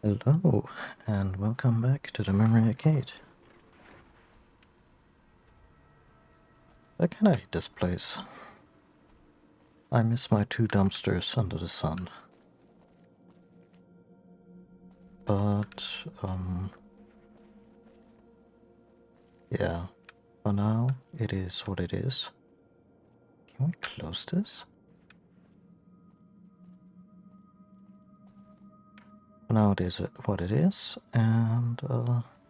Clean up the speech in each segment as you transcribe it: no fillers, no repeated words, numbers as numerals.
Hello, and welcome back to the Memory Arcade. I kinda hate this place. I miss my two dumpsters under the sun. But, yeah, for now, it is what it is. Can we close this? For now, it is what it is, and,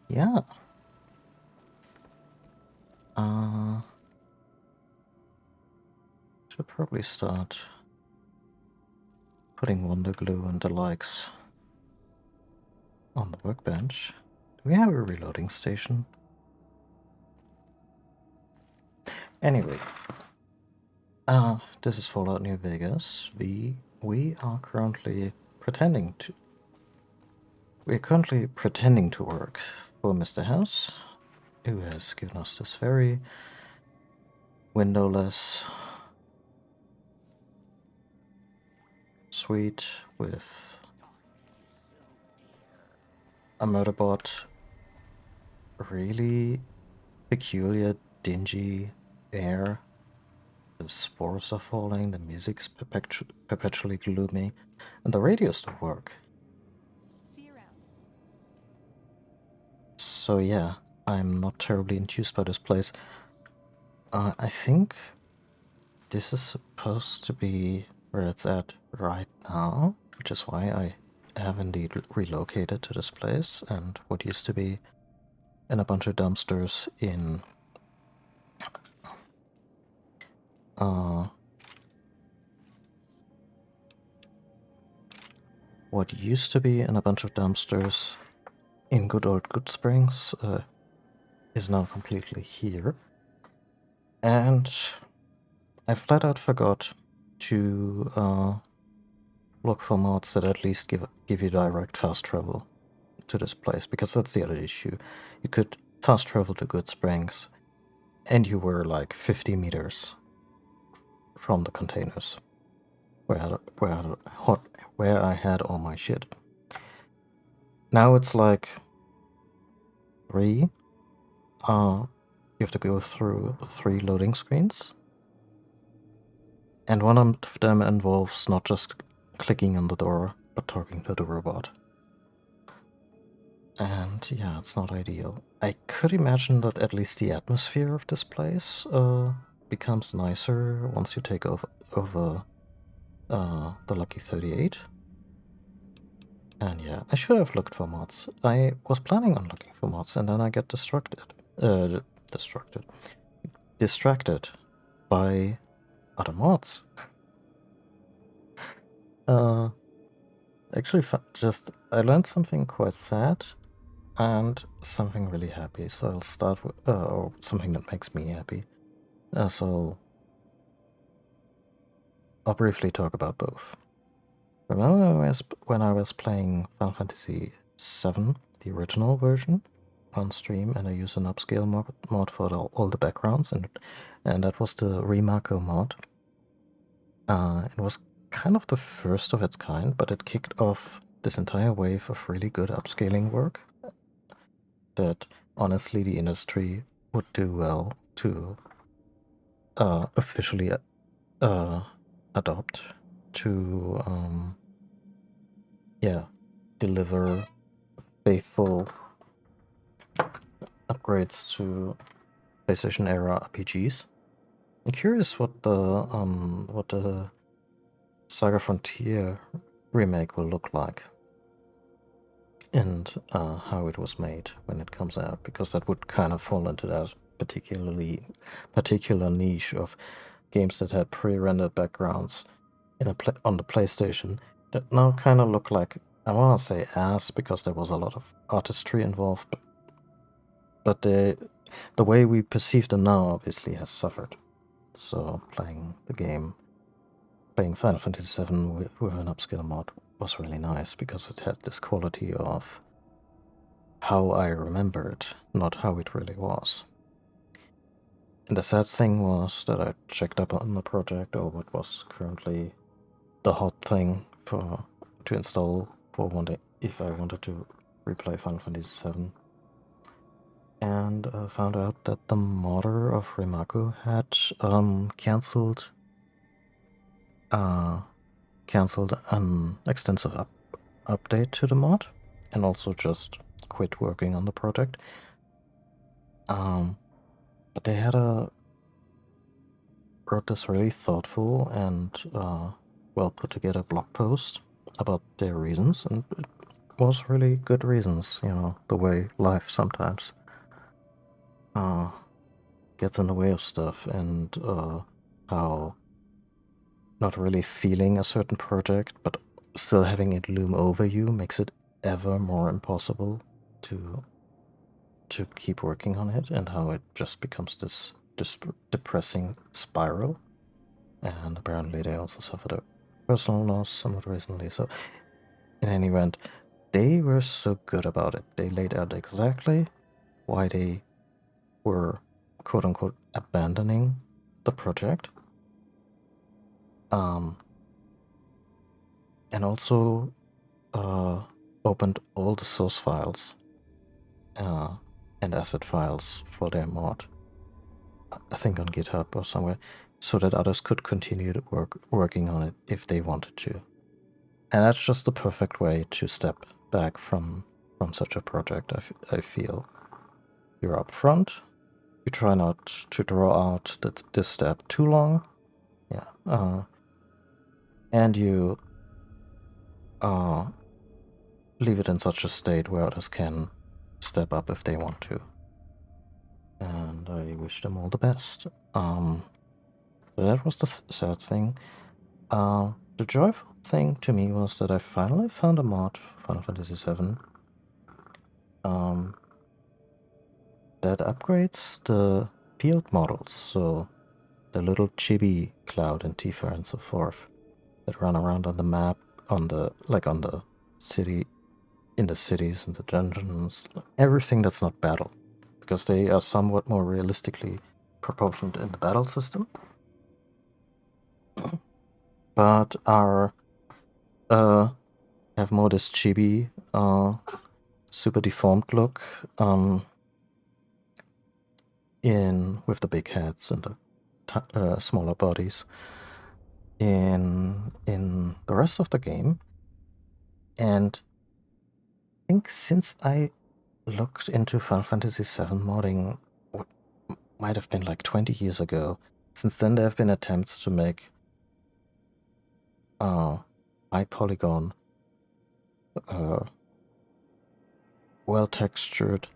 yeah. Should probably start putting Wonder Glue and the likes on the workbench. Do we have a reloading station? Anyway, this is Fallout New Vegas. We are currently pretending to work for Mr. House, who has given us this very windowless suite with a murderbot, really peculiar, dingy air. The spores are falling, the music's perpetually gloomy, and the radios don't work. See you around. So yeah, I'm not terribly enthused by this place. I think this is supposed to be where it's at right now, which is why I have indeed relocated to this place, and what used to be in a bunch of dumpsters in what used to be in a bunch of dumpsters in good old Goodsprings is now completely here. And I flat out forgot to look for mods that at least give you direct fast travel to this place, because that's the other issue. You could fast travel to Goodsprings, and you were like 50 meters from the containers where I had all my shit. Now it's like 3. You have to go through 3 loading screens, and one of them involves not just clicking on the door, but talking to the robot. And yeah, it's not ideal. I could imagine that at least the atmosphere of this place becomes nicer once you take over the Lucky 38. And yeah, I should have looked for mods. I was planning on looking for mods, and then I get distracted by other mods. Actually, I learned something quite sad and something really happy. So I'll start with or something that makes me happy. So I'll briefly talk about both. Remember when I was playing Final Fantasy VII, the original version, on stream, and I used an upscale mod for all the backgrounds, and that was the Remako mod. It was kind of the first of its kind, but it kicked off this entire wave of really good upscaling work that honestly the industry would do well to officially adopt to deliver faithful upgrades to PlayStation era RPGs. I'm curious what the Saga Frontier remake will look like, and how it was made when it comes out, because that would kind of fall into that particular niche of games that had pre-rendered backgrounds on the PlayStation that now kind of look like, I want to say ass, because there was a lot of artistry involved, but the way we perceive them now obviously has suffered. So playing Final Fantasy VII with an upscale mod was really nice, because it had this quality of how I remember it, not how it really was. And the sad thing was that I checked up on the project, or what was currently the hot thing to install for if I wanted to replay Final Fantasy VII, and found out that the modder of Rimaku had cancelled an extensive update to the mod, and also just quit working on the project. But they wrote this really thoughtful and well put together blog post about their reasons, and it was really good reasons, the way life sometimes gets in the way of stuff, and how not really feeling a certain project, but still having it loom over you makes it ever more impossible to keep working on it, and how it just becomes this depressing spiral. And apparently they also suffered a personal loss somewhat recently. So in any event, they were so good about it. They laid out exactly why they were quote-unquote abandoning the project. And also opened all the source files and asset files for their mod, I think on GitHub or somewhere, so that others could continue to working on it if they wanted to. And that's just the perfect way to step back from such a project, I feel. You're upfront, you try not to draw out this step too long, and you leave it in such a state where others can step up if they want to. And I wish them all the best. So that was the sad thing. The joyful thing to me was that I finally found a mod for Final Fantasy VII that upgrades the field models, so the little chibi Cloud and Tifa and so forth that run around on the map, on the city, in the cities and the dungeons, everything that's not battle, because they are somewhat more realistically proportioned in the battle system, but are have more this chibi, super deformed look, with the big heads and the smaller bodies in the rest of the game. And I think since I looked into Final Fantasy VII modding, what might have been like 20 years ago, since then there have been attempts to make high polygon, well textured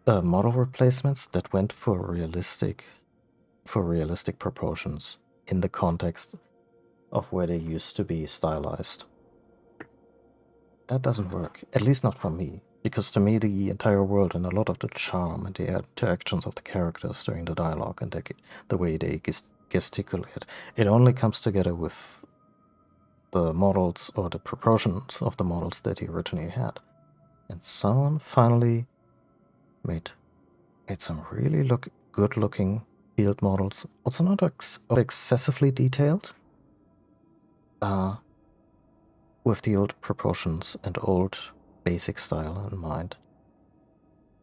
model replacements that went for realistic proportions in the context of where they used to be stylized. That doesn't work, at least not for me, because to me the entire world and a lot of the charm and the interactions of the characters during the dialogue and the way they gesticulate, it only comes together with the models or the proportions of the models that he originally had. And someone finally made some really good looking field models, also not excessively detailed, with the old proportions and old basic style in mind.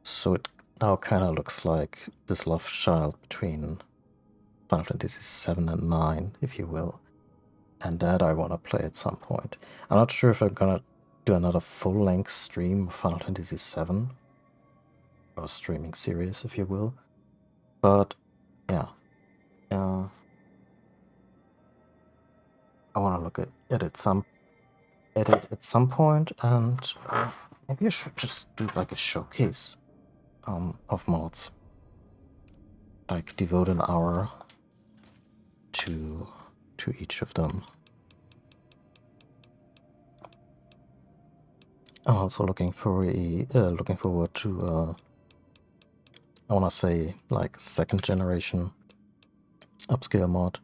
So it now kind of looks like this love child between Final Fantasy 7 and 9, if you will. And that I want to play at some point. I'm not sure if I'm gonna do another full-length stream of Final Fantasy 7, or a streaming series, if you will. But yeah, I want to look at it at some point, and maybe I should just do like a showcase of mods, like devote an hour to each of them. I'm also looking forward to I want to say like second generation upscale mod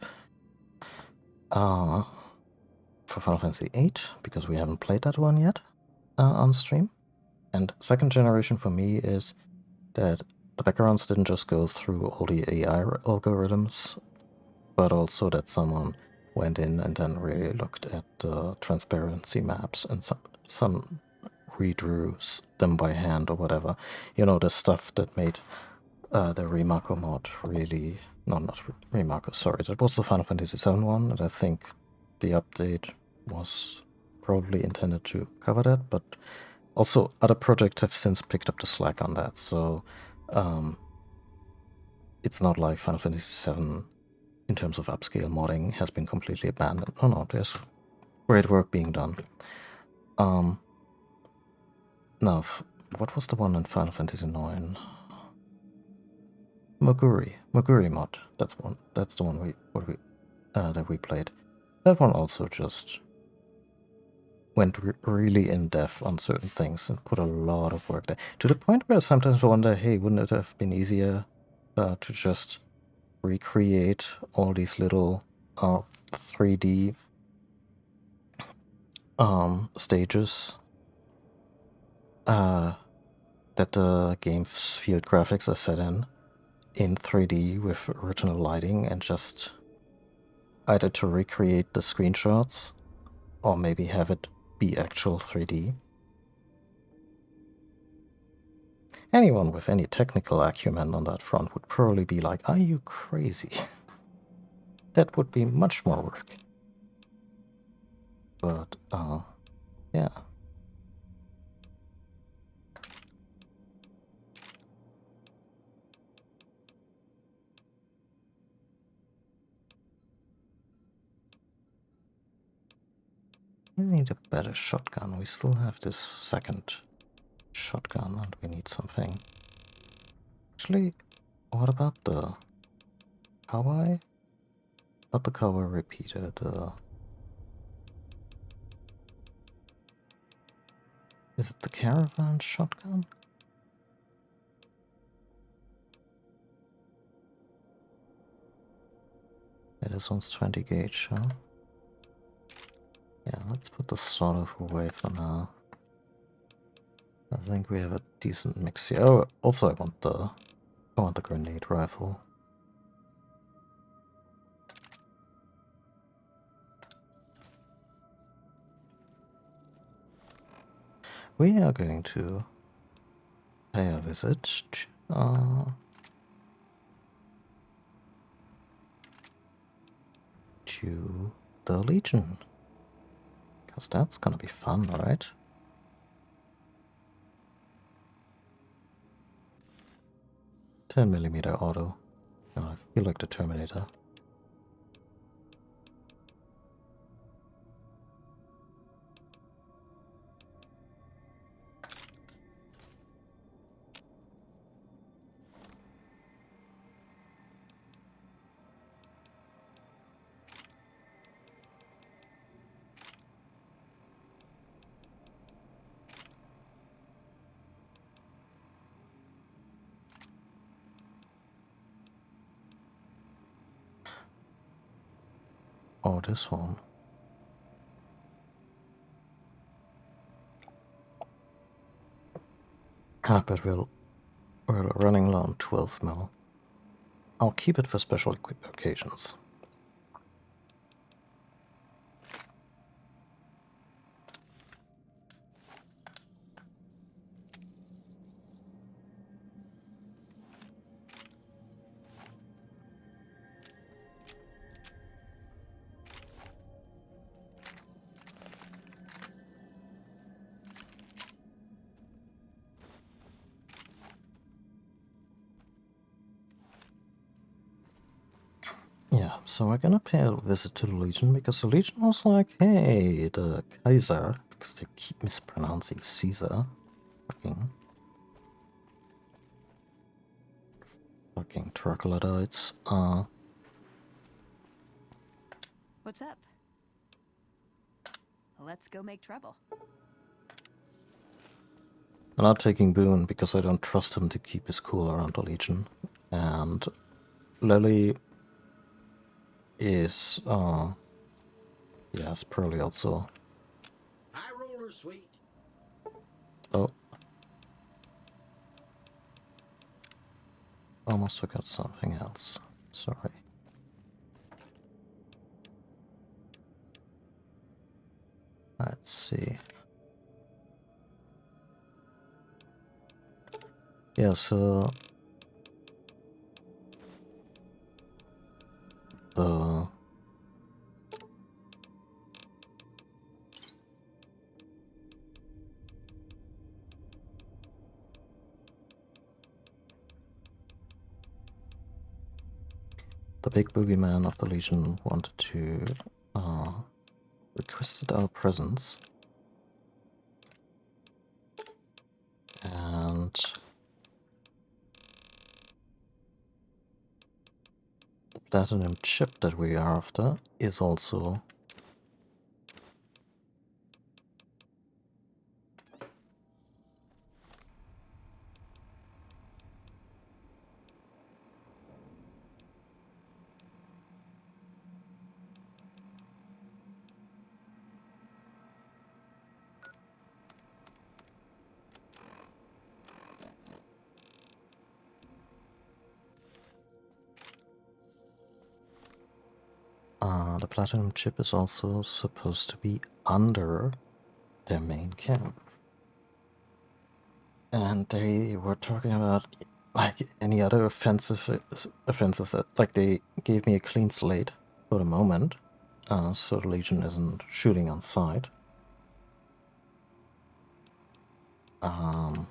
for Final Fantasy VIII, because we haven't played that one yet on stream. And second generation for me is that the backgrounds didn't just go through all the AI algorithms, but also that someone went in and then really looked at the transparency maps and some redrew them by hand or whatever. You know, the stuff that made the Remako mod really... No, not Remako, sorry. That was the Final Fantasy VII one, and I think the update was probably intended to cover that, but also other projects have since picked up the slack on that, so it's not like Final Fantasy VII, in terms of upscale modding, has been completely abandoned. No, there's great work being done. Now, what was the one in Final Fantasy IX? Moguri mod. That's the one that we played. That one also just went really in depth on certain things and put a lot of work there. To the point where I sometimes wonder, hey, wouldn't it have been easier to just recreate all these little 3D stages that the game's field graphics are set in 3D with original lighting, and just either to recreate the screenshots or maybe have it be actual 3D. Anyone with any technical acumen on that front would probably be like, are you crazy? That would be much more work. But, yeah. We need a better shotgun. We still have this second shotgun and we need something. Actually, what about the Kawaii? Not the Kawaii repeater, is it the caravan shotgun? Yeah, this one's 20 gauge, huh? Yeah, let's put the sort of away for now. I think we have a decent mix here. Oh, also I want the grenade rifle. We are going to pay a visit to the Legion. Because that's gonna be fun, right? $10mm auto. Oh, I feel like the Terminator. Oh, this one. Ah, but we're running low on 12mm. I'll keep it for special occasions. Yeah, so we're gonna pay a visit to the Legion because the Legion was like, hey, the Kaiser, because they keep mispronouncing Caesar. Fucking troglodytes. What's up? Let's go make trouble. I'm not taking Boone because I don't trust him to keep his cool around the Legion. And Lily is, yeah, it's probably also... High roller, sweet. Oh. Almost forgot something else. Sorry. Let's see. Yeah, so the big boogeyman of the Legion wanted to requested our presence, and the platinum chip that we are after is also the platinum chip is also supposed to be under their main camp. And they were talking about like any other offenses that, like, they gave me a clean slate for the moment, so the Legion isn't shooting on sight. And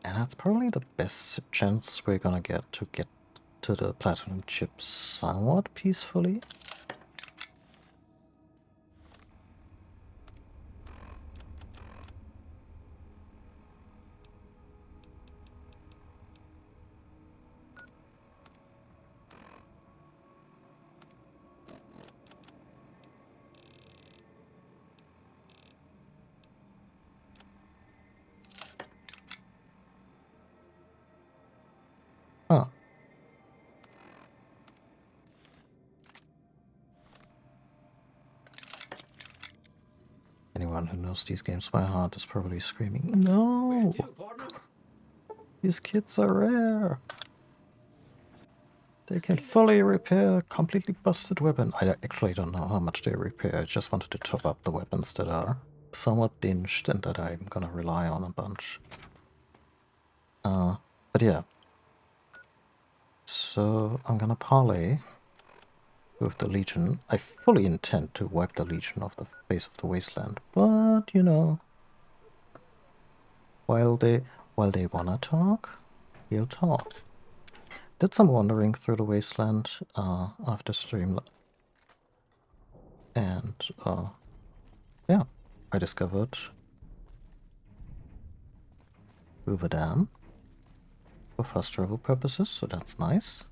that's probably the best chance we're gonna get to the platinum chip somewhat peacefully. Huh. Anyone who knows these games by heart is probably screaming, "No! Where to, partner? These kits are rare! They can fully repair a completely busted weapon." I actually don't know how much they repair. I just wanted to top up the weapons that are somewhat dinged and that I'm gonna rely on a bunch. But yeah. So I'm gonna parley with the Legion. I fully intend to wipe the Legion off the face of the wasteland, but you know, while they wanna talk, he'll talk. Did some wandering through the wasteland after stream, and yeah, I discovered Hoover Dam for fast travel purposes, so that's nice.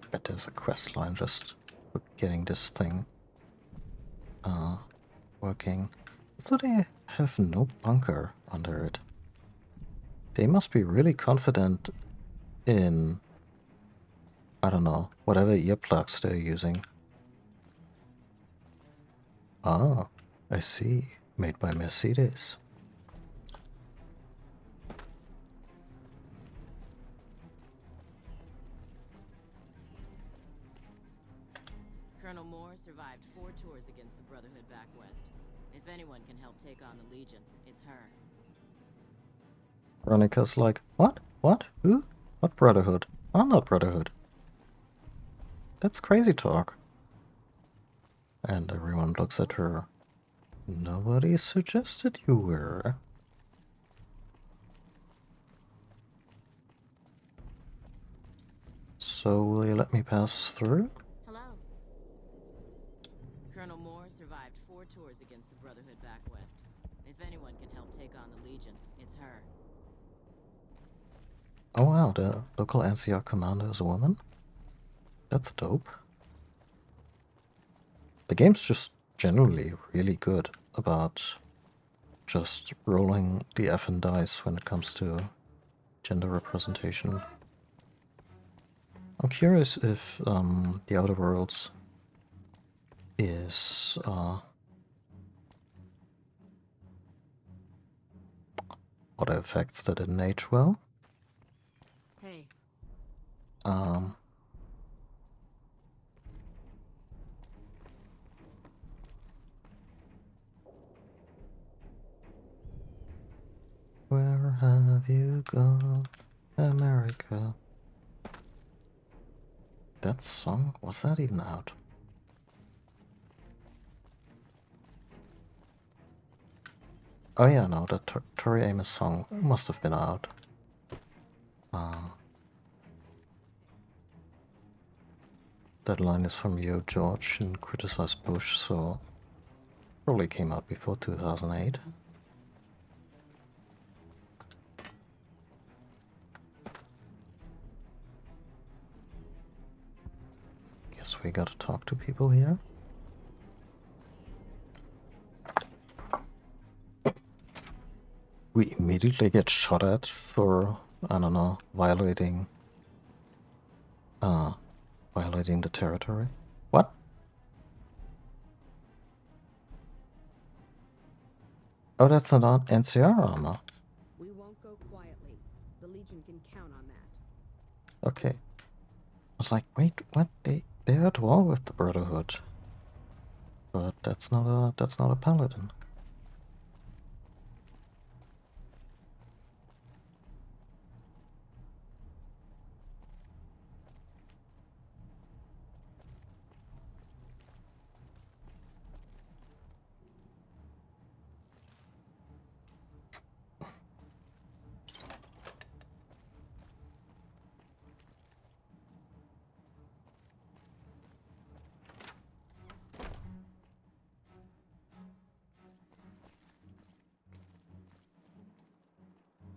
I bet there's a quest line just for getting this thing working. So they have no bunker under it. They must be really confident in, I don't know, whatever earplugs they're using. Ah, I see. Made by Mercedes. Colonel Moore survived 4 tours against the Brotherhood back west. If anyone can help take on the Legion, it's her. Veronica's like, what? What? Who? What Brotherhood? I'm not Brotherhood. That's crazy talk. And everyone looks at her. Nobody suggested you were. So will you let me pass through? Hello. Colonel Moore survived 4 tours against the Brotherhood back west. If anyone can help take on the Legion, it's her. Oh wow, the local NCR commander is a woman? That's dope. The game's just generally really good about just rolling the effing dice when it comes to gender representation. I'm curious if the Outer Worlds is what are effects that didn't age well. Hey. Have you got America? That song, was that even out? Oh yeah, no, that Tori Amos song must have been out. That line is from Yo George and Criticize Bush, so probably came out before 2008. Guess we gotta talk to people here. We immediately get shot at for, I don't know, violating the territory. What? Oh, that's an NCR armor. We won't go quietly. The Legion can count on that. Okay. I was like, wait, what? They're at war with the Brotherhood. But that's not a paladin.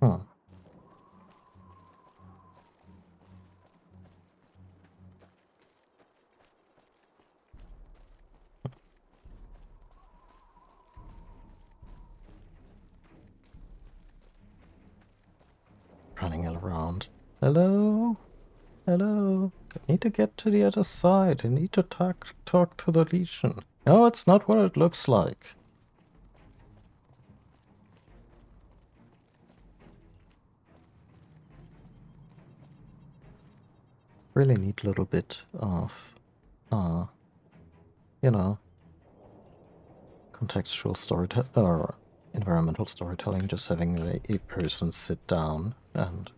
Hmm. Running around. Hello? Hello? I need to get to the other side. I need to talk to the Legion. No, it's not what it looks like. Really neat little bit of, you know, contextual storytelling or environmental storytelling. Just having a person sit down and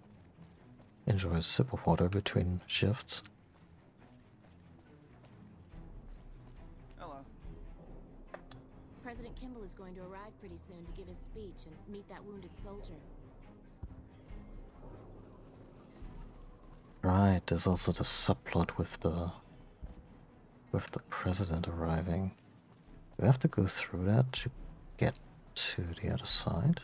enjoy a sip of water between shifts. Hello. President Kimball is going to arrive pretty soon to give his speech and meet that wounded soldier. Right, there's also the subplot with the president arriving. Do we have to go through that to get to the other side?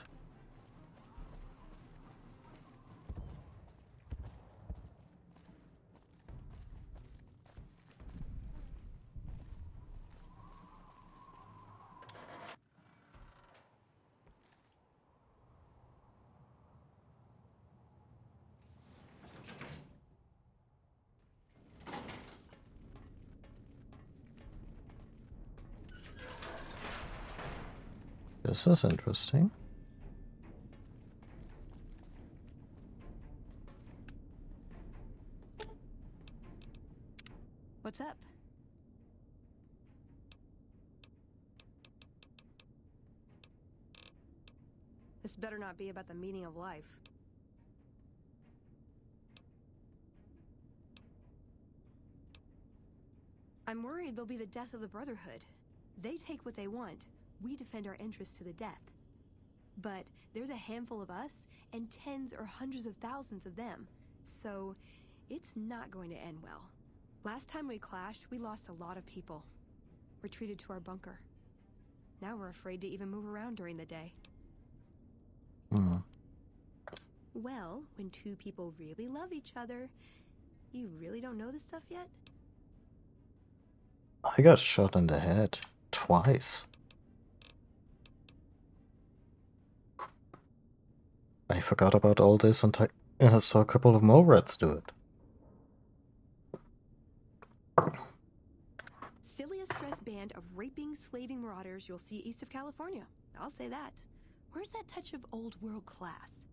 This is interesting. What's up? This better not be about the meaning of life. I'm worried they'll be the death of the Brotherhood. They take what they want. We defend our interests to the death. But there's a handful of us, and tens or hundreds of thousands of them. So, it's not going to end well. Last time we clashed, we lost a lot of people. Retreated to our bunker. Now we're afraid to even move around during the day. Hmm. Well, when two people really love each other, you really don't know this stuff yet? I got shot in the head twice. I forgot about all this and I saw a couple of mole rats do it. Silliest dressed band of raping, slaving marauders you'll see east of California. I'll say that. Where's that touch of old world class?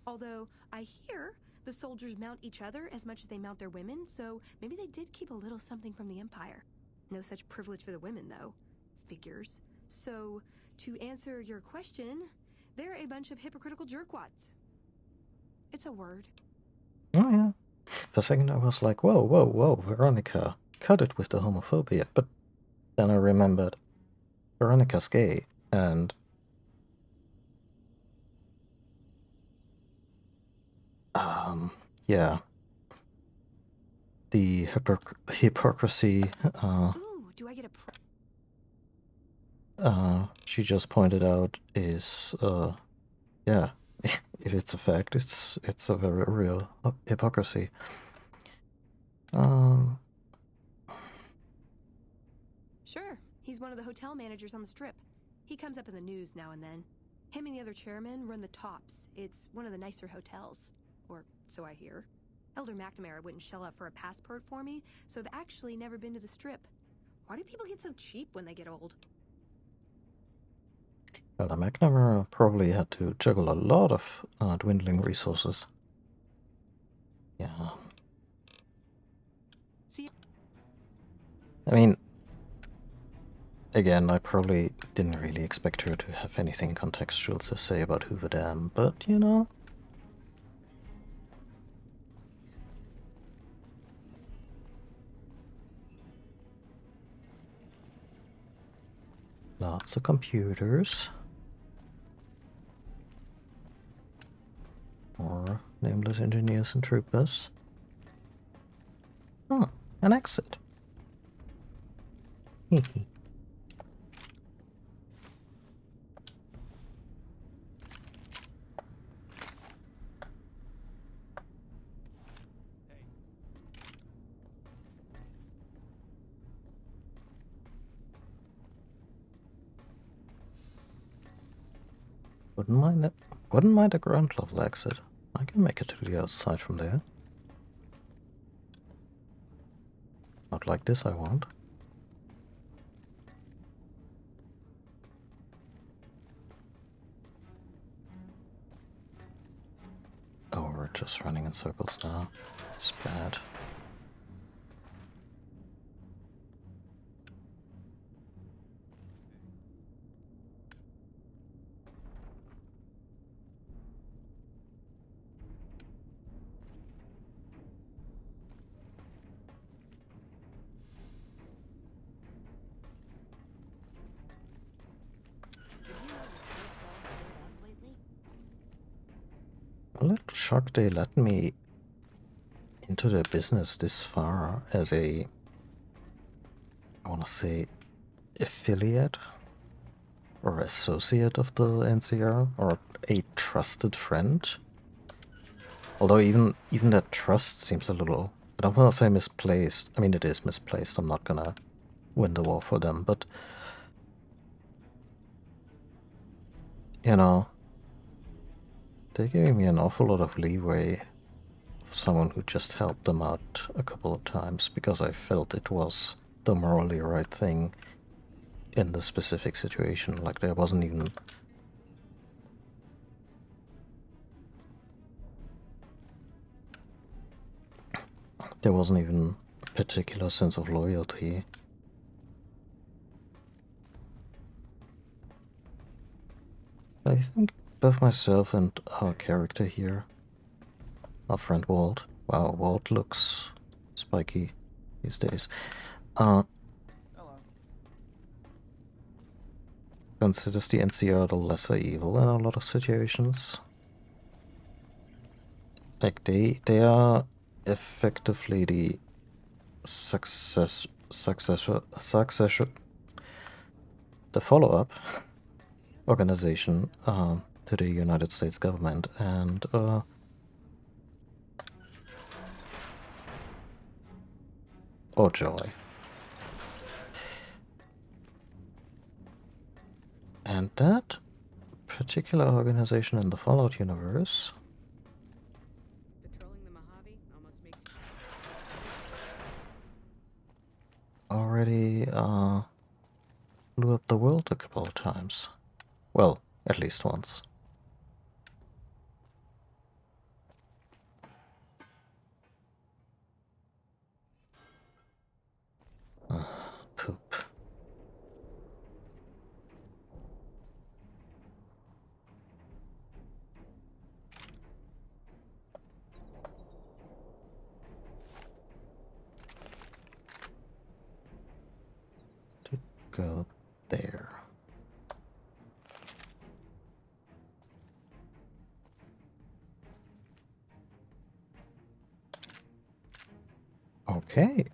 Although, I hear the soldiers mount each other as much as they mount their women, so maybe they did keep a little something from the Empire. No such privilege for the women, though. Figures. So, to answer your question, they're a bunch of hypocritical jerkwads. It's a word. Oh, yeah. For a second I was like, whoa, whoa, whoa, Veronica, cut it with the homophobia. But then I remembered Veronica's gay, and yeah. The hypocrisy Ooh, do I get a she just pointed out is yeah, if it's a fact, it's a very real hypocrisy. Sure. He's one of the hotel managers on the Strip. He comes up in the news now and then. Him and the other chairman run the Tops. It's one of the nicer hotels. Or so I hear. Elder McNamara wouldn't shell out for a passport for me, so I've actually never been to the Strip. Why do people get so cheap when they get old? Well, the McNamara probably had to juggle a lot of dwindling resources. Yeah. See, I mean, again, I probably didn't really expect her to have anything contextual to say about Hoover Dam, but you know. Lots of computers. More nameless engineers and troopers. Oh, an exit. Hehe. Wouldn't mind a ground level exit. I can make it to the outside from there. Not like this, I won't. Oh, we're just running in circles now. It's bad. A little shocked they let me into their business this far as a, I want to say, affiliate or associate of the NCR, or a trusted friend. Although even that trust seems a little, I don't want to say misplaced. I mean, it is misplaced. I'm not gonna win the war for them, but you know, they're giving me an awful lot of leeway for someone who just helped them out a couple of times because I felt it was the morally right thing in the specific situation. Like there wasn't even a particular sense of loyalty. I think both myself and our character here, our friend Walt. Wow, Walt looks spiky these days. Hello. Considers the NCR the lesser evil in a lot of situations. Like they are effectively the successor, the follow-up organization to the United States government, and oh joy. And that particular organization in the Fallout universe Patrolling the Mojave almost makes already blew up the world a couple of times. Well, at least once. Poop. go there. Okay.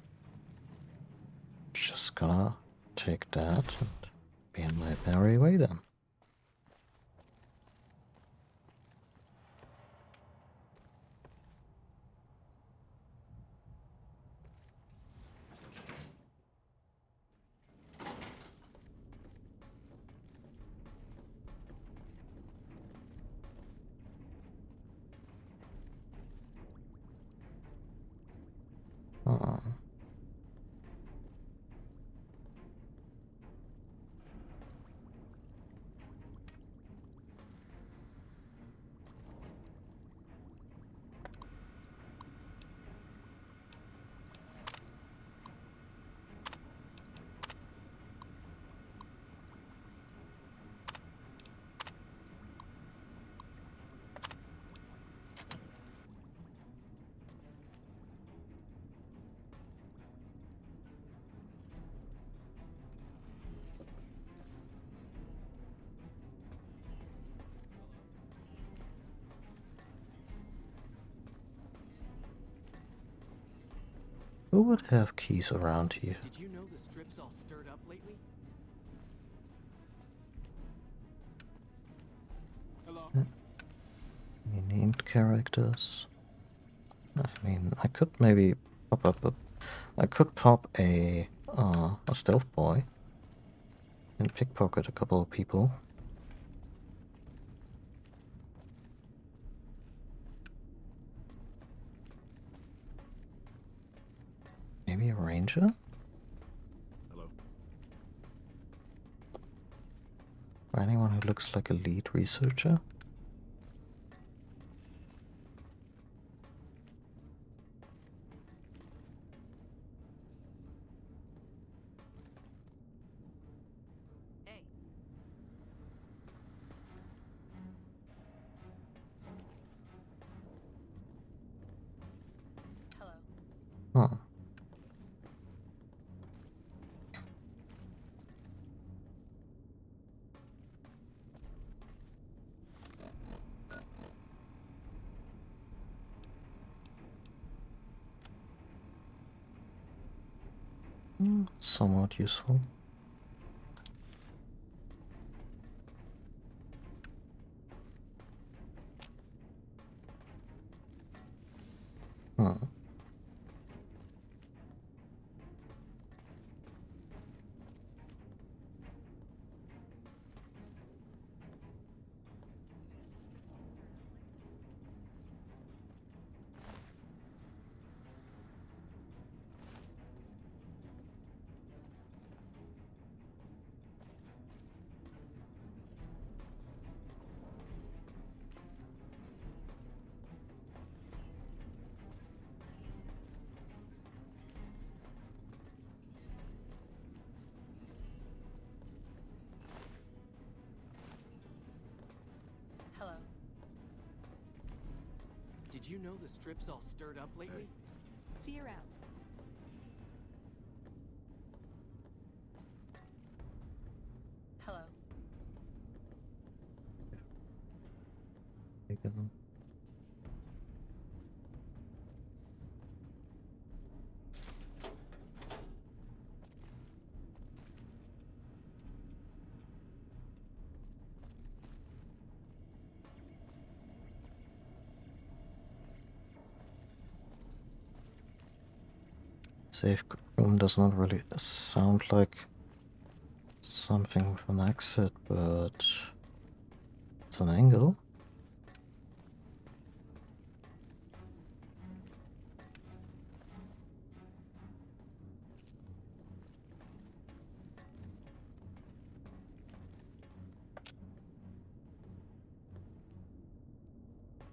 Just gonna take that and be on my merry way then. Who would have keys around here? Did you know the strip's all stirred up lately? Hello? Any named characters? I mean, I could maybe pop up a... I could pop a stealth boy and pickpocket a couple of people. Maybe a ranger? Hello. Or anyone who looks like a lead researcher? Hey. Hello. Huh. Somewhat useful. Hmm. Hello. Did you know the strip's all stirred up lately? See you around. Hello. Taken. Safe room does not really sound like something with an exit, but it's an angle.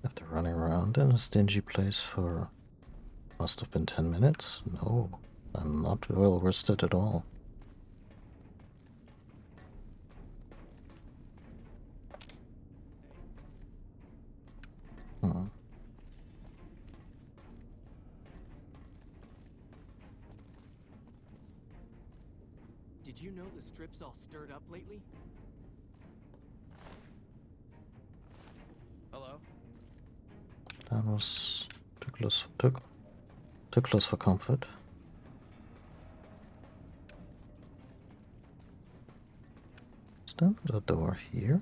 After running around in a stingy place for must have been 10 minutes? No, I'm not well rested at all. Hmm. Did Did you know the strip's all stirred up lately? Hello? That was too close for comfort. Is there a door here?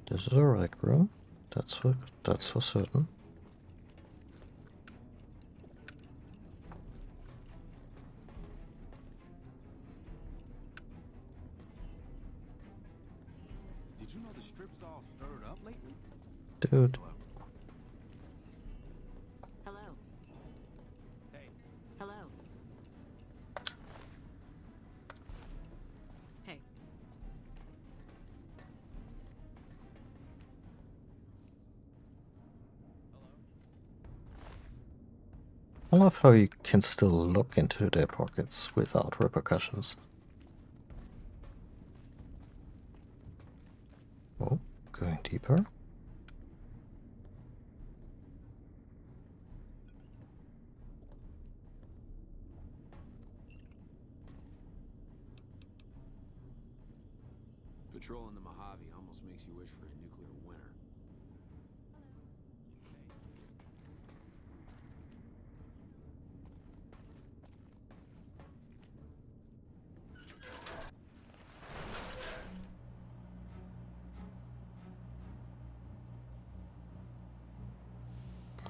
This is a rec room. That's for certain. Did you know the strip's all stirred up lately? Dude. Hello. Hey, Hello. Hey, I love how you can still look into their pockets without repercussions. Oh, going deeper. Patrolling the Mojave almost makes you wish for a nuclear winter.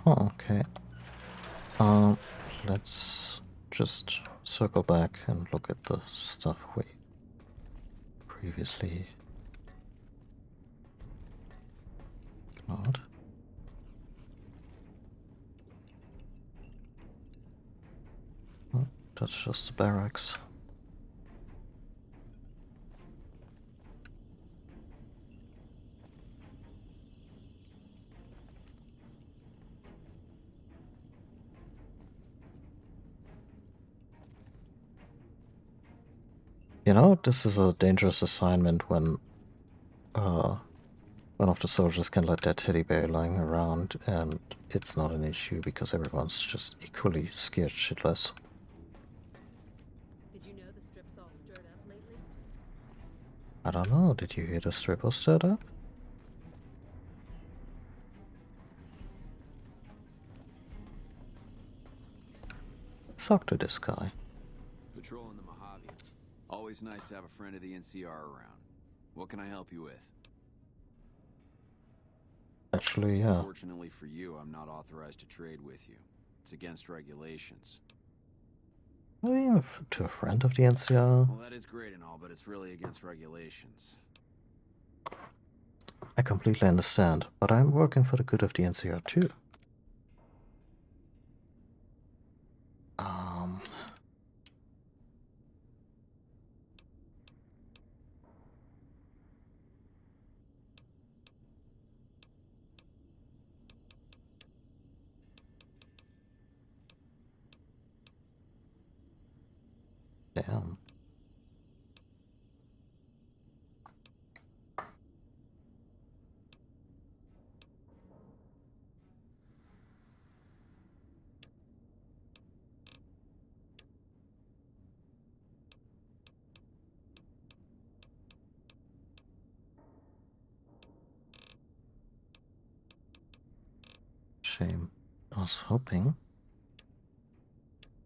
Oh, okay. Let's just circle back and look at the stuff we previously ignored. Oh, that's just the barracks. You know, this is a dangerous assignment when one of the soldiers can let their teddy bear lying around and it's not an issue because everyone's just equally scared shitless. Did you know the strip's all stirred up lately? I don't know, did you hear the stripper stirred up? Let's talk to this guy. Patrolling the Mojave. Always nice to have a friend of the NCR around. What can I help you with? Actually, yeah. Fortunately for you, I'm not authorized to trade with you. It's against regulations. Oh, yeah, to a friend of the NCR. Well, that is great and all, but it's really against regulations. I completely understand, but I'm working for the good of the NCR too. Damn. shame. I was hoping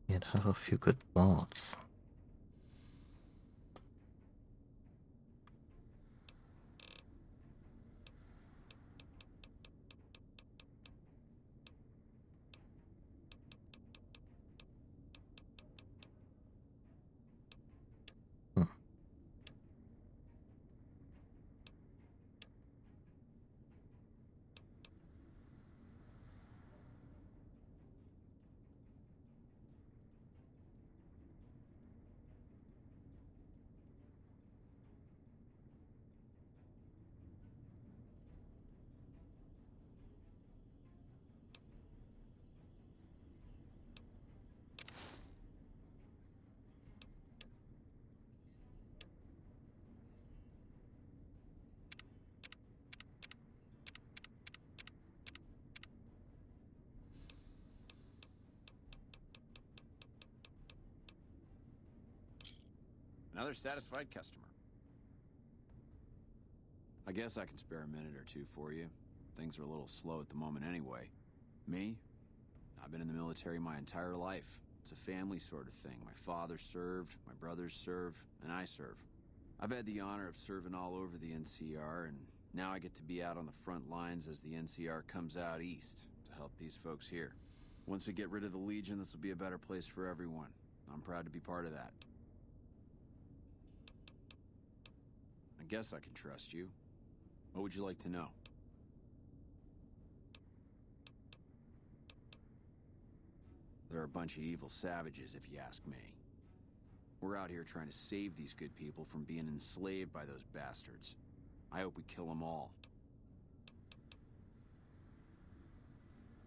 he'd have a few good thoughts. Another satisfied customer. I guess I can spare a minute or two for you. Things are a little slow at the moment anyway. Me? I've been in the military my entire life. It's a family sort of thing. My father served, my brothers serve, and I serve. I've had the honor of serving all over the NCR, and now I get to be out on the front lines as the NCR comes out east to help these folks here. Once we get rid of the Legion, this will be a better place for everyone. I'm proud to be part of that. I guess I can trust you. What would you like to know? They're a bunch of evil savages, if you ask me. We're out here trying to save these good people from being enslaved by those bastards. I hope we kill them all.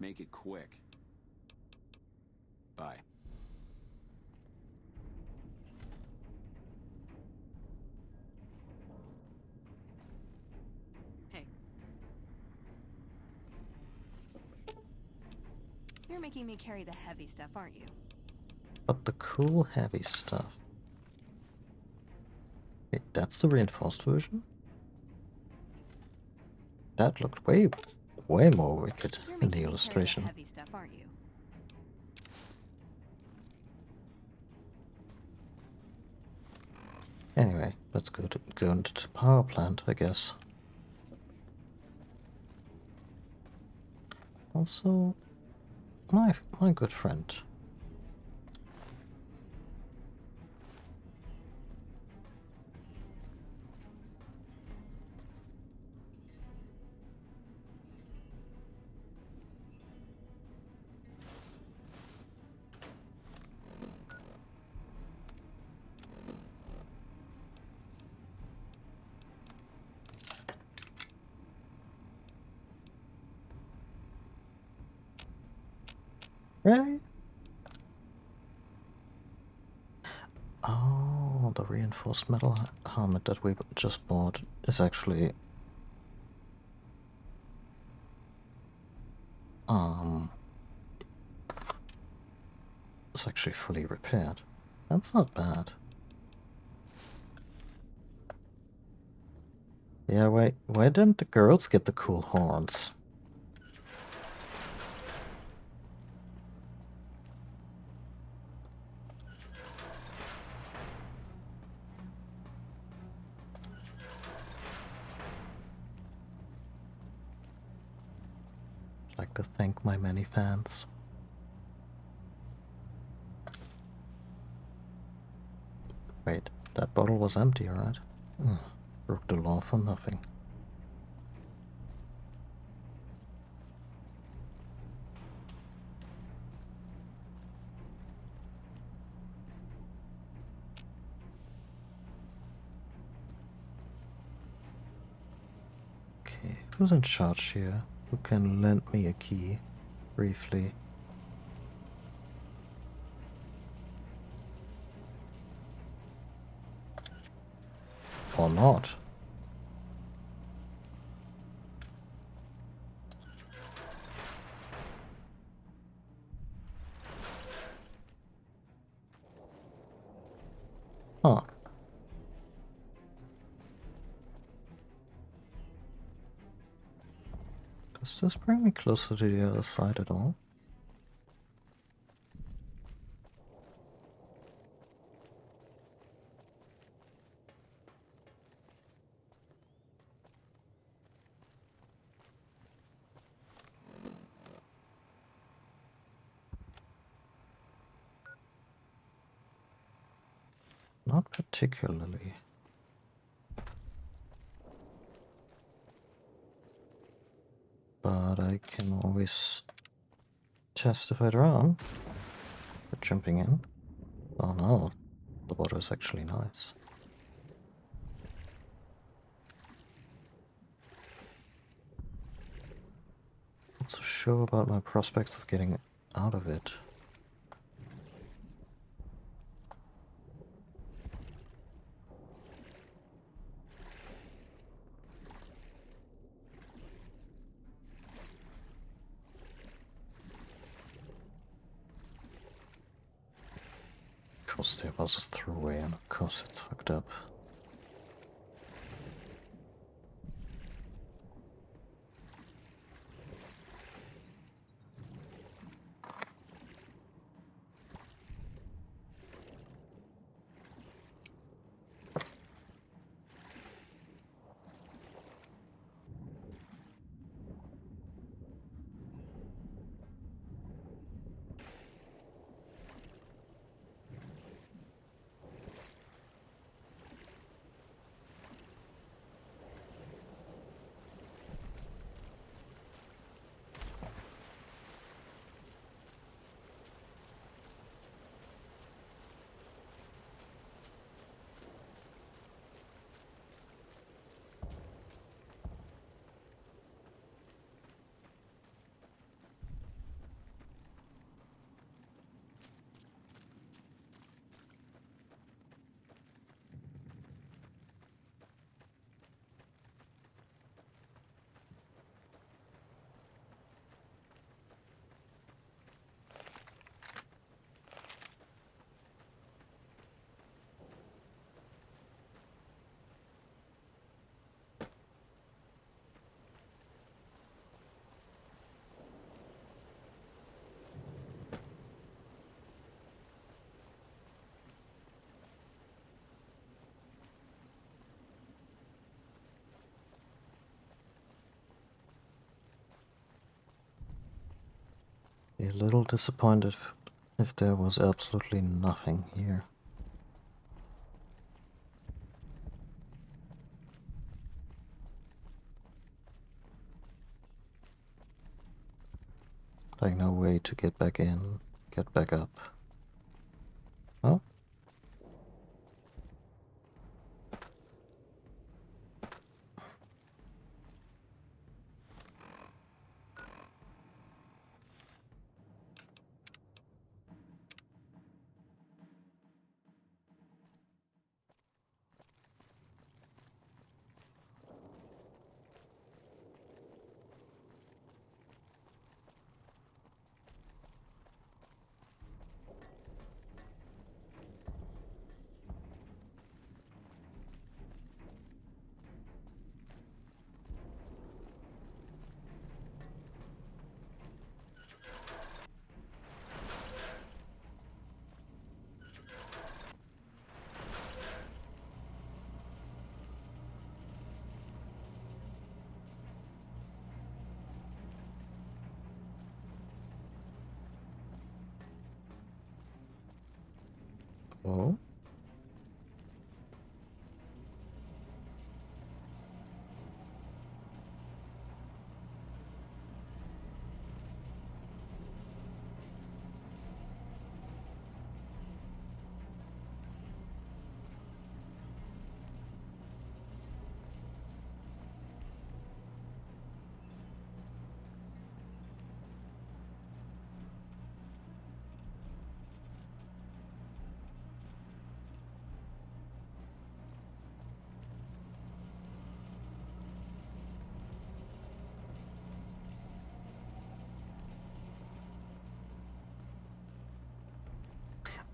Make it quick. Bye. Hey. You're making me carry the heavy stuff, aren't you? But the cool heavy stuff. Wait, that's the reinforced version? That looked way more wicked You're in making the me illustration. carry the heavy stuff, aren't you? Anyway, let's go into the power plant, I guess. Also, my good friend. Really? Oh, the reinforced metal helmet that we just bought is actually it's actually fully repaired. That's not bad. Yeah, why didn't the girls get the cool horns? I'd like to thank my many fans. Wait, that bottle was empty, right? Broke the law for nothing. Okay, who's in charge here? Who can lend me a key, briefly? Or not? Huh. Does this bring me closer to the other side at all? Not particularly. But I can always test if I drown. For jumping in. Oh no, the water is actually nice. Not so sure about my prospects of getting out of it. Of course, there was a throwaway, and of course it's fucked up. Be a little disappointed if there was absolutely nothing here. Like no way to get back in, get back up. Oh? Oh?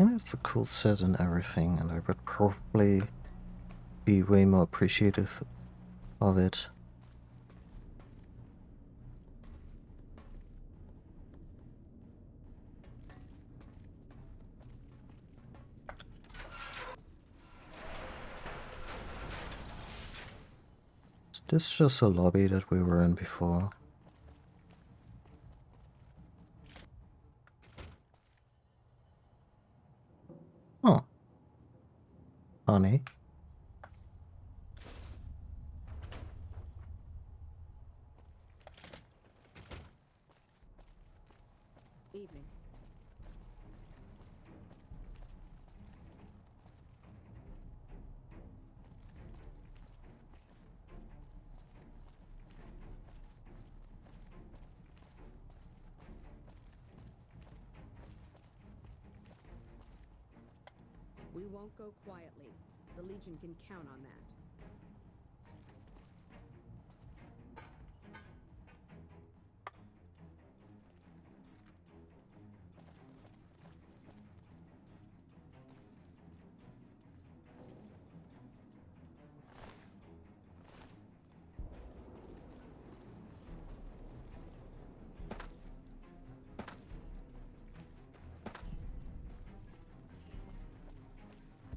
I mean, it's a cool set and everything, and I would probably be way more appreciative of it This is just a lobby that we were in before. Oh. Honey. Evening. We won't go quietly. The Legion can count on that.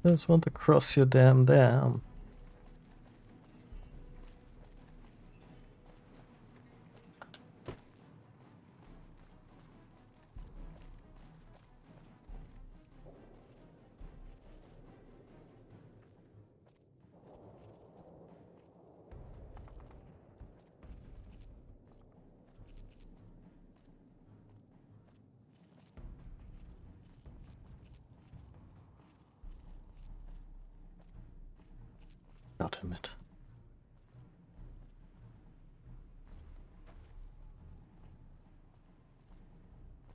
Just want to cross your damn dam. God damn it.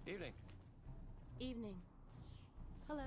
Evening. Evening. Hello.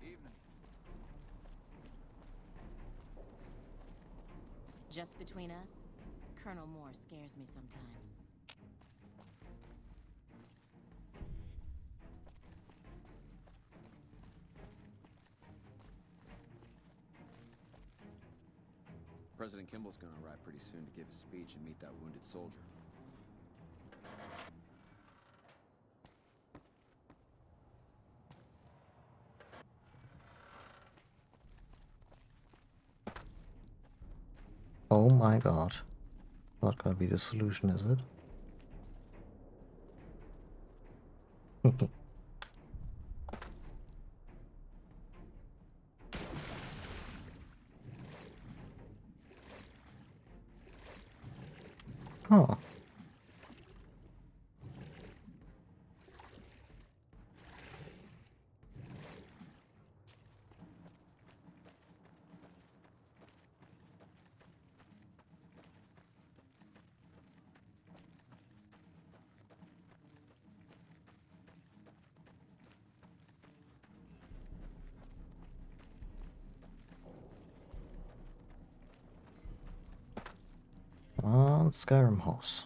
Evening. Just between us, Colonel Moore scares me sometimes. President Kimball's gonna arrive pretty soon to give a speech and meet that wounded soldier. Oh my god. Not gonna be the solution, is it? Oh. Skyrim House.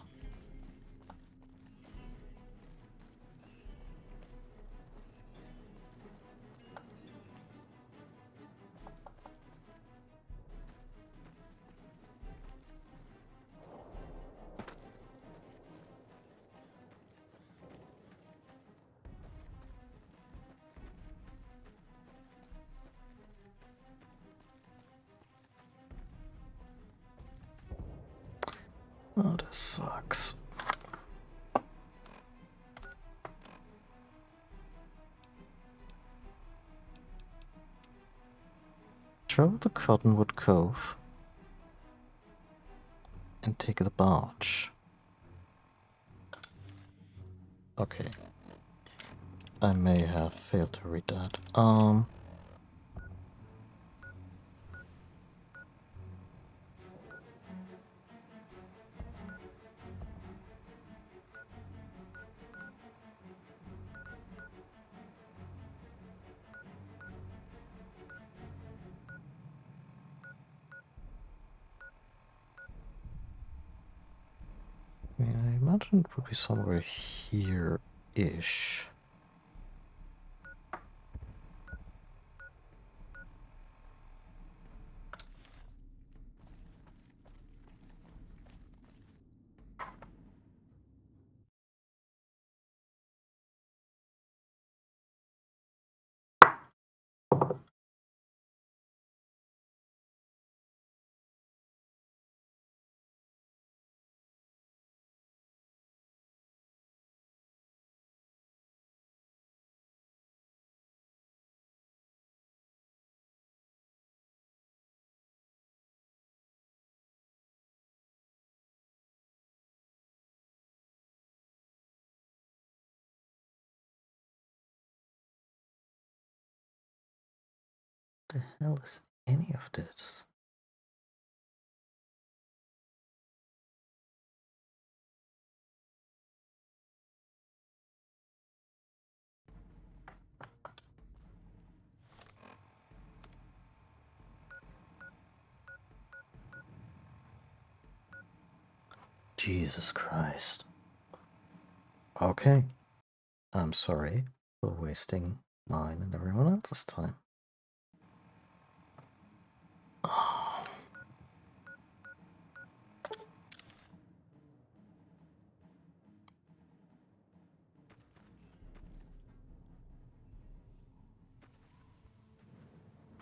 Oh, this sucks. Travel to Cottonwood Cove and take the barge. Okay. I may have failed to read that. imagine it would be somewhere here-ish. The hell is any of this? Jesus Christ. Okay. I'm sorry for wasting mine and everyone else's time.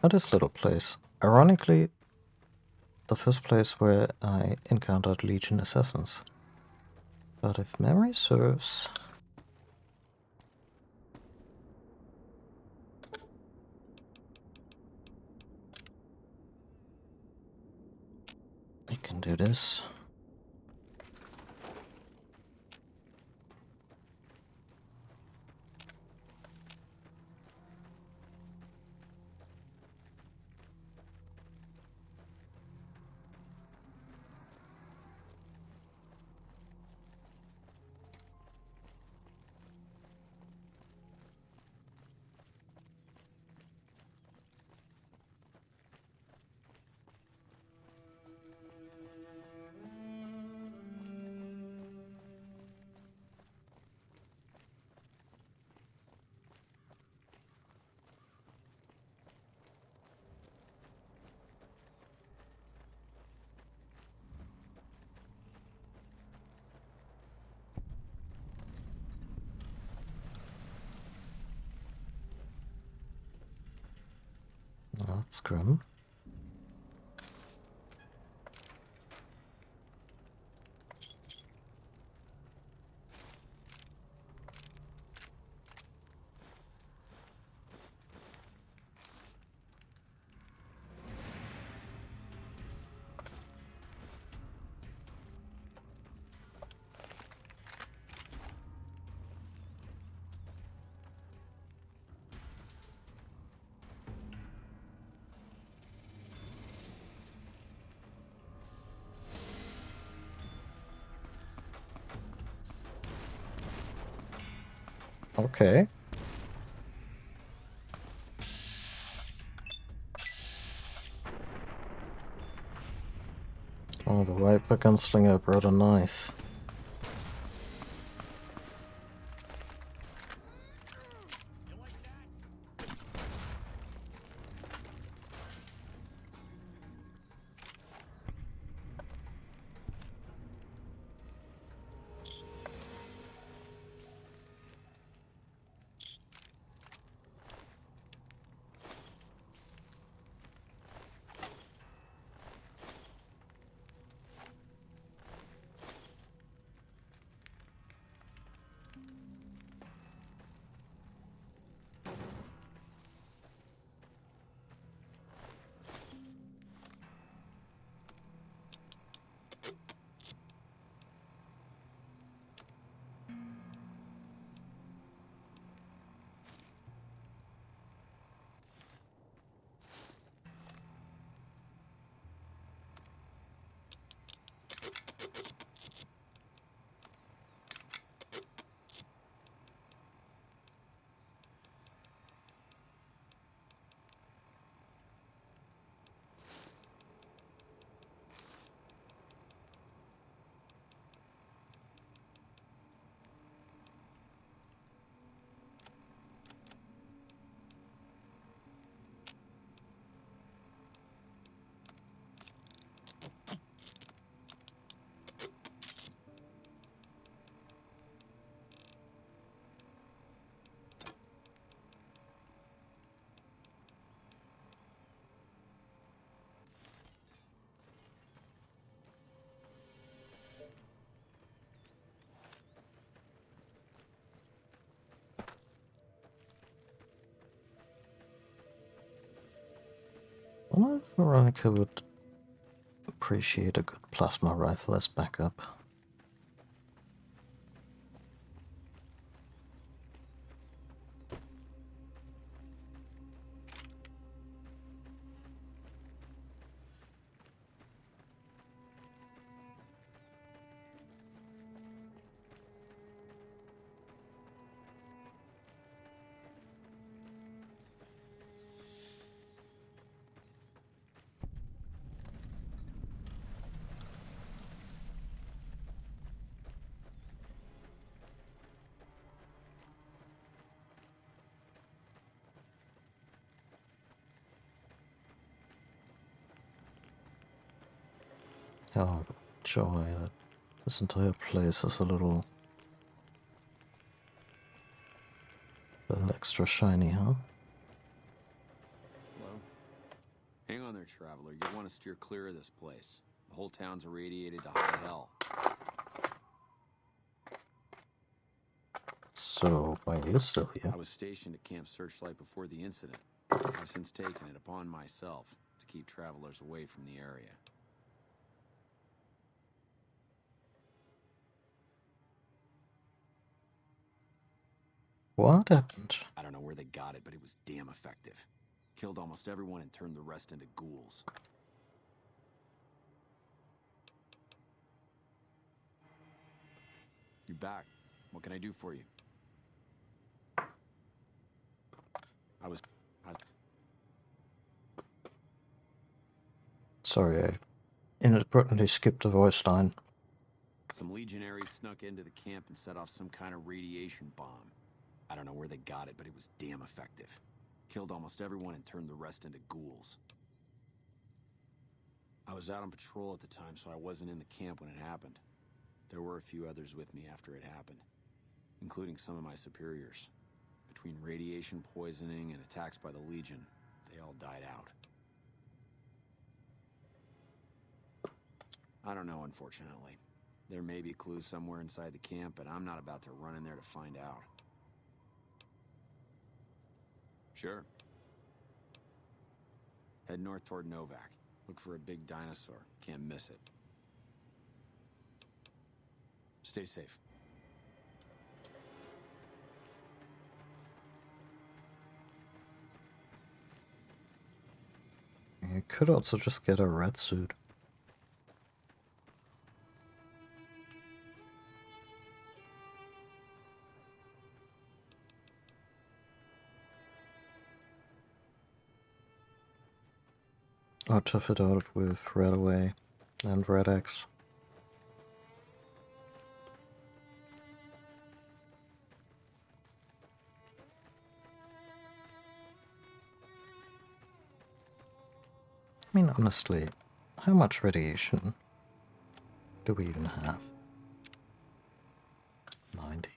Now this little place. Ironically, the first place where I encountered Legion assassins. But if memory serves... I can do this. That's grim. Okay. Oh, the Viper Gunslinger brought a knife. Well, Veronica would appreciate a good plasma rifle as backup. Oh, joy, that this entire place is a little extra shiny, huh? Hello? Hang on there, traveler. You want to steer clear of this place. The whole town's irradiated to high hell. So, why are you still here? I was stationed at Camp Searchlight before the incident. I've since taken it upon myself to keep travelers away from the area. What happened? I don't know where they got it, but it was damn effective. Killed almost everyone and turned the rest into ghouls. You're back. What can I do for you? Sorry, I inadvertently skipped a voice line. Some legionaries snuck into the camp and set off some kind of radiation bomb. I don't know where they got it, but it was damn effective. Killed almost everyone and turned the rest into ghouls. I was out on patrol at the time, so I wasn't in the camp when it happened. There were a few others with me after it happened, including some of my superiors. Between radiation poisoning and attacks by the Legion, they all died out. I don't know, unfortunately. There may be clues somewhere inside the camp, but I'm not about to run in there to find out. Sure. Head north toward Novak. Look for a big dinosaur. Can't miss it. Stay safe. You could also just get a red suit. Or tough it out with Red Away and Red X. I mean, honestly, how much radiation do we even have? 90.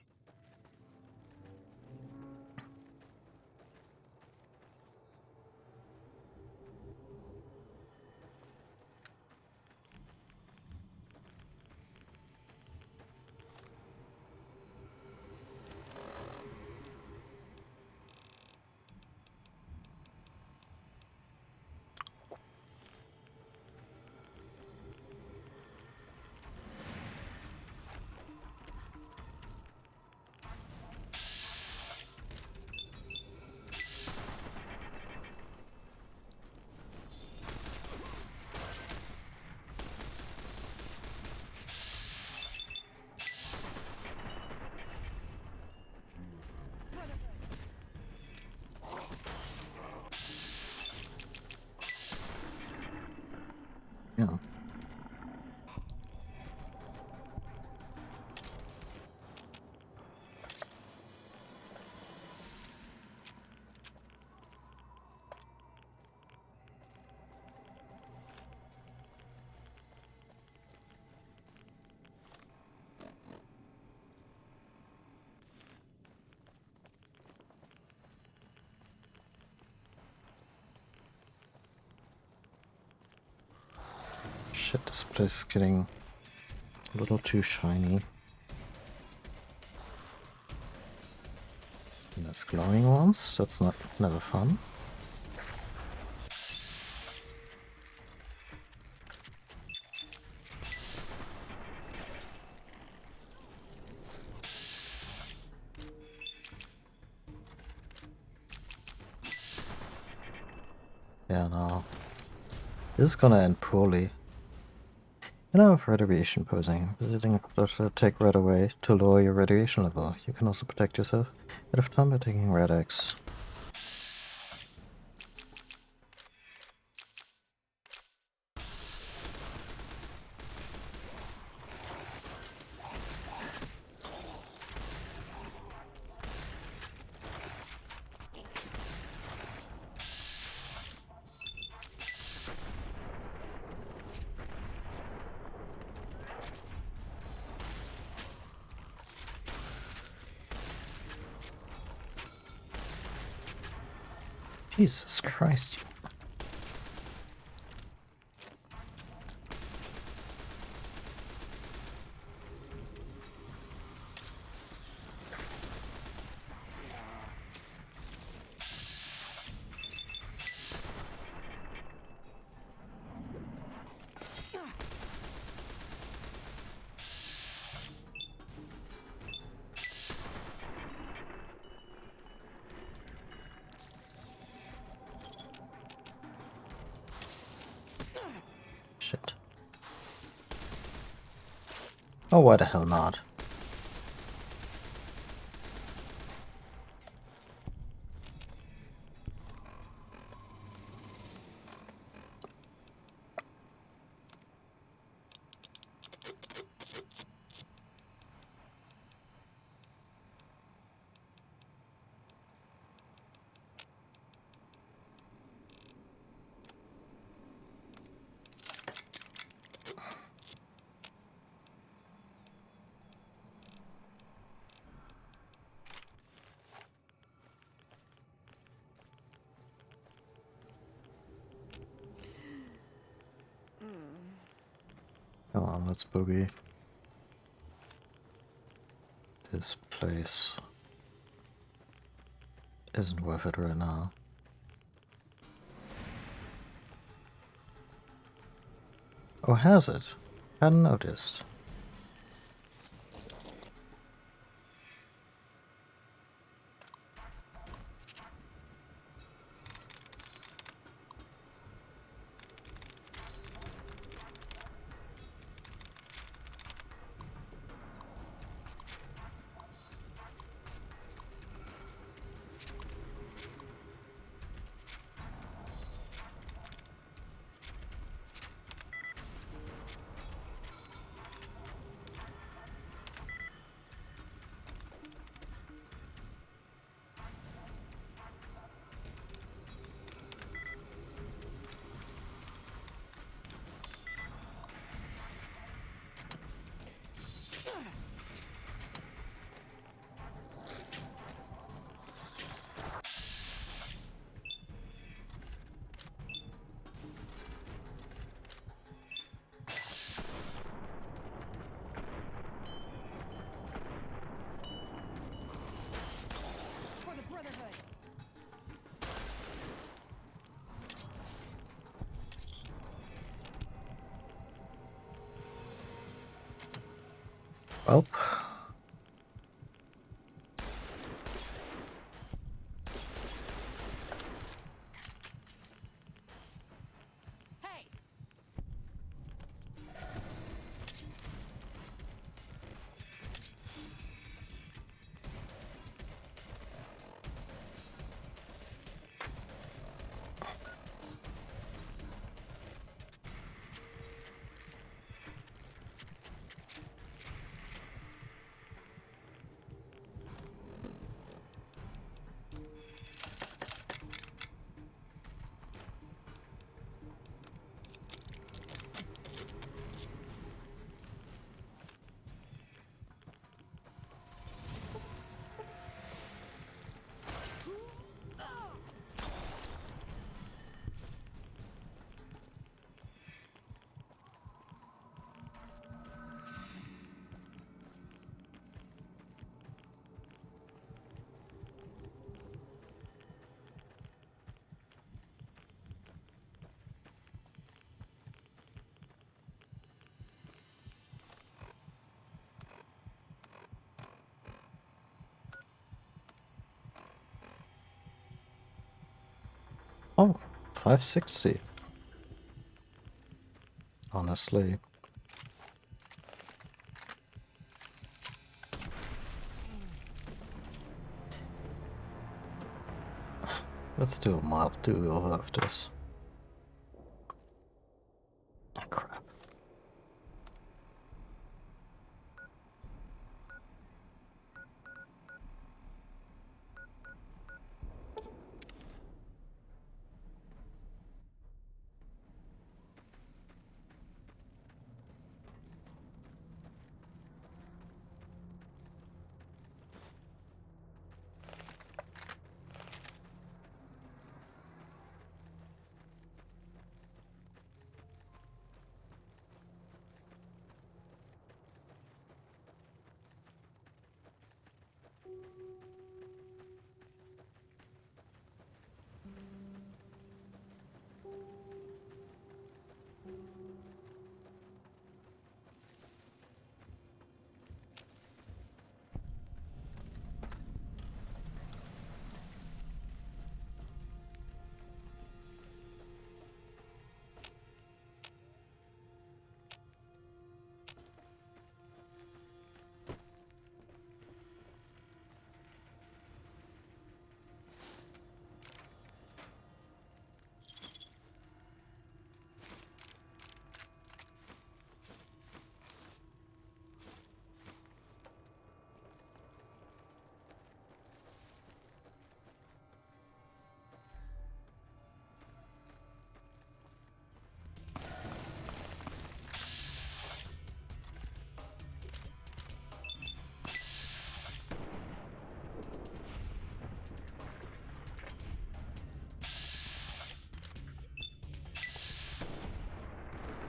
Yeah. Shit, this place is getting a little too shiny. And there's glowing ones, that's never fun. Yeah, no. This is gonna end poorly. You know, of radiation posing, visiting Dr. Take right away to lower your radiation level. You can also protect yourself ahead of time by taking Rad-X. Jesus Christ. Shit. Oh, why the hell not? Come on, let's boogie. This place isn't worth it right now. Oh, has it? Hadn't noticed. For the Brotherhood. Well. Hey! Oh, 560. Honestly. Let's do a mild do-over of this. Oh, crap.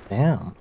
Damn.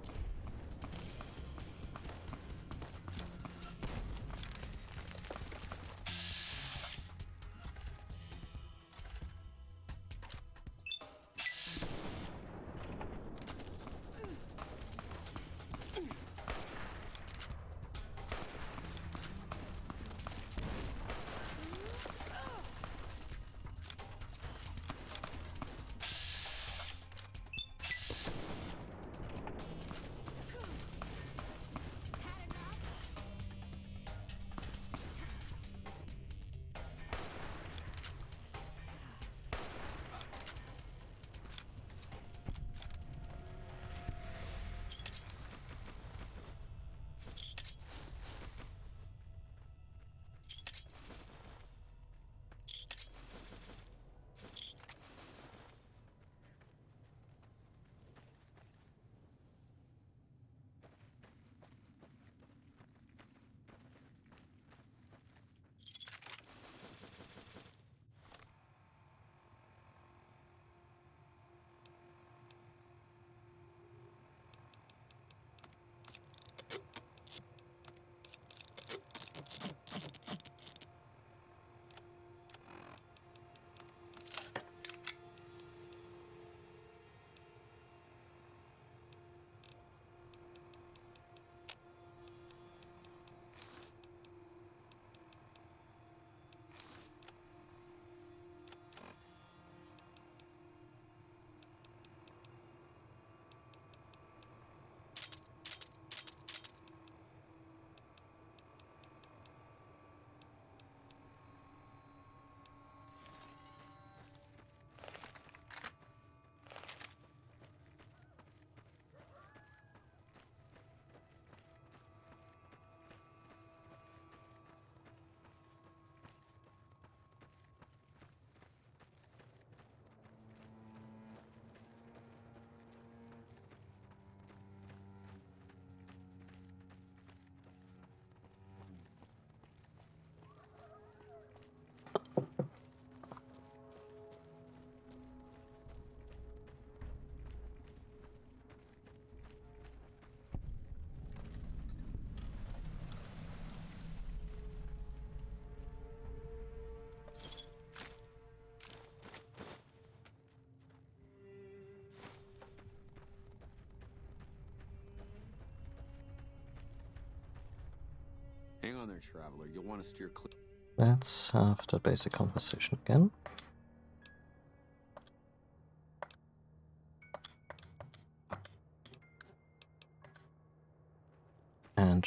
Hang on there, traveler. You'll want to steer clear. Let's have the basic conversation again.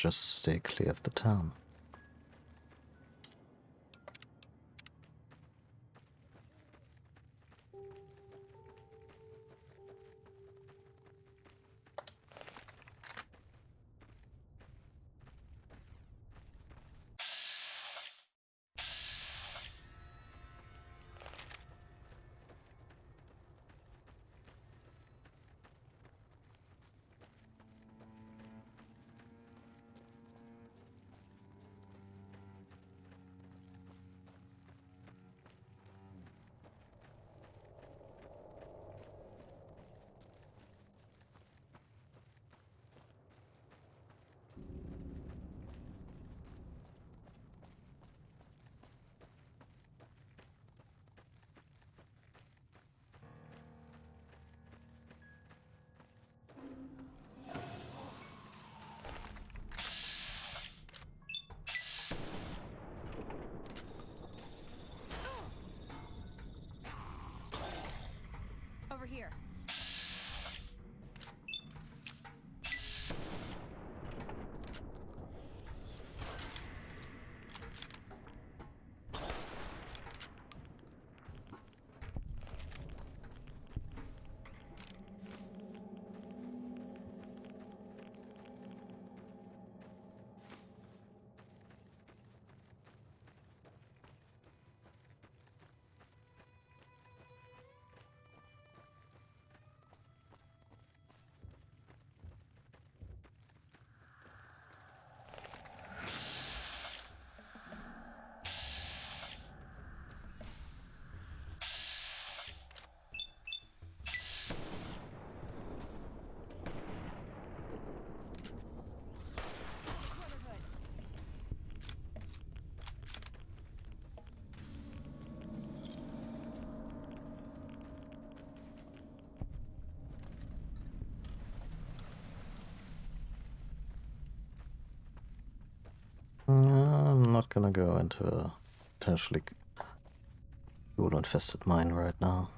just stay clear of the town. Over here. I'm not gonna go into a potentially ghoul-infested mine right now.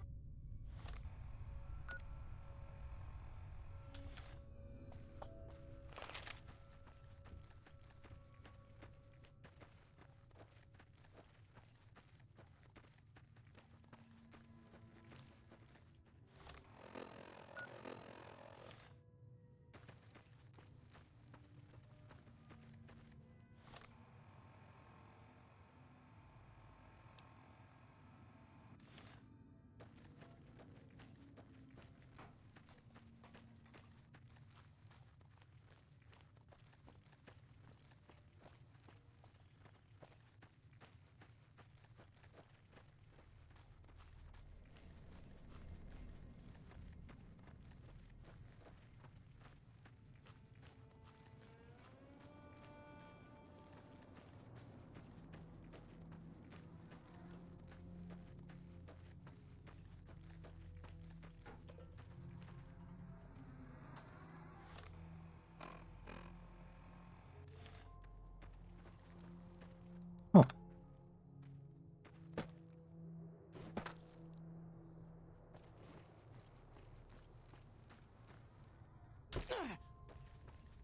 Huh.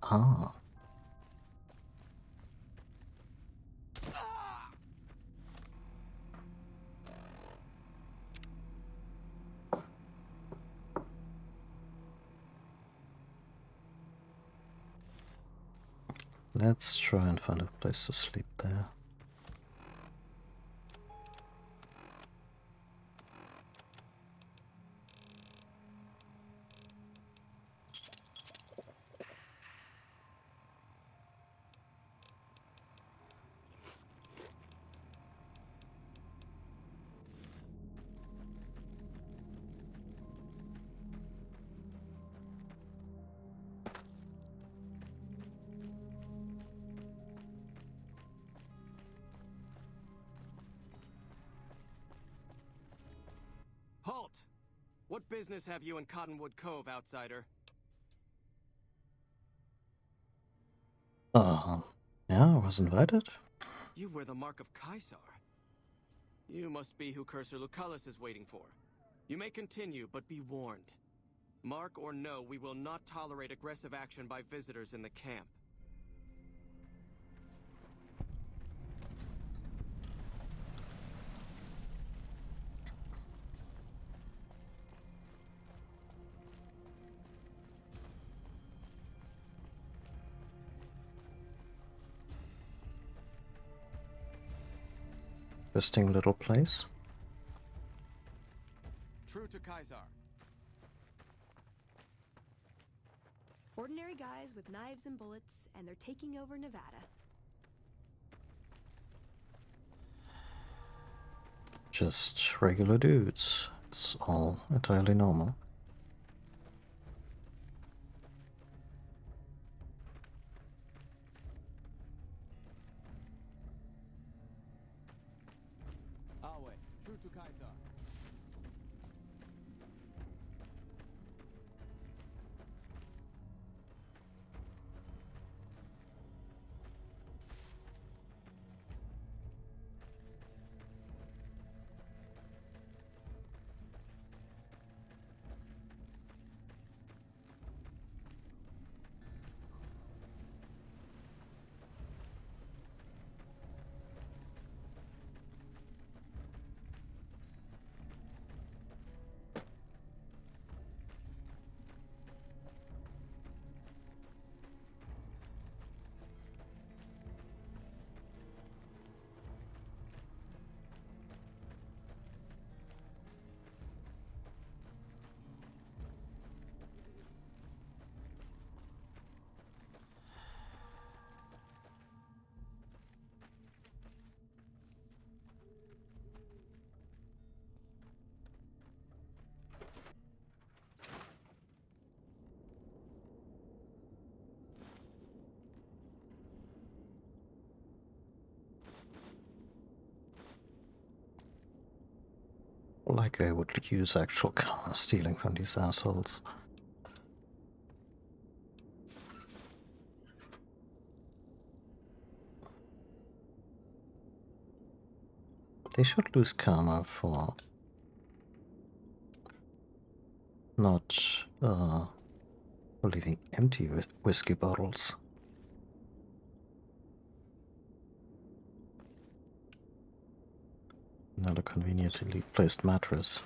Ah. Let's try and find a place to sleep there. Halt! What business have you in Cottonwood Cove, outsider? Yeah, I was invited. You wear the mark of Caesar. You must be who Cursor Lucullus is waiting for. You may continue, but be warned. Mark or no, we will not tolerate aggressive action by visitors in the camp. interesting little place. True to Kaisar. Ordinary guys with knives and bullets, and they're taking over Nevada. Just regular dudes. It's all entirely normal. Awe, true to Kaisar. Like I would use actual car stealing from these assholes. They should lose karma for not for leaving empty whiskey bottles. Another conveniently placed mattress.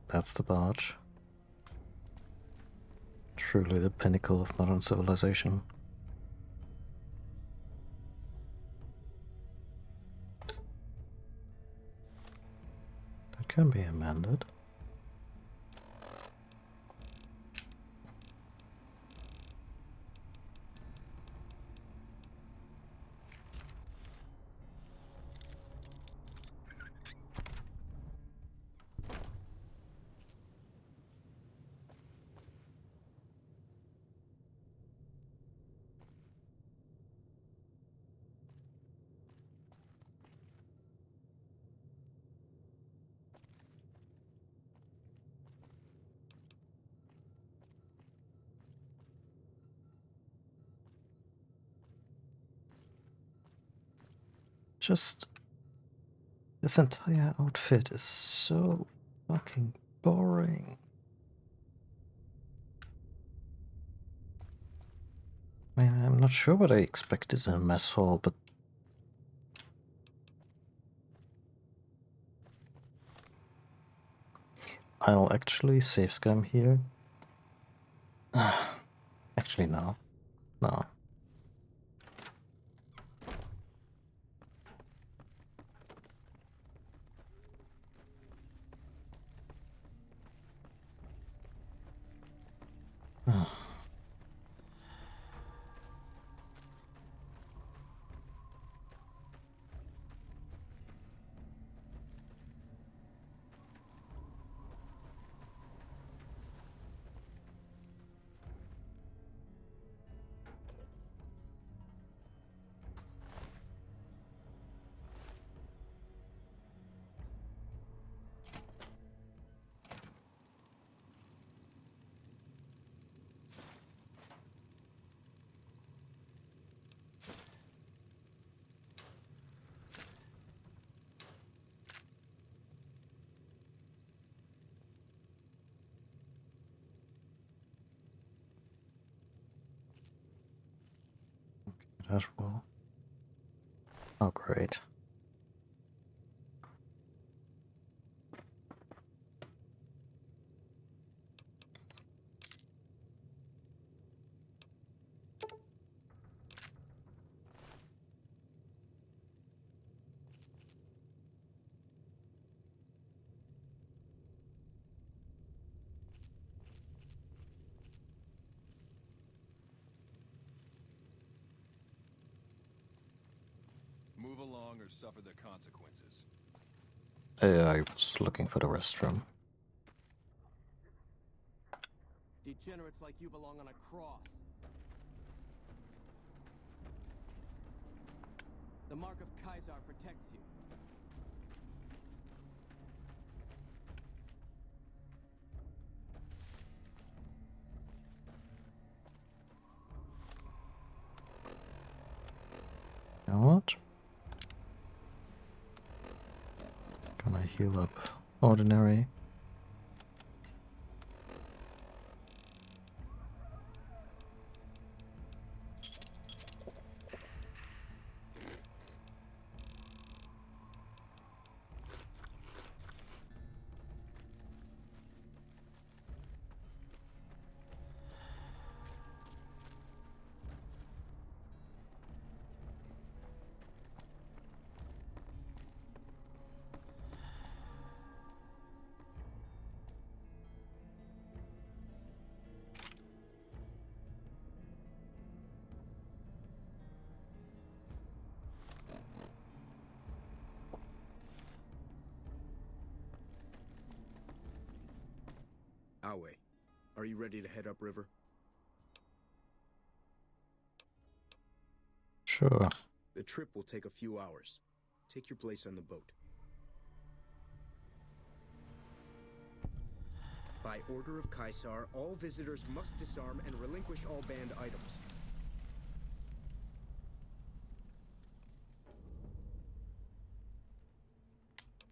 That's the barge. Truly the pinnacle of modern civilization. That can be amended. Just this entire outfit is so fucking boring. I mean, I'm not sure what I expected in a mess hall, but I'll actually save scam here. Actually, no. No. as well. Oh, great. Move along or suffer the consequences. I was looking for the restroom. Degenerates like you belong on a cross. The mark of Caesar protects you. You know what? Gonna heal up Ordinary. Awe, are you ready to head upriver? Sure. The trip will take a few hours. Take your place on the boat. By order of Caesar, all visitors must disarm and relinquish all banned items.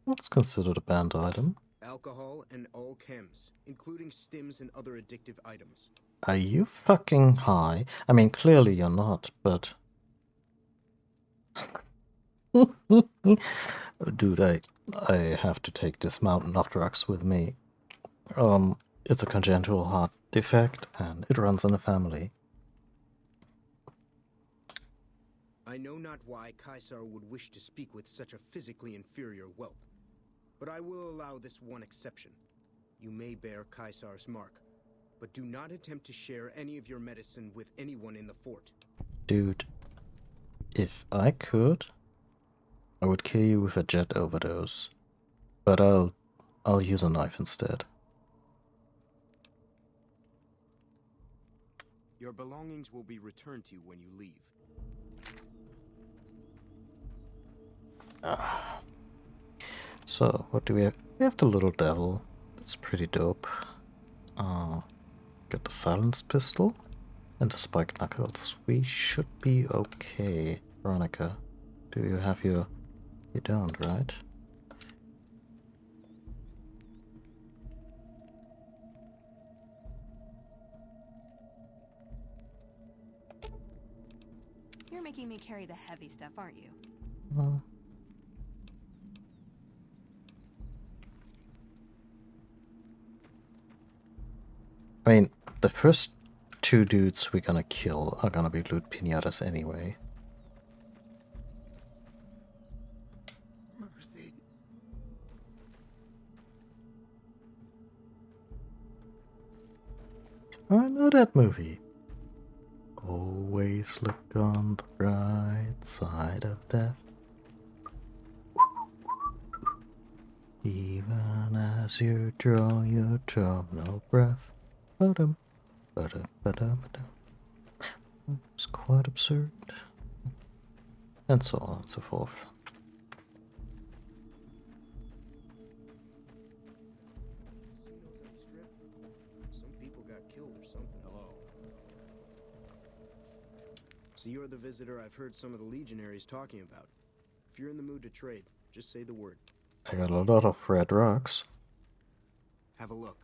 What's considered a banned item? Alcohol and all chems, including stims and other addictive items. Are you fucking high? I mean, clearly you're not, but... Dude, I have to take this mountain of drugs with me. It's a congenital heart defect, and it runs in the family. I know not why Caesar would wish to speak with such a physically inferior whelp, but I will allow this one exception. You may bear Caesar's mark, but do not attempt to share any of your medicine with anyone in the fort. Dude, if I could, I would kill you with a jet overdose, but I'll use a knife instead. Your belongings will be returned to you when you leave. So, what do we have? We have the little devil. That's pretty dope. Get the silenced pistol and the spike knuckles. We should be okay. Veronica, do you have your... You don't, right? You're making me carry the heavy stuff, aren't you? I mean, the first two dudes we're gonna kill are gonna be loot pinatas anyway. Mercy. I know that movie. Always look on the bright side of death. Even as you draw your terminal breath. Ba-dum, ba-dum, ba-dum, ba-dum. It's quite absurd. And so on and so forth. Casinos on the strip? Some people got killed or something. Hello. So you're the visitor I've heard some of the legionaries talking about. If you're in the mood to trade, just say the word. I got a lot of red rocks. Have a look.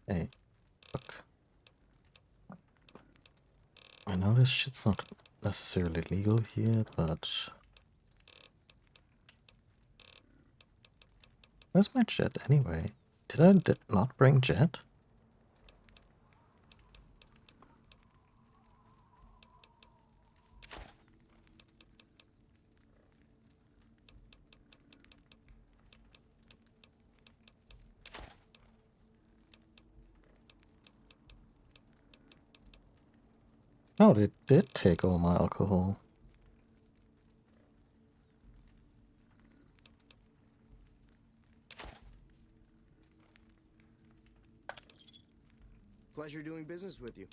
Hey, look. I know this shit's not necessarily legal here, but... Where's my jet anyway? Did I not bring jet? Oh, they did take all my alcohol. Pleasure doing business with you.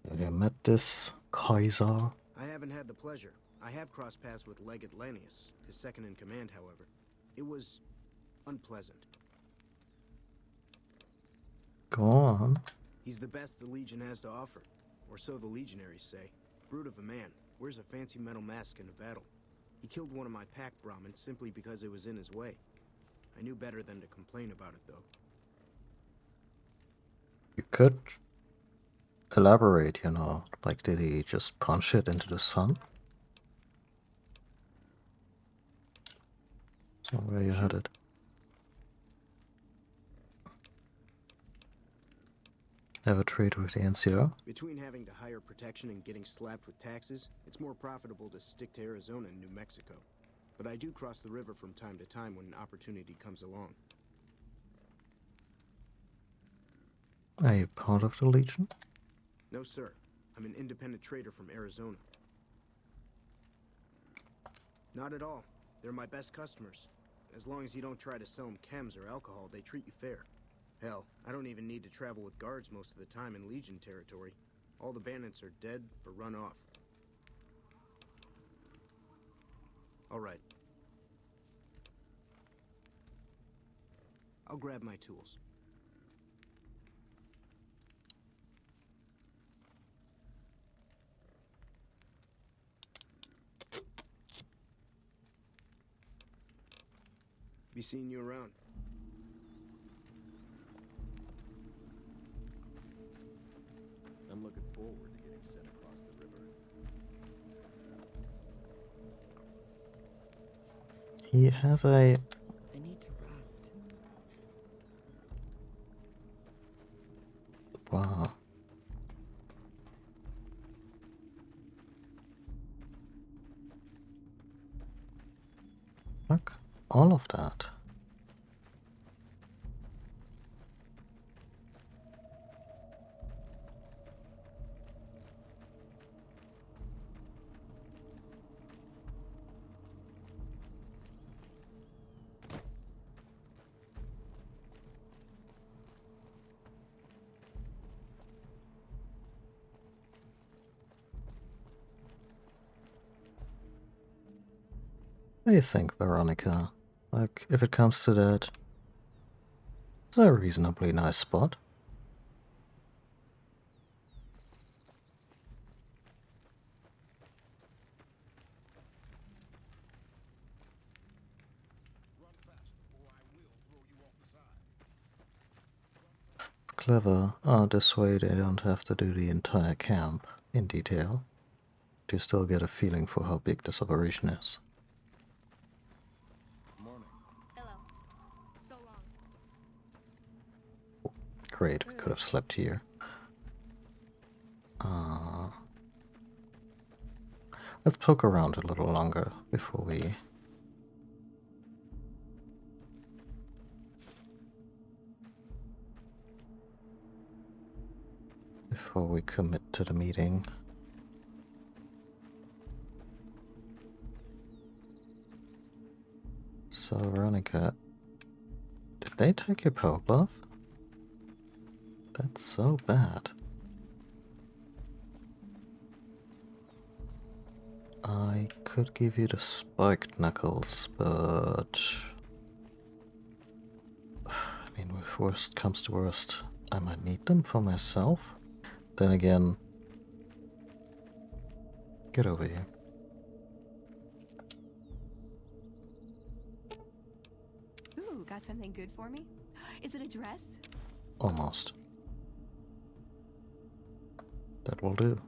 Have you met this Kaiser? I haven't had the pleasure. I have crossed paths with Legate Lanius, his second in command, however. It was unpleasant. Go on. He's the best the Legion has to offer, or so the Legionaries say. Brute of a man, wears a fancy metal mask in a battle. He killed one of my pack Brahmins simply because it was in his way. I knew better than to complain about it, though. You could elaborate, you know, like did he just punch it into the sun? So where you headed? Have a trade with the NCO? Between having to hire protection and getting slapped with taxes, it's more profitable to stick to Arizona and New Mexico. But I do cross the river from time to time when an opportunity comes along. Are you part of the Legion? No, sir. I'm an independent trader from Arizona. Not at all. They're my best customers. As long as you don't try to sell them chems or alcohol, they treat you fair. Hell, I don't even need to travel with guards most of the time in Legion territory. All the bandits are dead or run off. All right. I'll grab my tools. Be seeing you around. I'm looking forward to getting sent across the river. He has a... I need to rest. Wow. Look, all of that. What do you think, Veronica? Like, if it comes to that, it's a reasonably nice spot. It's clever. Oh, this way they don't have to do the entire camp in detail. But you still get a feeling for how big this operation is. Hello. So long. Great, we could have slept here. Let's poke around a little longer before we commit to the meeting. So, Veronica, did they take your power glove? That's so bad. I could give you the spiked knuckles, but... I mean, if worst comes to worst, I might need them for myself. Then again... Get over here. Ooh, got something good for me? Is it a dress? Almost. That will do.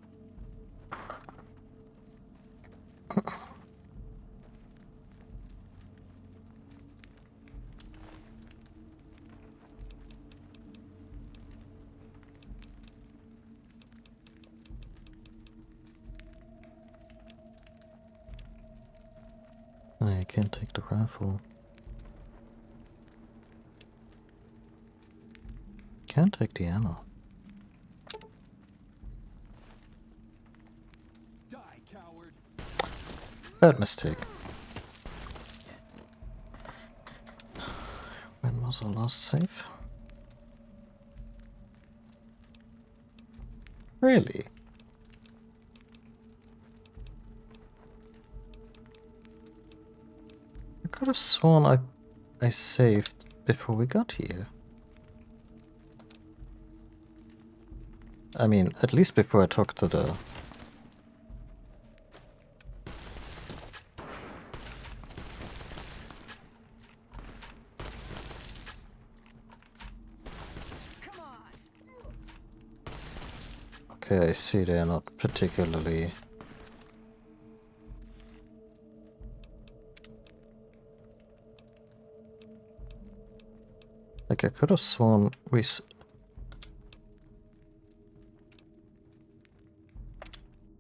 I can't take the rifle. Can't take the ammo. Die, coward. Bad mistake. When was our last save? Really? I could have sworn I saved before we got here. I mean, at least before I talked to the... Okay, I see they're not particularly... Like, I could have sworn we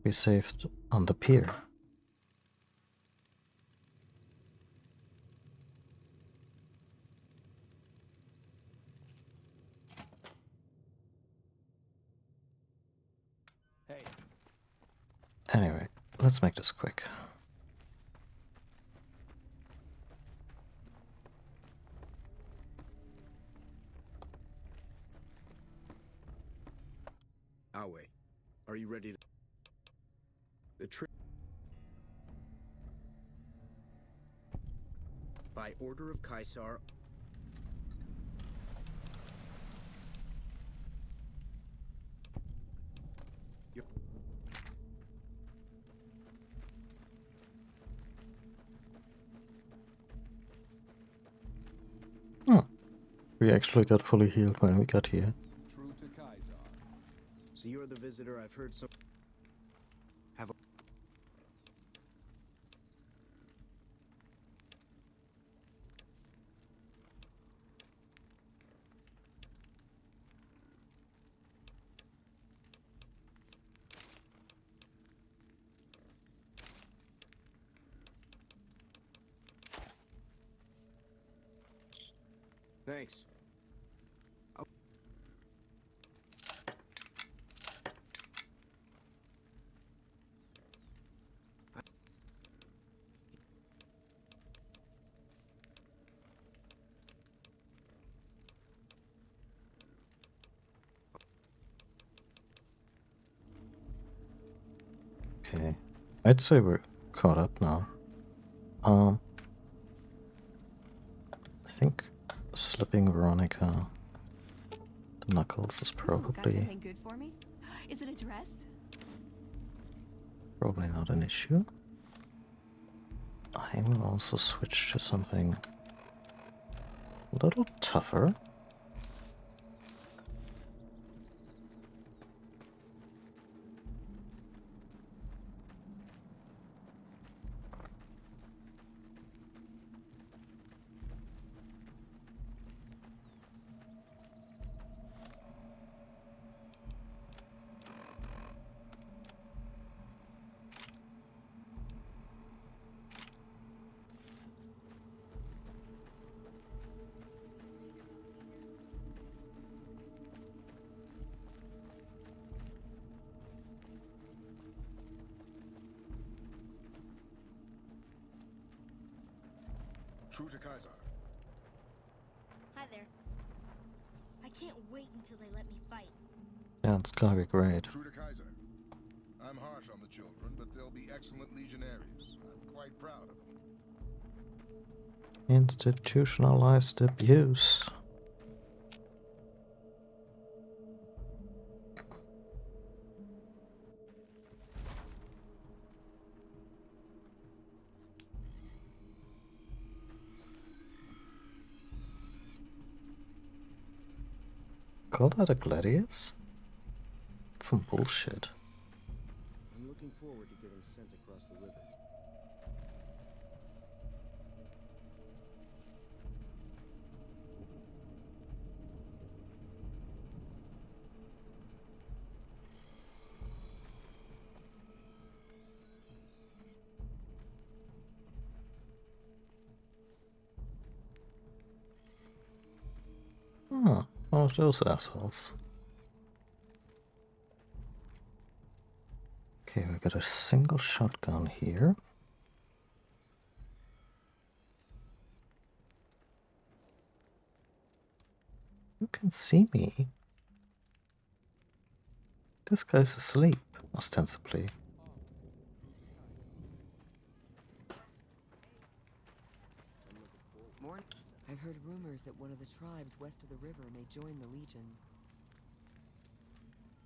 saved on the pier. Hey. Anyway, let's make this quick. Awe, are you ready to... The trip... By order of Caesar... We actually got fully healed when we got here. True to Caesar. So you're the visitor I've heard some... Have a... Thanks. Okay. I'd say we're caught up now. I think slipping Veronica the Knuckles is Got probably something good for me? Is it a dress? probably not an issue. I will also switch to something a little tougher. True to Caesar. Hi there. I can't wait until they let me fight. Yeah, it's gonna be great. True to Kaiser. I'm harsh on the children, but they'll be excellent legionaries. I'm quite proud of them. Institutionalized abuse. Call that a gladius? It's some bullshit. I'm looking forward to getting sent across the river. Oh, one of those assholes. Okay, we got a single shotgun here. You can see me. This guy's asleep, ostensibly. I've heard rumors that one of the tribes west of the river may join the Legion.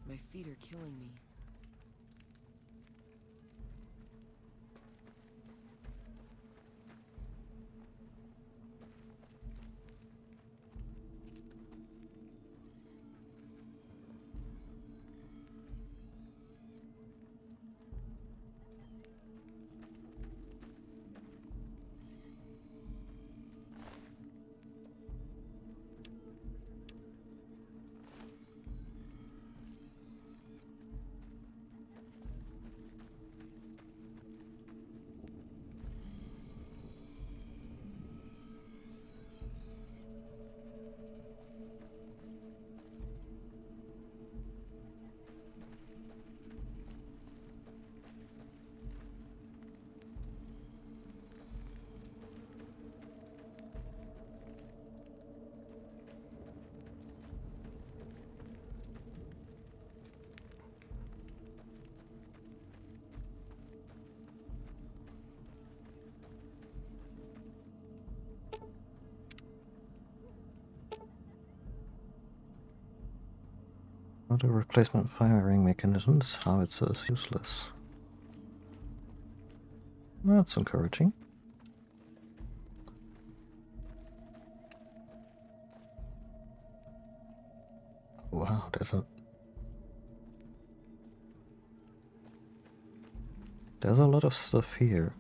My feet are killing me. Auto replacement firing mechanisms, howitzers useless. That's encouraging. Wow, there's a lot of stuff here.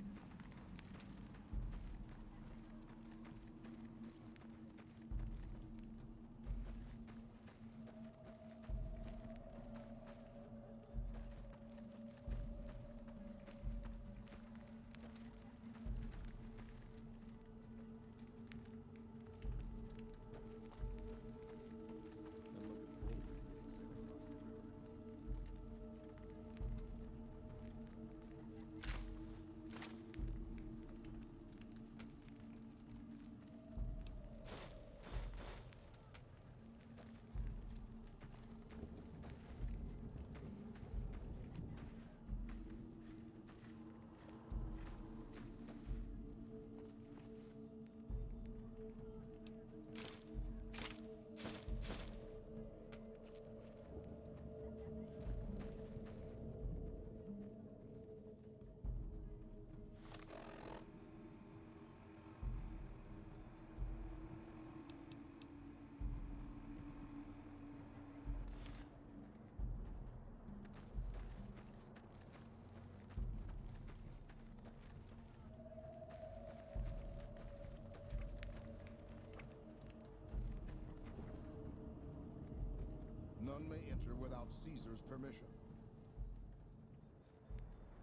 None may enter without Caesar's permission.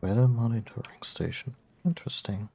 Weather monitoring station. Interesting.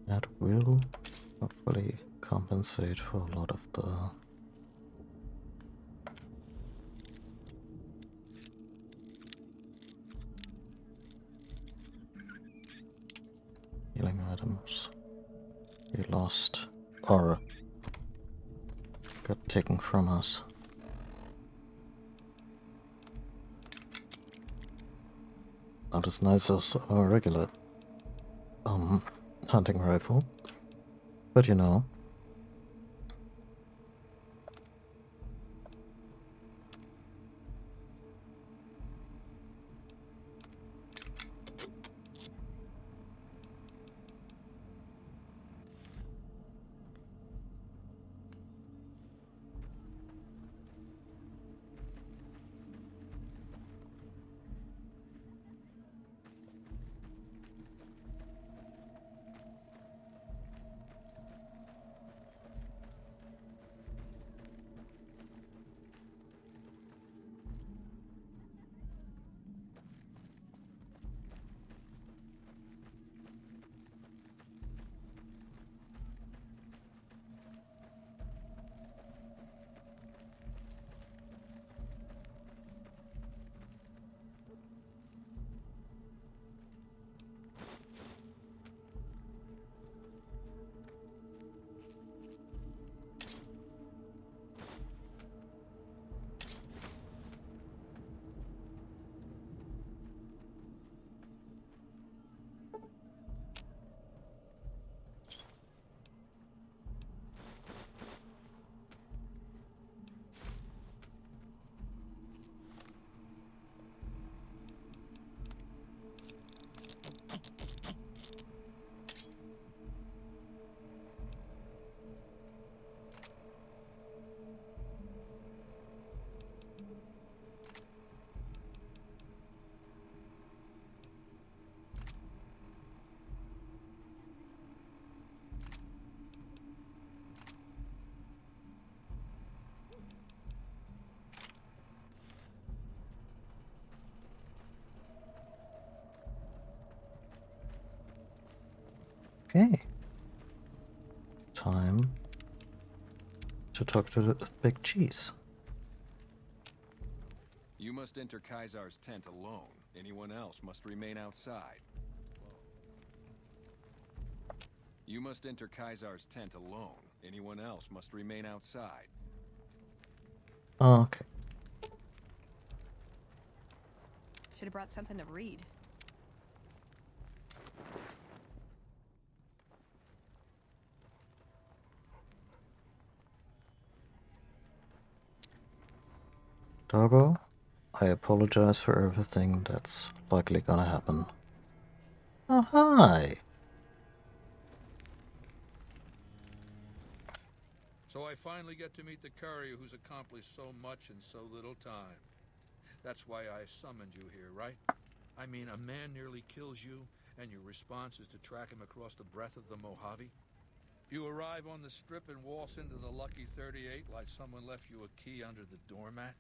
That will hopefully compensate for a lot of the healing items we lost or got taken from us. Not as nice as a regular hunting rifle, but you know. Okay. Time to talk to the big cheese. You must enter Kaisar's tent alone. Anyone else must remain outside. You must enter Kaisar's tent alone. Anyone else must remain outside. Okay. Should have brought something to read. Doggo, I apologize for everything that's likely gonna happen. Oh, hi! So I finally get to meet the courier who's accomplished so much in so little time. That's why I summoned you here, right? I mean, a man nearly kills you, and your response is to track him across the breadth of the Mojave? You arrive on the strip and waltz into the Lucky 38 like someone left you a key under the doormat?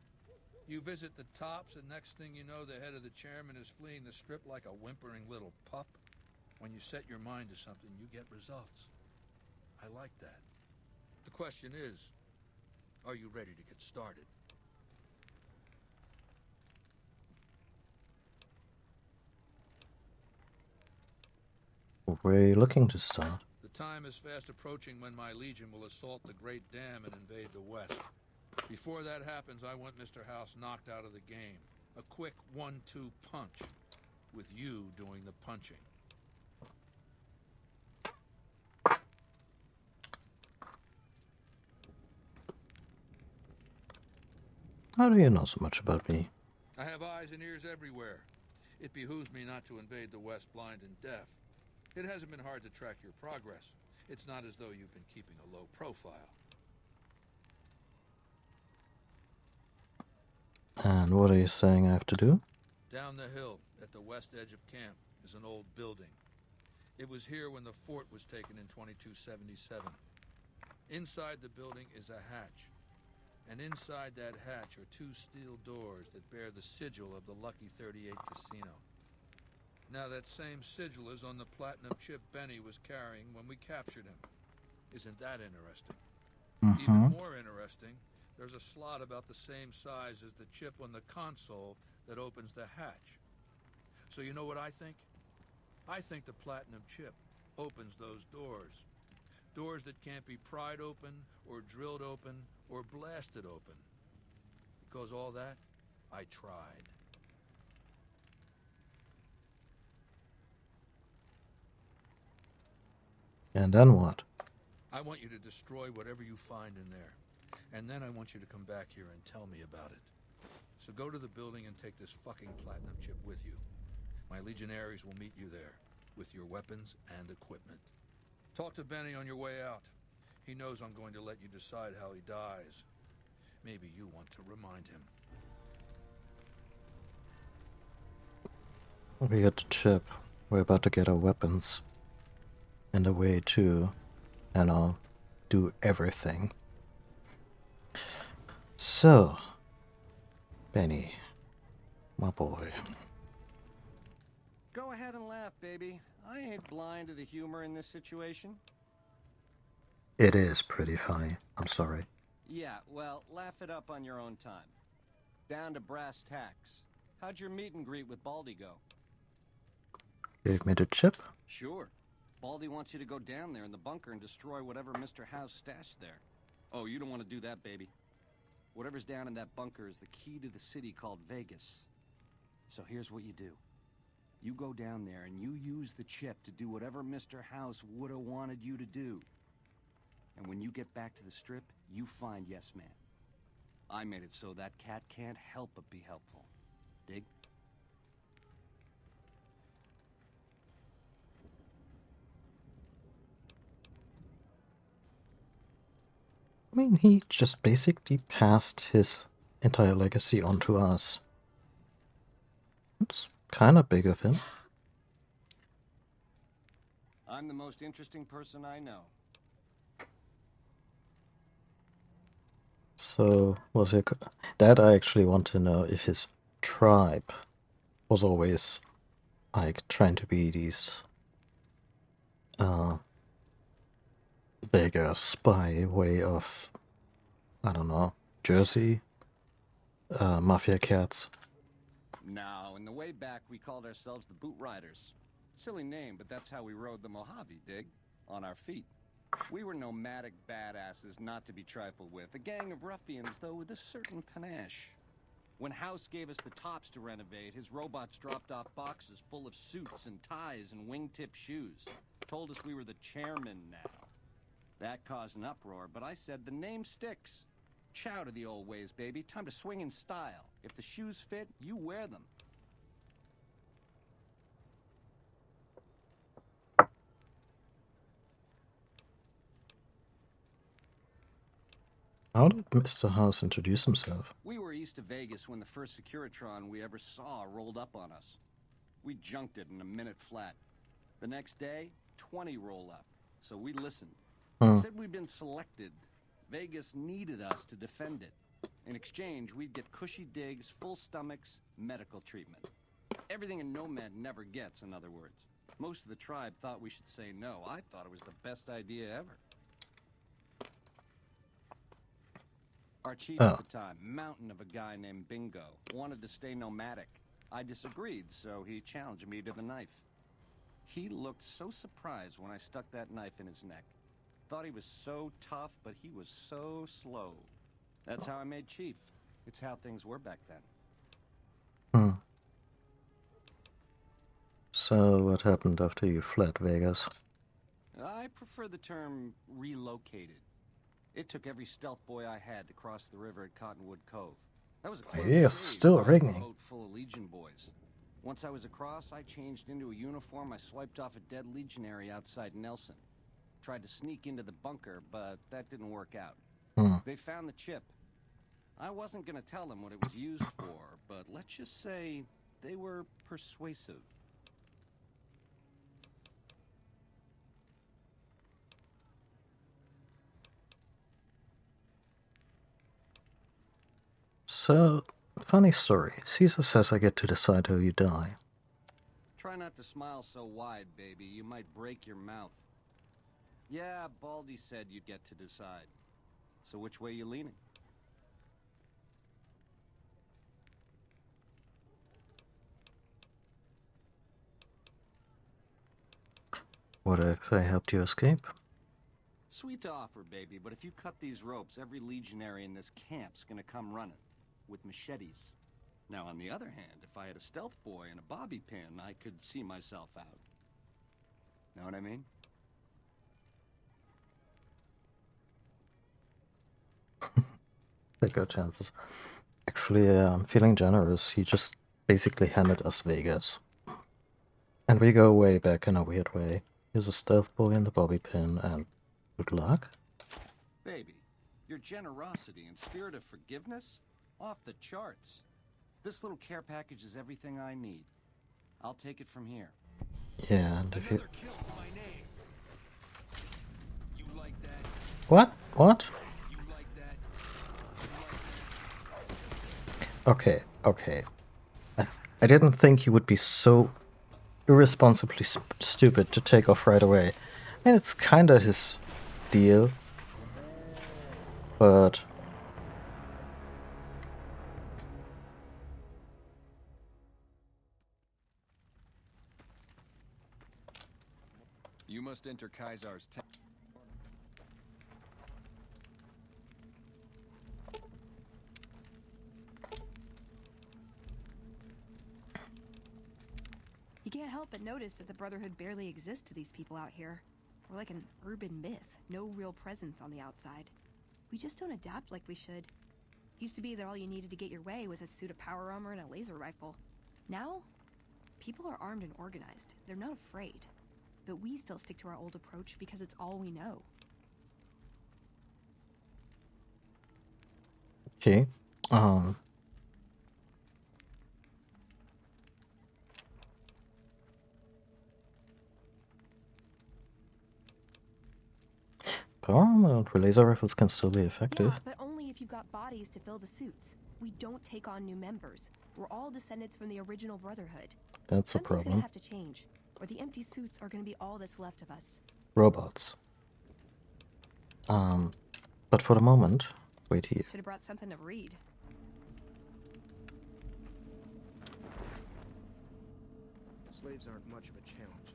You visit the tops, and next thing you know, the head of the chairman is fleeing the strip like a whimpering little pup? When you set your mind to something, you get results. I like that. The question is, are you ready to get started? We're looking to start. The time is fast approaching when my legion will assault the Great Dam and invade the West. Before that happens, I want Mr. House knocked out of the game. A quick 1-2 punch, with you doing the punching. How do you know so much about me? I have eyes and ears everywhere. It behooves me not to invade the West blind and deaf. It hasn't been hard to track your progress. It's not as though you've been keeping a low profile. And what are you saying I have to do? Down the hill, at the west edge of camp, is an old building. It was here when the fort was taken in 2277. Inside the building is a hatch. And inside that hatch are 2 steel doors that bear the sigil of the Lucky 38 Casino. Now that same sigil is on the platinum chip Benny was carrying when we captured him. Isn't that interesting? Even more interesting, there's a slot about the same size as the chip on the console that opens the hatch. So you know what I think? I think the platinum chip opens those doors. Doors that can't be pried open, or drilled open, or blasted open. Because all that, I tried. And then what? I want you to destroy whatever you find in there. And then I want you to come back here and tell me about it. So go to the building and take this fucking platinum chip with you. My legionaries will meet you there, with your weapons and equipment. Talk to Benny on your way out. He knows I'm going to let you decide how he dies. Maybe you want to remind him. We got the chip. We're about to get our weapons. And a way to, do everything. So, Benny, my boy. Go ahead and laugh, baby. I ain't blind to the humor in this situation. It is pretty funny. I'm sorry. Yeah, well, laugh it up on your own time. Down to brass tacks. How'd your meet and greet with Baldy go? Gave me the chip? Sure. Baldy wants you to go down there in the bunker and destroy whatever Mr. House stashed there. Oh, you don't want to do that, baby. Whatever's down in that bunker is the key to the city called Vegas. So here's what you do. You go down there and you use the chip to do whatever Mr. House would have wanted you to do. And when you get back to the Strip, you find Yes Man. I made it so that cat can't help but be helpful. Dig? I mean, he just basically passed his entire legacy on to us. It's kind of big of him. I'm the most interesting person I know. So, was it that I actually want to know if his tribe was always like trying to be these beggars by way of, I don't know, Jersey mafia cats. No, in the way back we called ourselves the Boot Riders. Silly name, but that's how we rode the Mojave, dig? On our feet. We were nomadic badasses not to be trifled with. A gang of ruffians, though, with a certain panache. When House gave us the tops to renovate, his robots dropped off boxes full of suits and ties and wingtip shoes. Told us we were the chairman now. That caused an uproar, but I said the name sticks. Chow to the old ways, baby. Time to swing in style. If the shoes fit, you wear them. How did Mr. House introduce himself? We were east of Vegas when the first Securitron we ever saw rolled up on us. We junked it in a minute flat. The next day, 20 roll up. So we listened. Said we'd been selected. Vegas needed us to defend it. In exchange, we'd get cushy digs, full stomachs, medical treatment. Everything a nomad never gets, in other words. Most of the tribe thought we should say no. I thought it was the best idea ever. Our chief at the time, mountain of a guy named Bingo, wanted to stay nomadic. I disagreed, so he challenged me to the knife. He looked so surprised when I stuck that knife in his neck. Thought he was so tough, but he was so slow. That's how I made chief. It's how things were back then. So what happened after you fled Vegas? I prefer the term relocated. It took every stealth boy I had to cross the river at Cottonwood Cove. That was a close Yes, shave, still riding a ringing. boat full of Legion boys. Once I was across, I changed into a uniform. I swiped off a dead legionary outside Nelson. Tried to sneak into the bunker, but that didn't work out. They found the chip. I wasn't going to tell them what it was used for, but let's just say they were persuasive. So, funny story. Caesar says I get to decide how you die. Try not to smile so wide, baby. You might break your mouth. Yeah, Baldy said you'd get to decide. So which way you leaning? What if I helped you escape? Sweet to offer, baby, but if you cut these ropes, every legionary in this camp's gonna come running. With machetes. Now, on the other hand, if I had a stealth boy and a bobby pin, I could see myself out. Know what I mean? Take our chances. Actually, I'm feeling generous. He just basically handed us Vegas. And we go way back in a weird way. Here's a stealth boy and the bobby pin, and good luck. Baby, your generosity and spirit of forgiveness? Off the charts. This little care package is everything I need. I'll take it from here. Yeah, and if you... Kill for my name. You like that? What? What? You like that? Okay, okay. I didn't think you would be so irresponsibly stupid to take off right away. And it's kinda his deal. But... You must enter Kaisar's tent. You can't help but notice that the Brotherhood barely exists to these people out here. We're like an urban myth, no real presence on the outside. We just don't adapt like we should. Used to be that all you needed to get your way was a suit of power armor and a laser rifle. Now, people are armed and organized. They're not afraid. But we still stick to our old approach because it's all we know. Okay. Power armor and laser rifles can still be effective. Yeah, but only if you've got bodies to fill the suits. We don't take on new members. We're all descendants from the original Brotherhood. That's a Something's problem. gonna have to change, or the empty suits are gonna be all that's left of us. Robots. But for the moment, wait here. Should have brought something to read. Slaves aren't much of a challenge.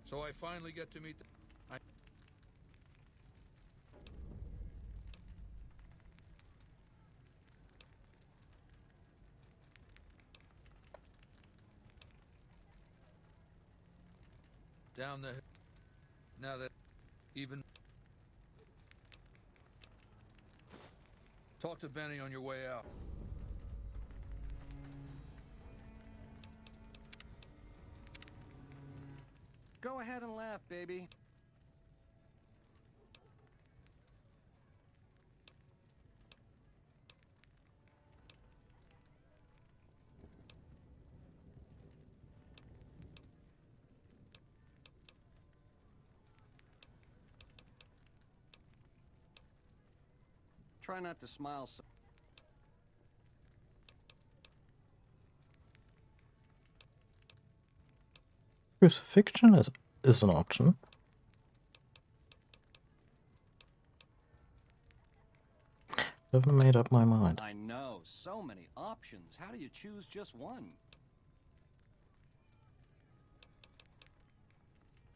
So I finally get to meet the... Down the... Now that... Even... Talk to Benny on your way out. Go ahead and laugh, baby. Try not to smile so... Crucifixion is an option. Haven't made up my mind. I know, so many options. How do you choose just one?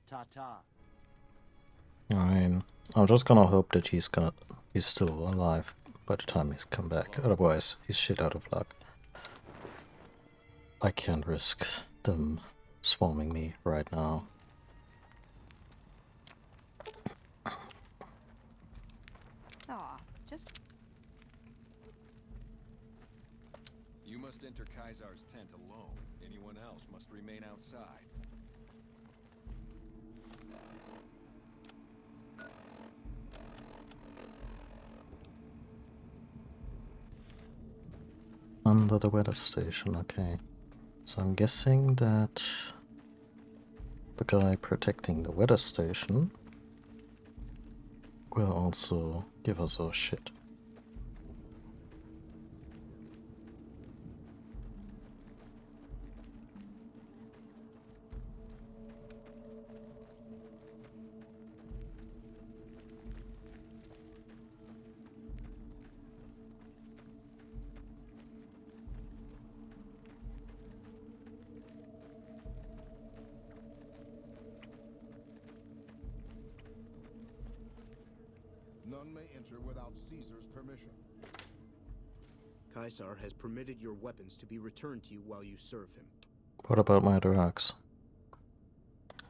Ta-ta. I mean, I'm just gonna hope that he's still alive by the time he's come back. Otherwise, he's shit out of luck. I can't risk them swarming me right now. Aw, just... You must enter Kaisar's tent alone. Anyone else must remain outside. Under the weather station, okay. So I'm guessing that the guy protecting the weather station will also give us our shit. one may enter without Caesar's permission. Caesar has permitted your weapons to be returned to you while you serve him. What about my drugs?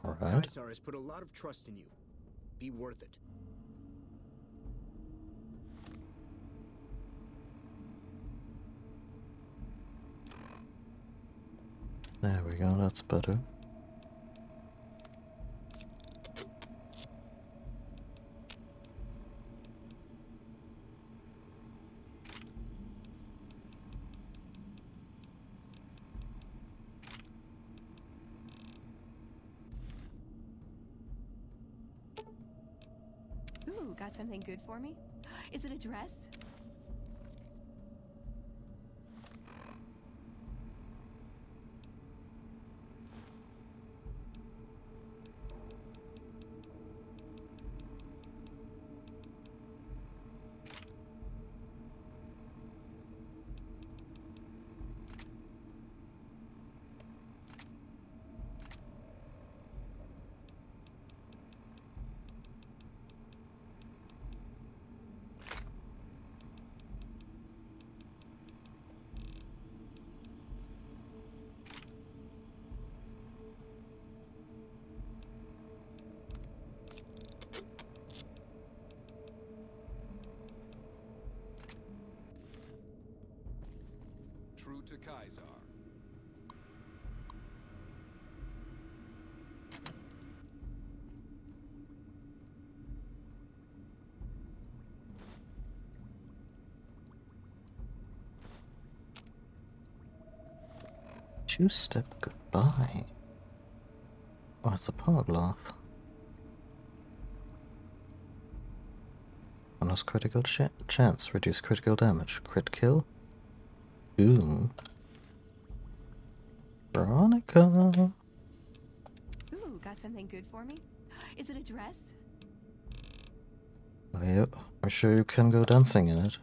Alright. Caesar has put a lot of trust in you. Be worth it. There we go, that's better. Ooh, got something good for me? Is it a dress? True to Caesar. Two-step goodbye. Oh, it's a power glove. Bonus critical chance, reduce critical damage, crit kill. Ooh. Veronica. Ooh, got something good for me? Is it a dress? Oh, yep, I'm sure you can go dancing in it.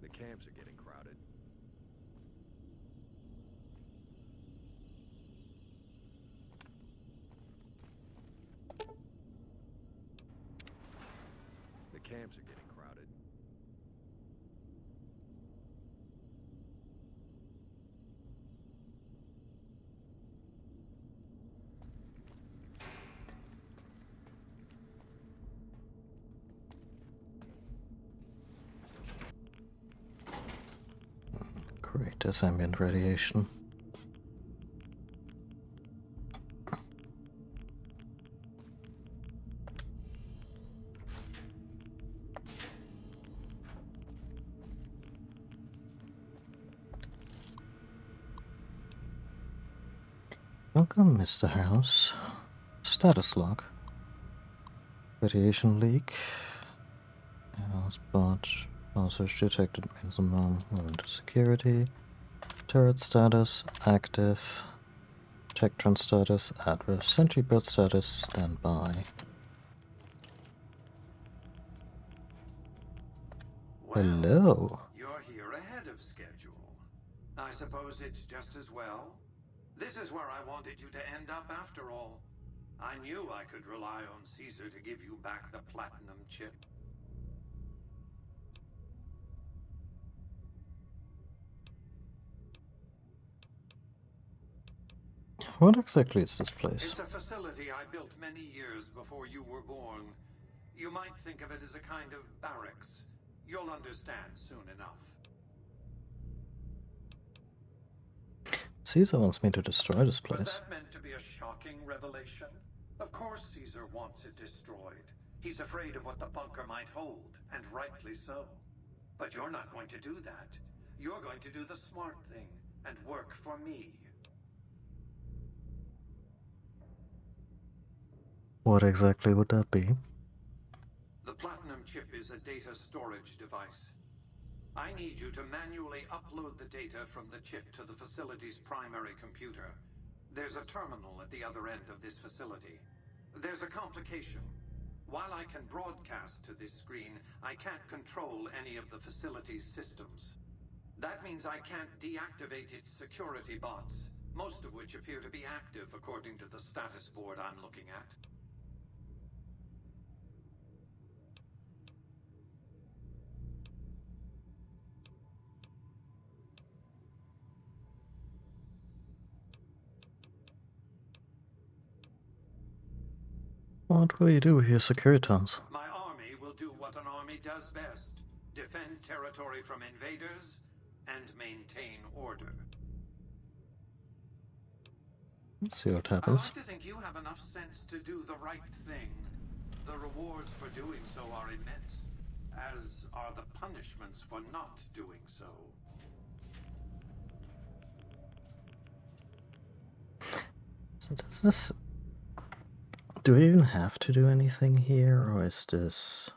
The camps are getting crowded. The camps are getting crowded. Great, as ambient radiation. Welcome, Mr. House. Status log. Radiation leak. Spot. Search detected means a mom. Moving to security. Turret status. Active. Tectron status. Adverse. Sentry bird status. Standby. Well, Hello. You're here ahead of schedule. I suppose it's just as well. This is where I wanted you to end up after all. I knew I could rely on Caesar to give you back the platinum chip. What exactly is this place? It's a facility I built many years before you were born. You might think of it as a kind of barracks. You'll understand soon enough. Caesar wants me to destroy this Was place. that meant to be a shocking revelation? Of course Caesar wants it destroyed. He's afraid of what the bunker might hold, and rightly so. But you're not going to do that. You're going to do the smart thing, and work for me. What exactly would that be? The Platinum chip is a data storage device. I need you to manually upload the data from the chip to the facility's primary computer. There's a terminal at the other end of this facility. There's a complication. While I can broadcast to this screen, I can't control any of the facility's systems. That means I can't deactivate its security bots, most of which appear to be active according to the status board I'm looking at. What will you do with your Securitons? My army will do what an army does best: defend territory from invaders and maintain order. Let's see what I happens. like to think you have enough sense to do the right thing. The rewards for doing so are immense, as are the punishments for not doing so. So does this... Do I even have to do anything here, or is this...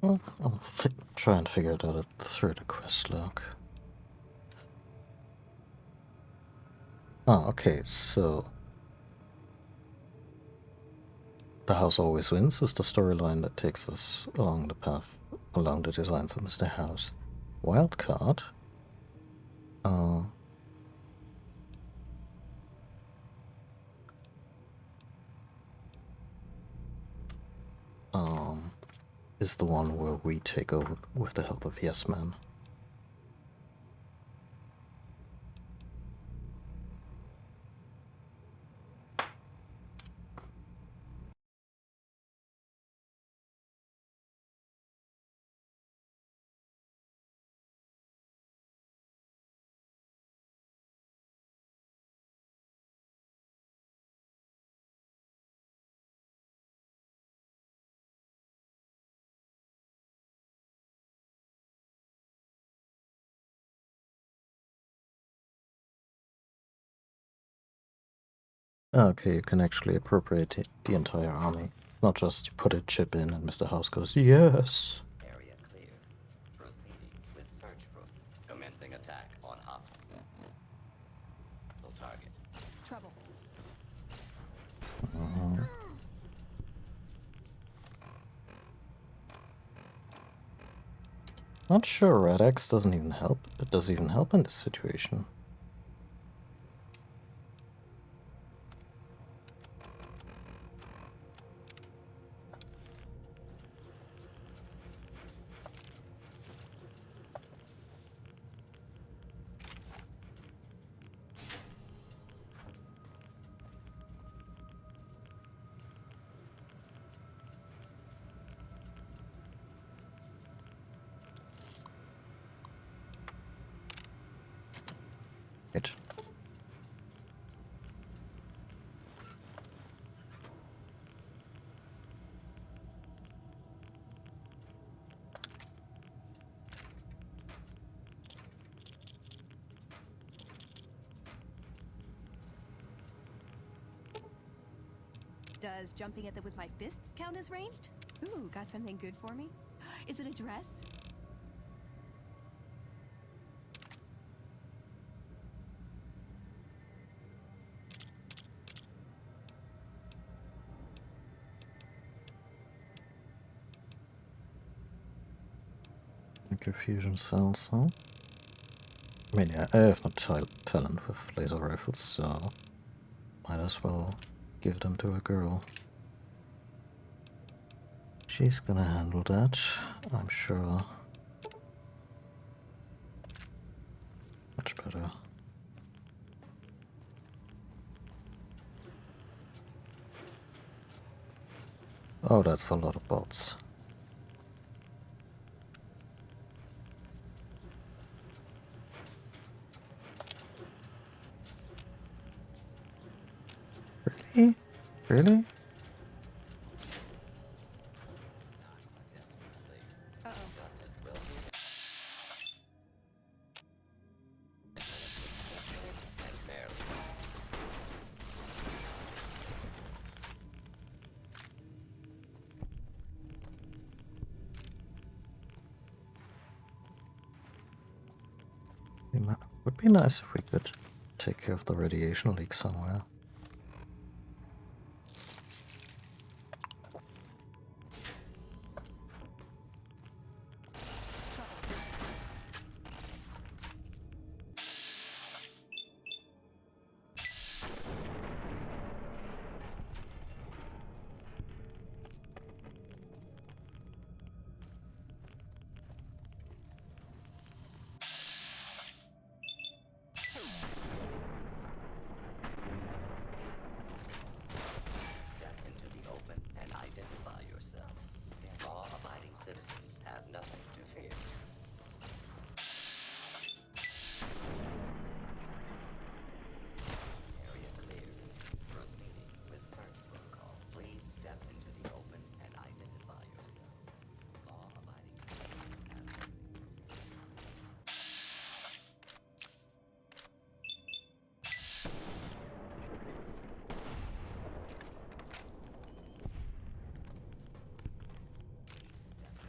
Well, I'll try and figure it out through the quest log. Oh, okay, so... The House Always Wins is the storyline that takes us along the path, along the designs of Mr. House. Wildcard... is the one where we take over with the help of Yes Man. Okay, you can actually appropriate the entire army. Not just you put a chip in and Mr. House goes, yes! Area clear. Proceeding with search group. Commencing attack on hostile. Target. Trouble. Not sure Red X doesn't even help. It does even help in this situation. Does jumping at them with my fists count as ranged? Ooh, got something good for me? Is it a dress? Fusion cells, huh? I mean, yeah, I have no talent with laser rifles, so might as well give them to a girl. She's gonna handle that, I'm sure. Much better. Oh, that's a lot of bots. Really? Really? Would be nice if we could take care of the radiation leak somewhere.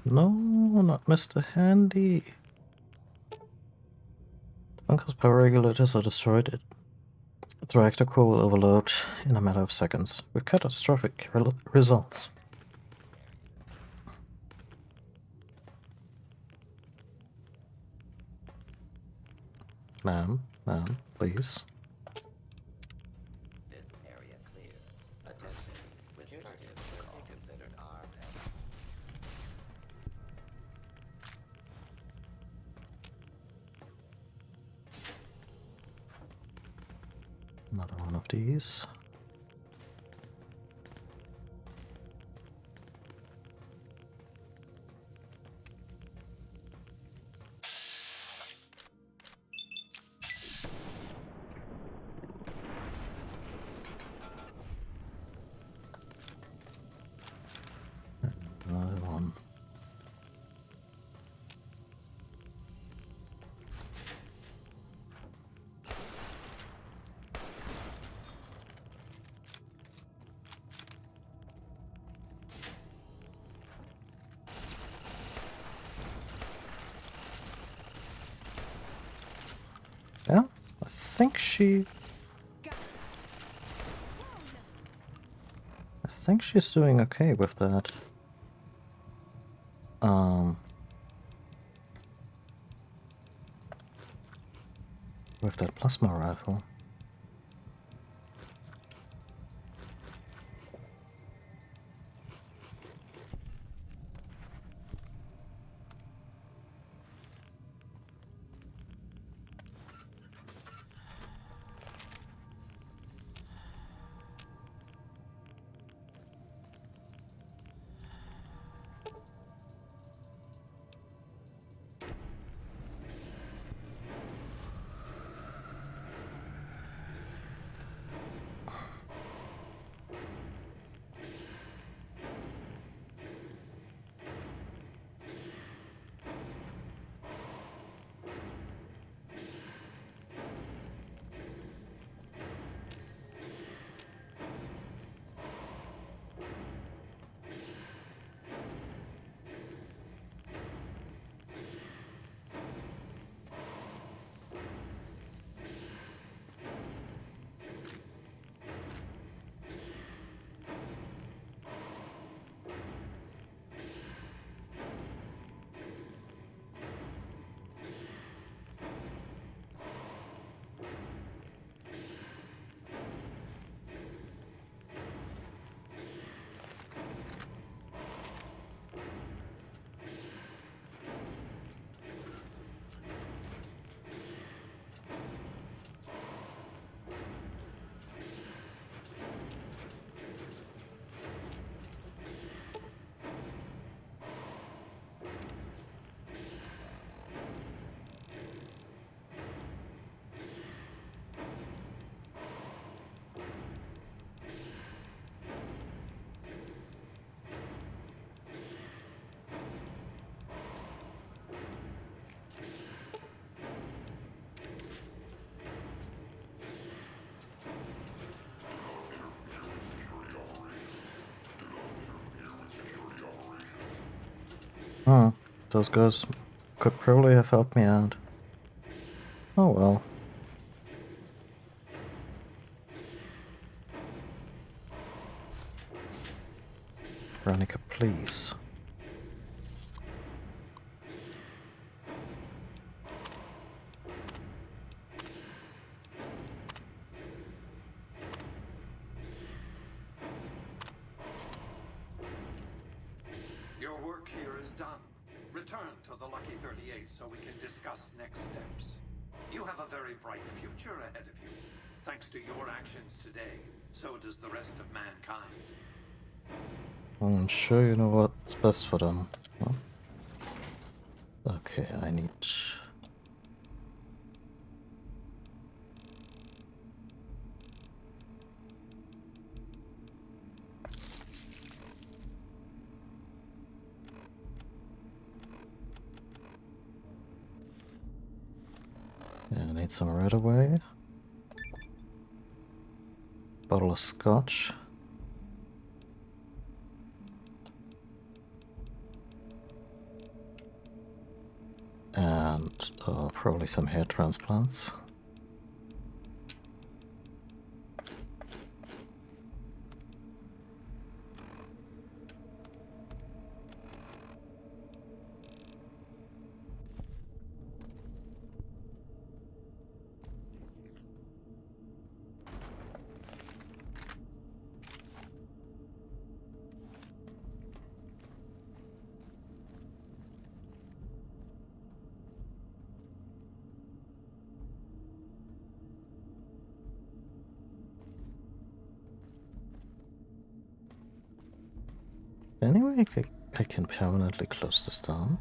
No, not Mr. Handy. The bunker's power regulators are destroyed. Its reactor core will overload in a matter of seconds, with catastrophic results. Ma'am, please. This area clear. Attention. With search protocol considered armed. Another one of these. Another one. Yeah, I think she's doing okay with that. With that plasma rifle. Those guys could probably have helped me out. Oh well. Veronica, please. Your work here is done. Return to the Lucky 38 so we can discuss next steps. You have a very bright future ahead of you. Thanks to your actions today, so does the rest of mankind. I'm sure you know what's best for them. Huh? Okay, I need... Yeah, I need some right away. Bottle of scotch. And probably some hair transplants. Anyway, I can permanently close this down.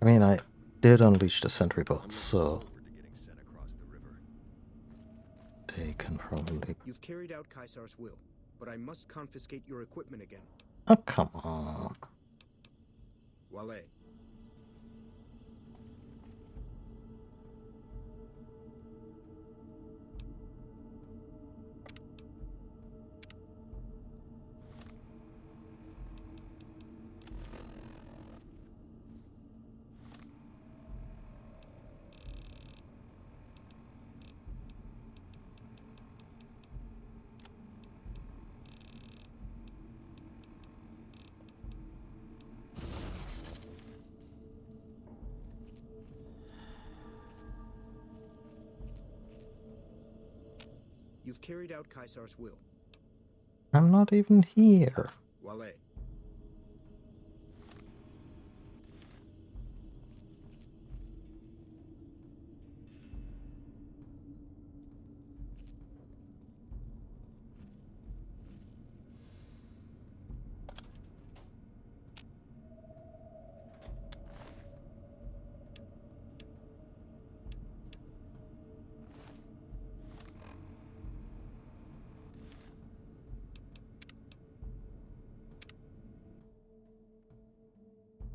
I mean, I did unleash the sentry bots, so they can probably... You've carried out Caesar's will, but I must confiscate your equipment again. Oh, come on. Wale. You've carried out Caesar's will. I'm not even here. Wale.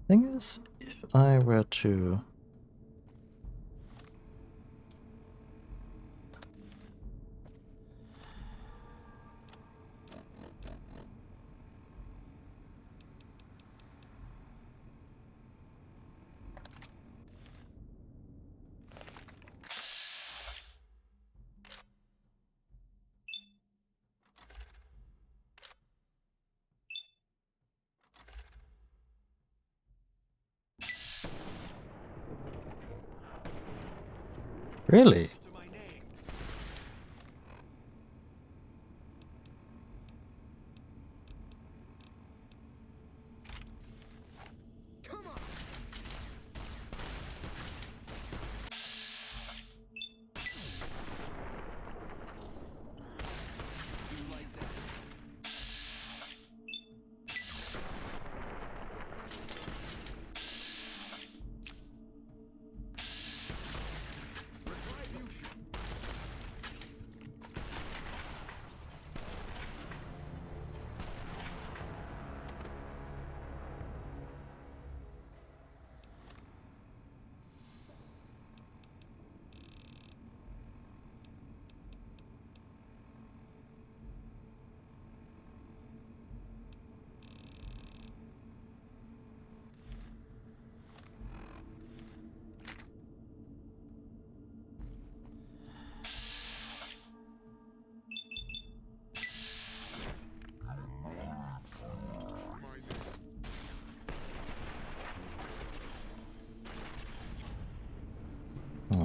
Thing is, if I were to... Really?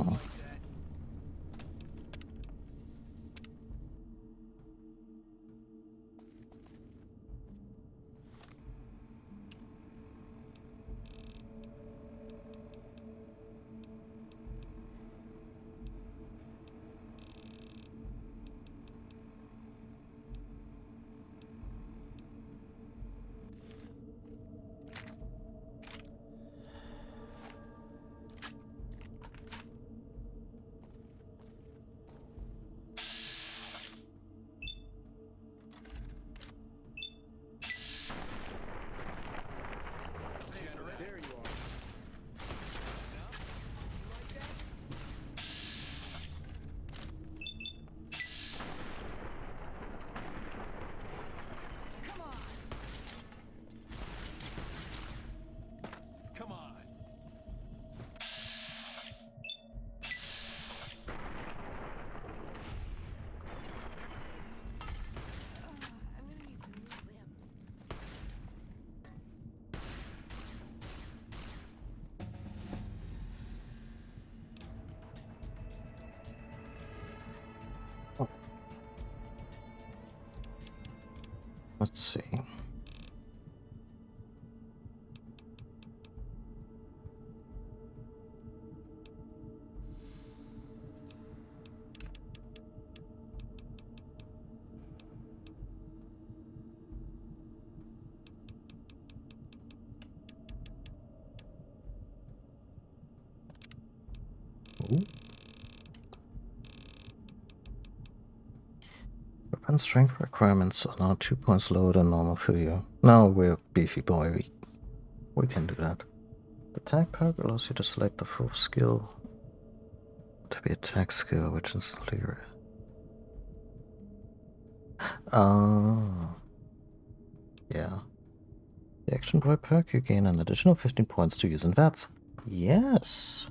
Hmm. There you are. Come on. I'm gonna need some new limbs. Let's see. Ooh. Weapon strength requirements are now 2 points lower than normal for you. Now we're beefy boy. We can do that. Attack perk allows you to select the fourth skill to be attack skill, which is clear. Yeah. The action boy perk, you gain an additional 15 points to use in VATS. Yes.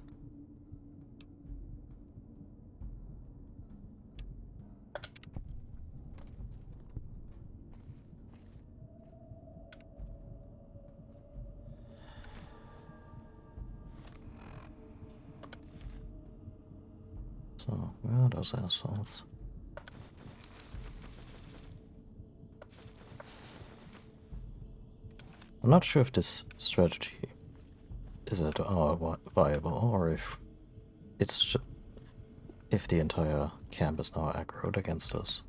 So, where are those assholes? I'm not sure if this strategy is at all viable, or if it's if the entire camp is now aggroed against us.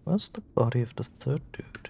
Where's the body of the third dude?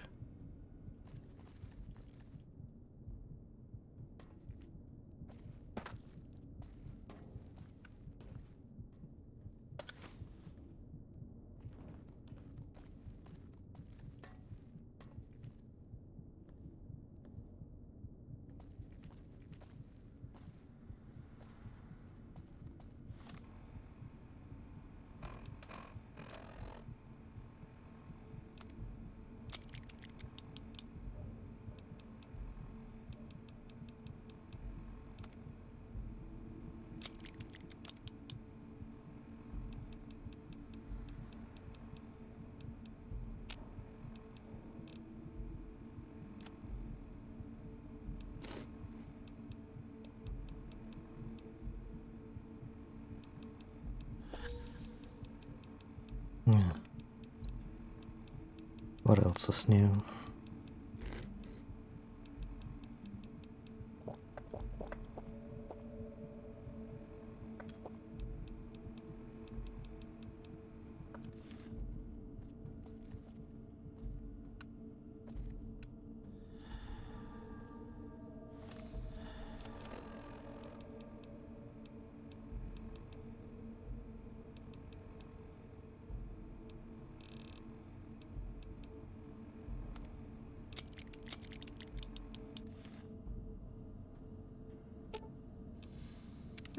Yeah. What else is new?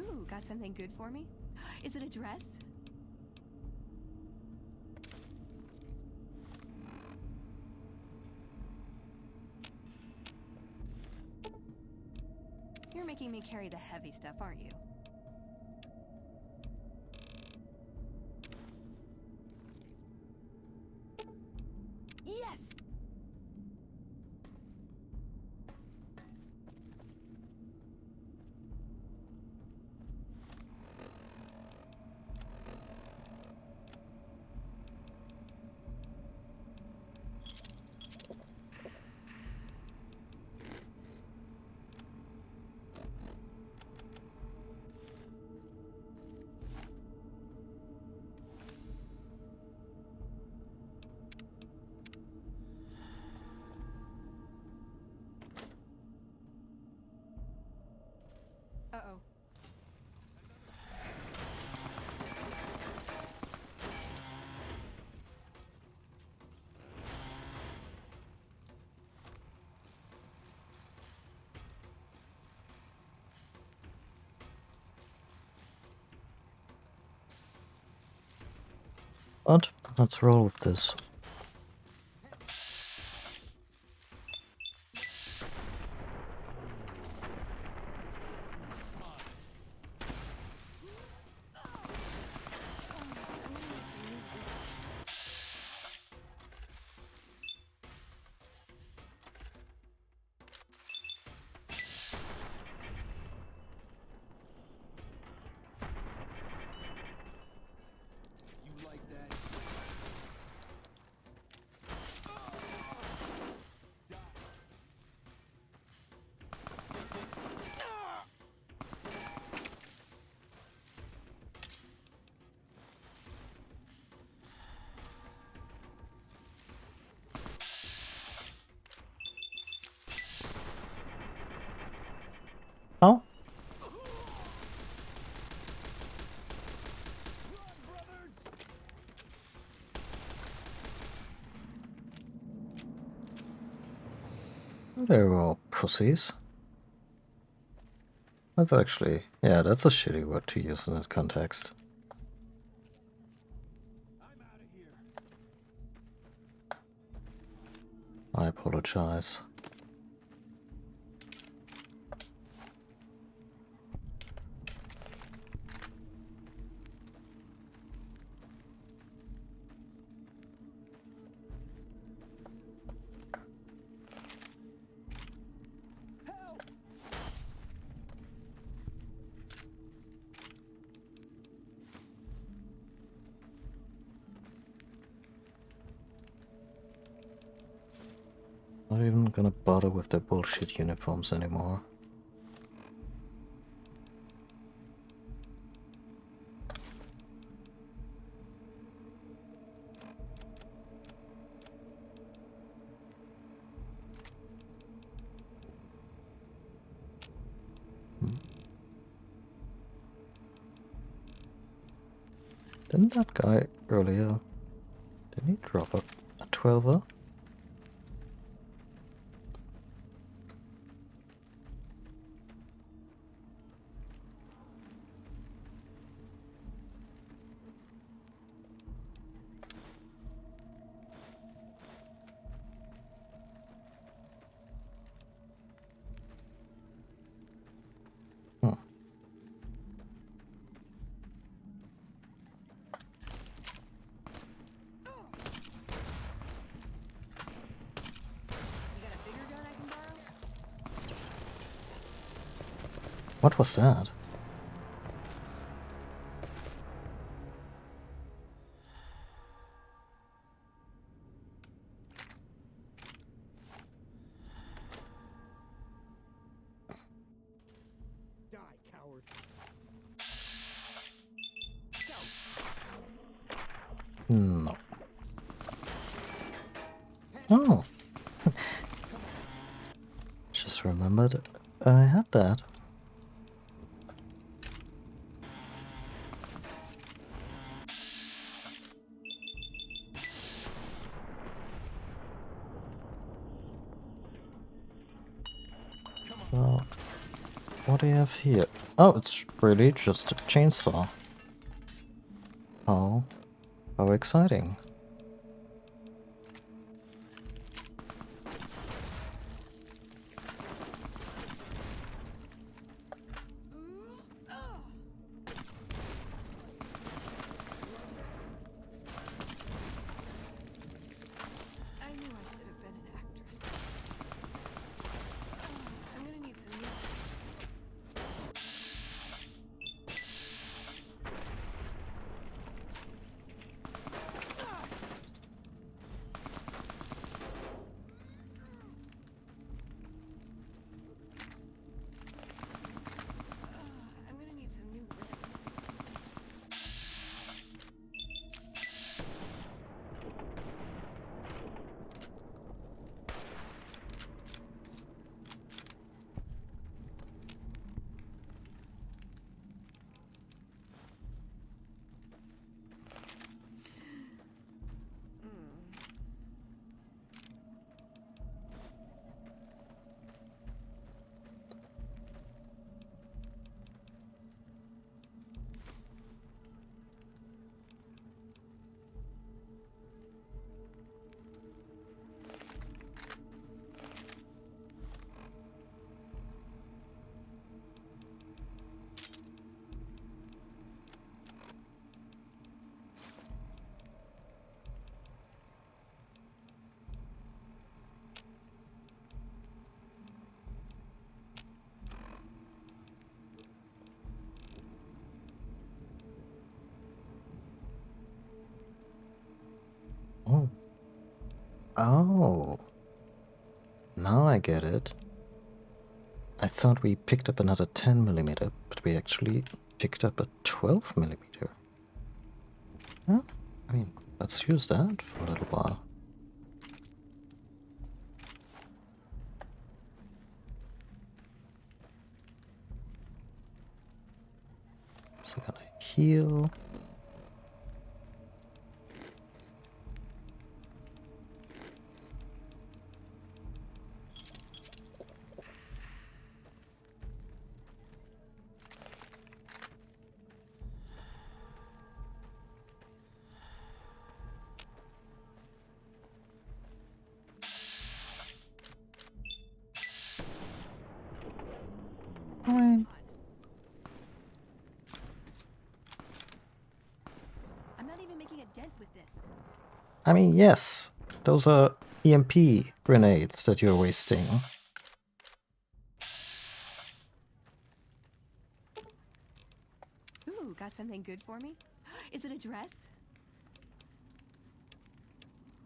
Ooh, got something good for me? Is it a dress? You're making me carry the heavy stuff, aren't you? Yes! Uh-oh. But let's roll with this. Oh? They're all pussies. That's actually, yeah, that's a shitty word to use in that context. I apologize. Not even gonna bother with their bullshit uniforms anymore. Didn't that guy earlier, didn't he drop a 12er? What was that? Die, coward. No. Oh. Just remembered I had that. Well, what do you have here? Oh, it's really just a chainsaw. Oh, how exciting. I knew I should have been an actress. I'm gonna need some new I get it. I thought we picked up another 10mm, but we actually picked up a 12mm. Huh? I mean, let's use that for a little while. So gonna heal. I'm not even making a dent with this. I mean, yes, those are EMP grenades that you're wasting. Ooh, got something good for me? Is it a dress?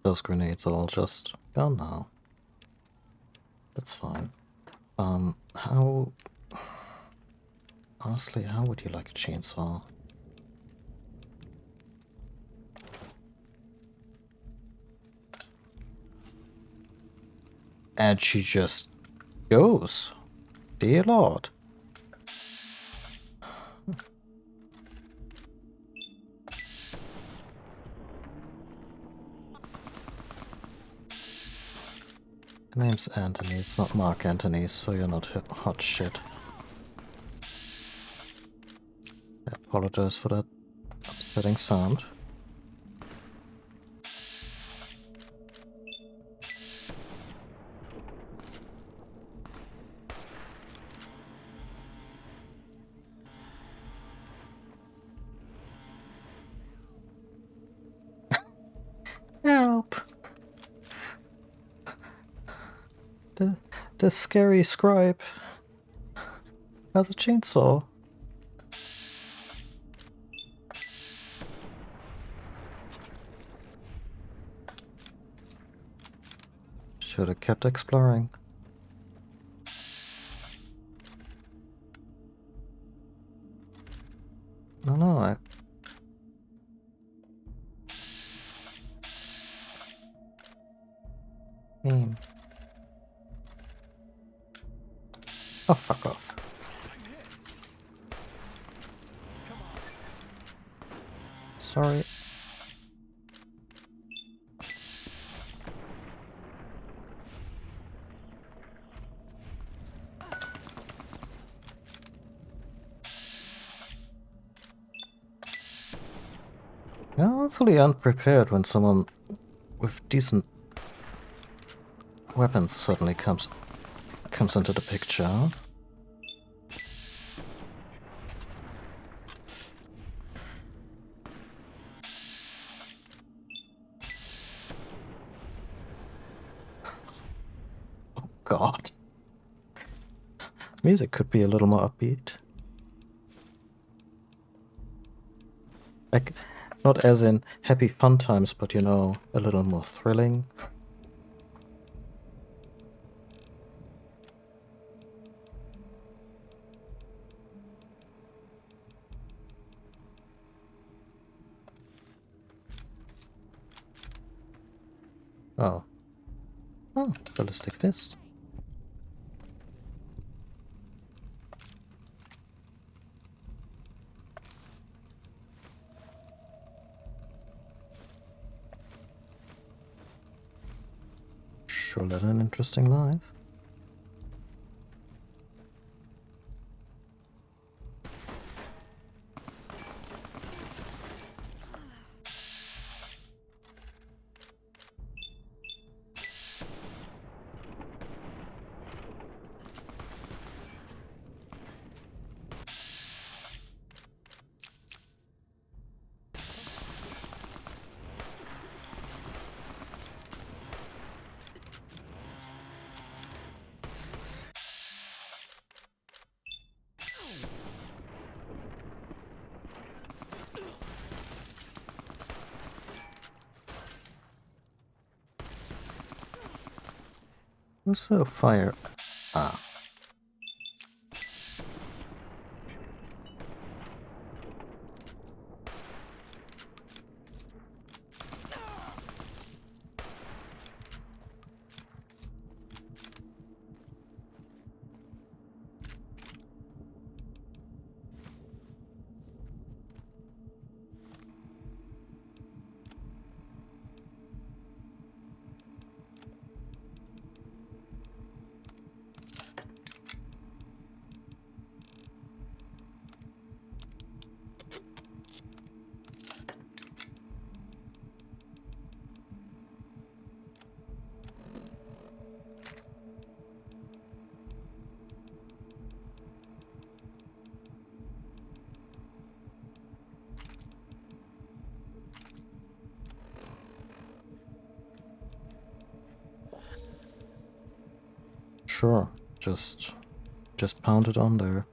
Those grenades are all just gone now. That's fine. How... Honestly, how would you like a chainsaw? And she just goes. Dear Lord. The name's Anthony, it's not Mark Anthony, so you're not hot shit. I apologize for that upsetting sound. Help! The scary scribe has a chainsaw. Should have kept exploring. No, I... Aim. Oh, fuck off. Sorry. Yeah, I'm fully unprepared when someone with decent weapons suddenly comes into the picture. Oh God. Music could be a little more upbeat. Like, not as in happy fun times, but you know, a little more thrilling. Oh. Oh, ballistic fist. Sure led an interesting life. Who's the fire? Ah. Sure, just pound it on there.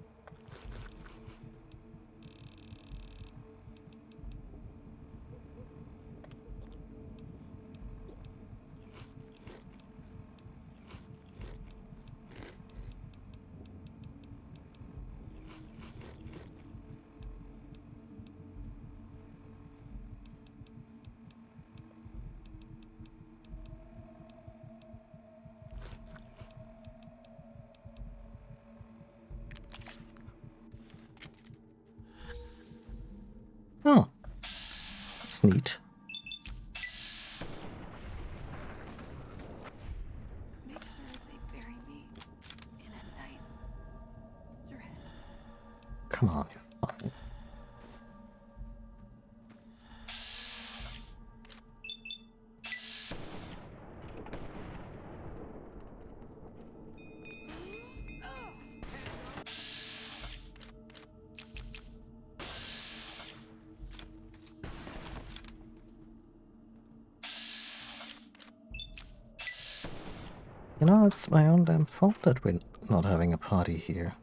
Oh, that's neat. Make sure they bury me in a nice dress. Come on, you're fine. You know, it's my own damn fault that we're not having a party here.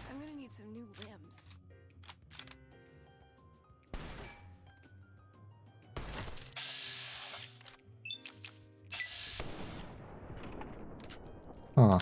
I'm gonna need some new limbs. Huh.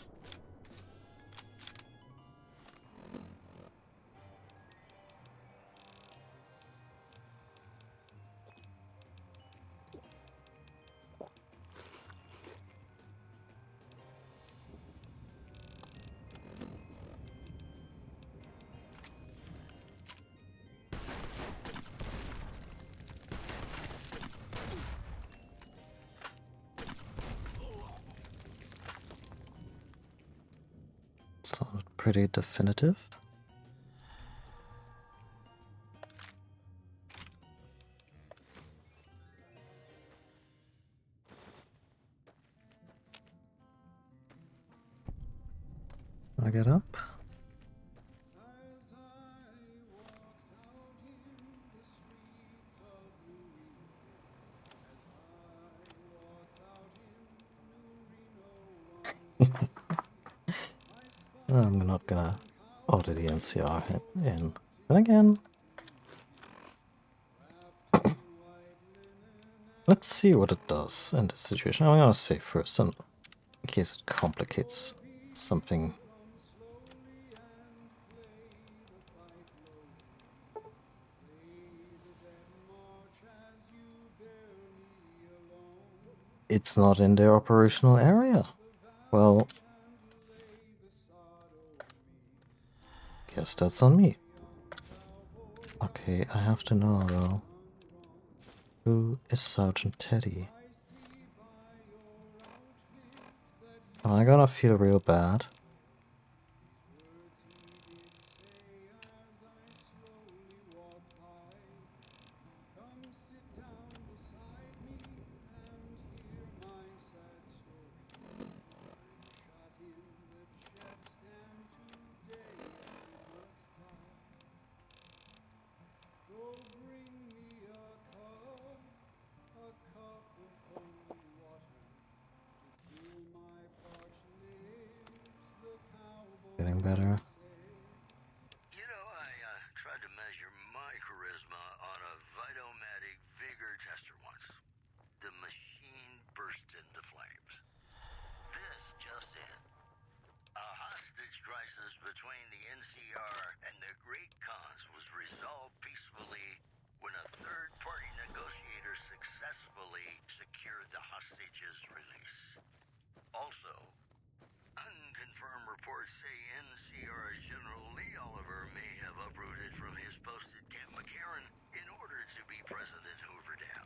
Sounded pretty definitive. I get up. I'm not gonna order the NCR in. And again, let's see what it does in this situation. I'm gonna say first, in case it complicates something. It's not in their operational area. Well, guess that's on me. Okay, I have to know though. Who is Sergeant Teddy? Am I gonna feel real bad? secured the hostage's release. Also, unconfirmed reports say NCR's General Lee Oliver may have uprooted from his post at Camp McCarran in order to be present at Hoover Dam.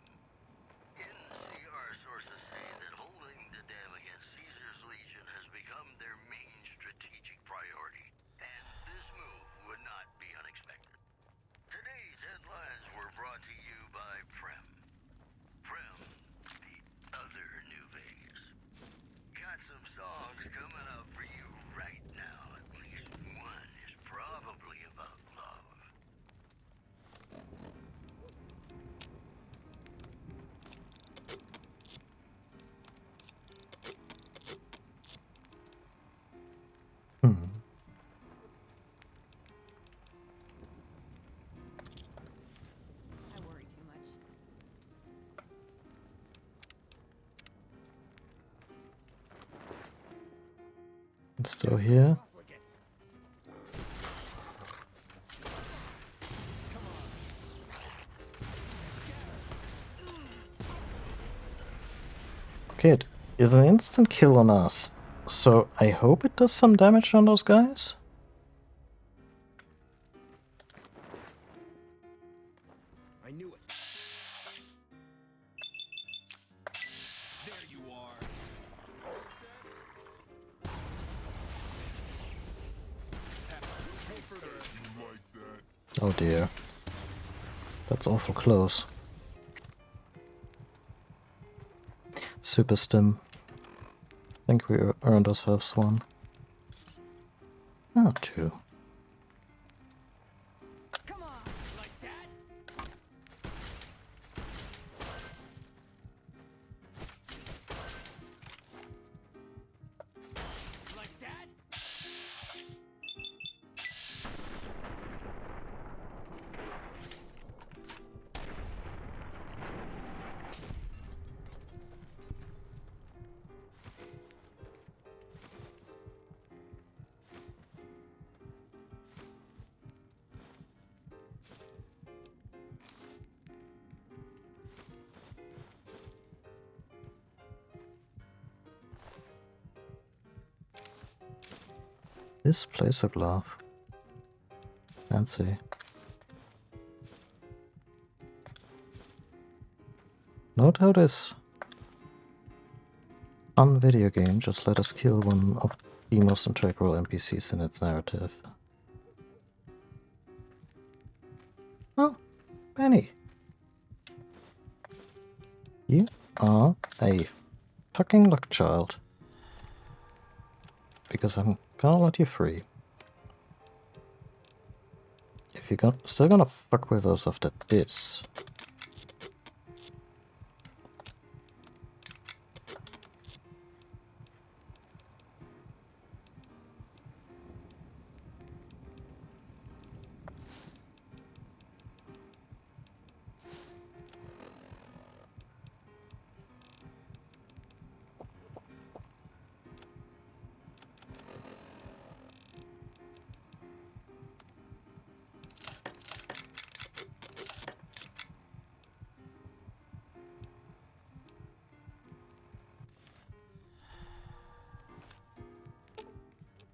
NCR sources say that holding the dam against Caesar's Legion has become their main strategic priority, and this move would not be unexpected. Today's headlines were brought to you by Prem. Prem, the other New Vegas. Got some songs coming up for you right now. At least one is probably about love. I worry too much. It's still here. Okay, it is an instant kill on us, so I hope it does some damage on those guys. I knew it. There you are. Oh dear. That's awful close. Super stim. I think we earned ourselves one. Oh, two. This place of love. Fancy. Note how this fun video game just let us kill one of the most integral NPCs in its narrative. Oh, Benny. You are a fucking luck child. Because I'm gonna let you free. If you're still gonna fuck with us after this.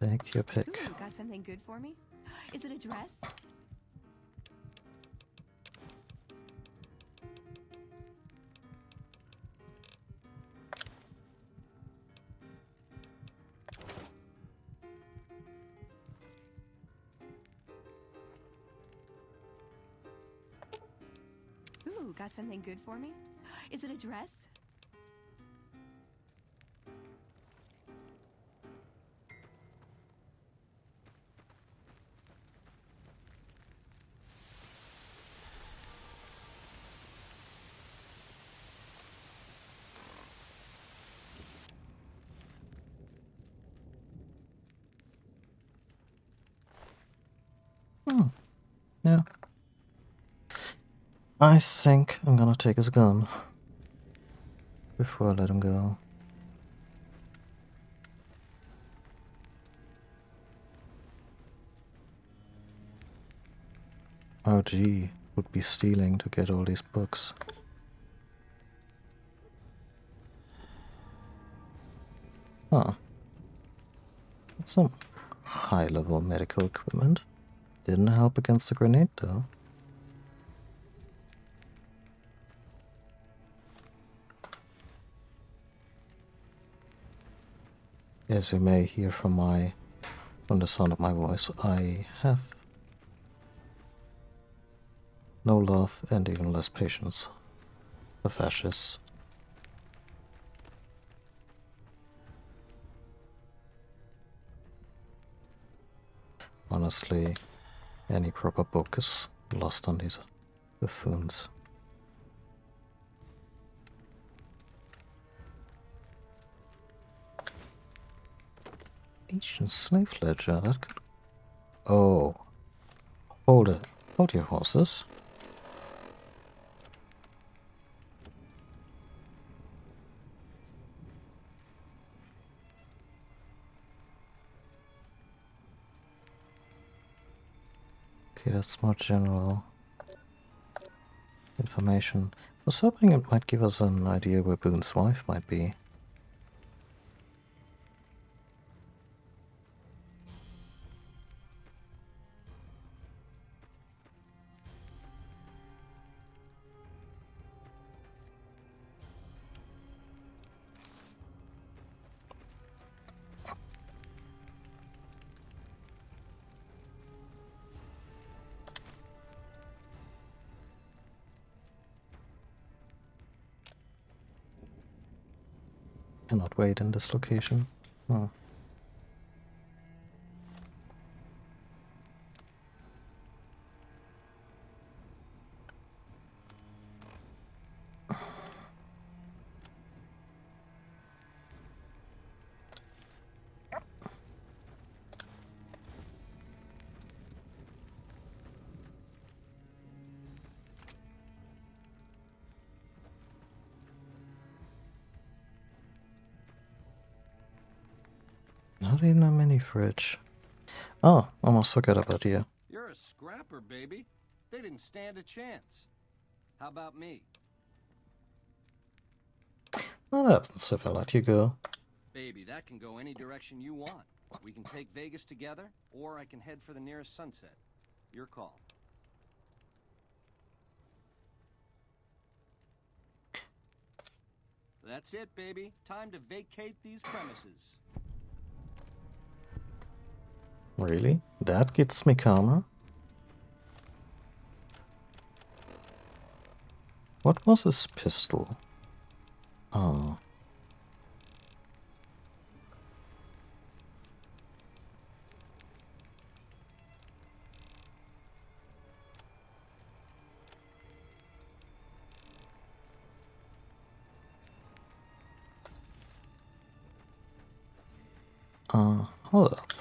Take your pick. Ooh, got something good for me? Is it a dress? Ooh, got something good for me? Is it a dress? Yeah. I think I'm gonna take his gun before I let him go. OG would be stealing to get all these books. Huh. That's some high-level medical equipment. Didn't help against the grenade, though. As you may hear from the sound of my voice, I have no love and even less patience for fascists. Honestly, any proper book is lost on these buffoons. Ancient slave ledger, that could... Oh. Hold it. Hold your horses. Okay, that's more general information. I was hoping it might give us an idea where Boone's wife might be. Cannot wait in this location. Oh. Not even a mini fridge. Oh, almost forgot about you. You're a scrapper, baby. They didn't stand a chance. How about me? Oh, that's if I let you go. Baby, that can go any direction you want. We can take Vegas together, or I can head for the nearest sunset. Your call. That's it, baby. Time to vacate these premises. Really? That gets me calmer? What was this pistol? Oh. Hold up.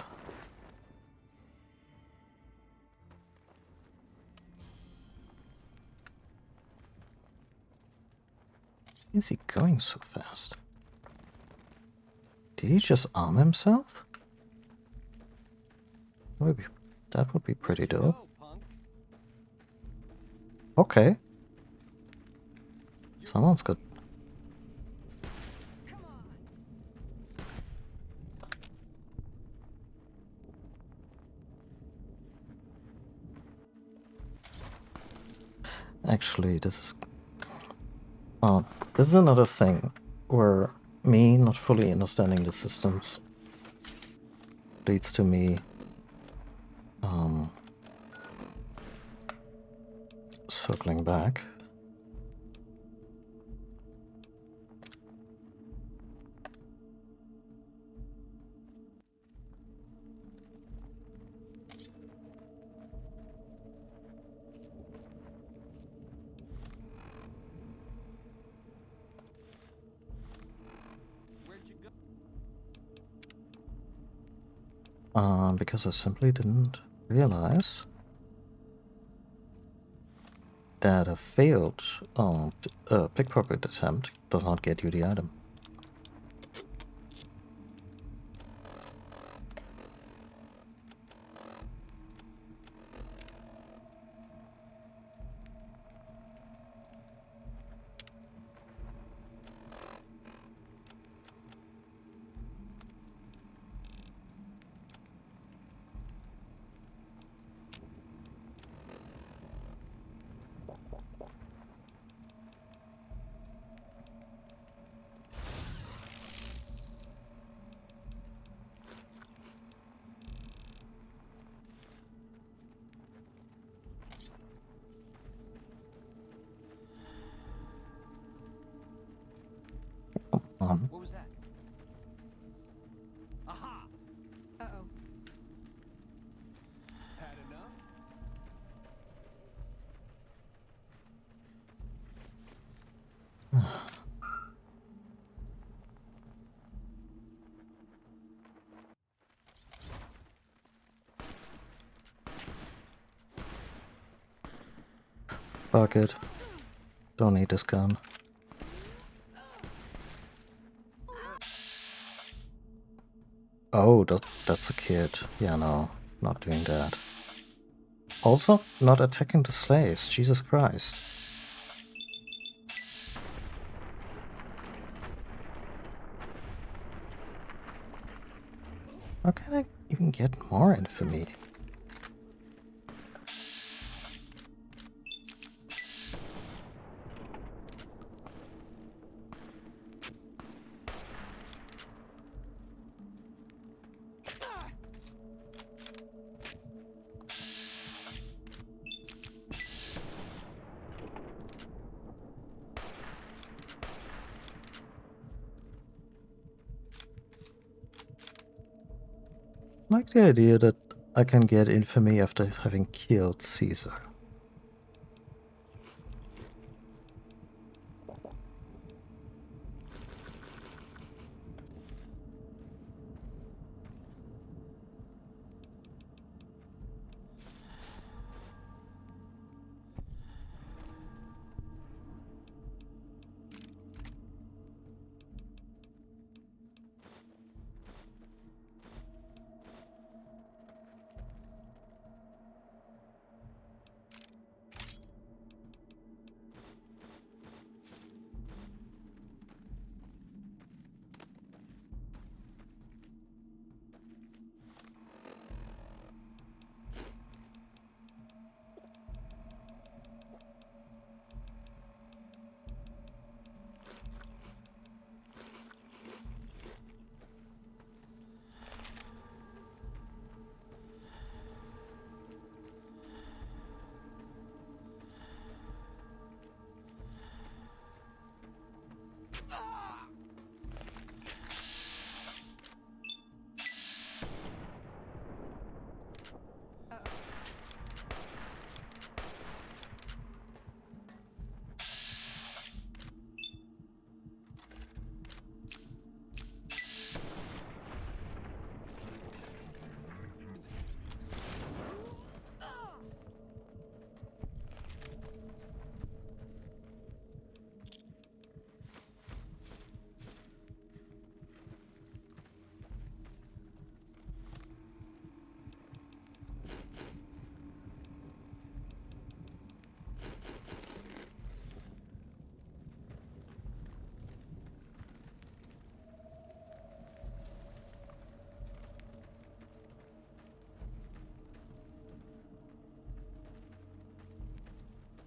Is he going so fast? Did he just arm himself? Maybe that would be pretty dope. Okay. Someone's got... Actually, this is... this is another thing where me not fully understanding the systems leads to me circling back. Because I simply didn't realize that a failed pickpocket attempt does not get you the item. Fuck it. Don't need this gun. Oh, that's a kid. Yeah, no, not doing that. Also, not attacking the slaves. Jesus Christ. How can I even get more infamy? I like the idea that I can get infamy after having killed Caesar.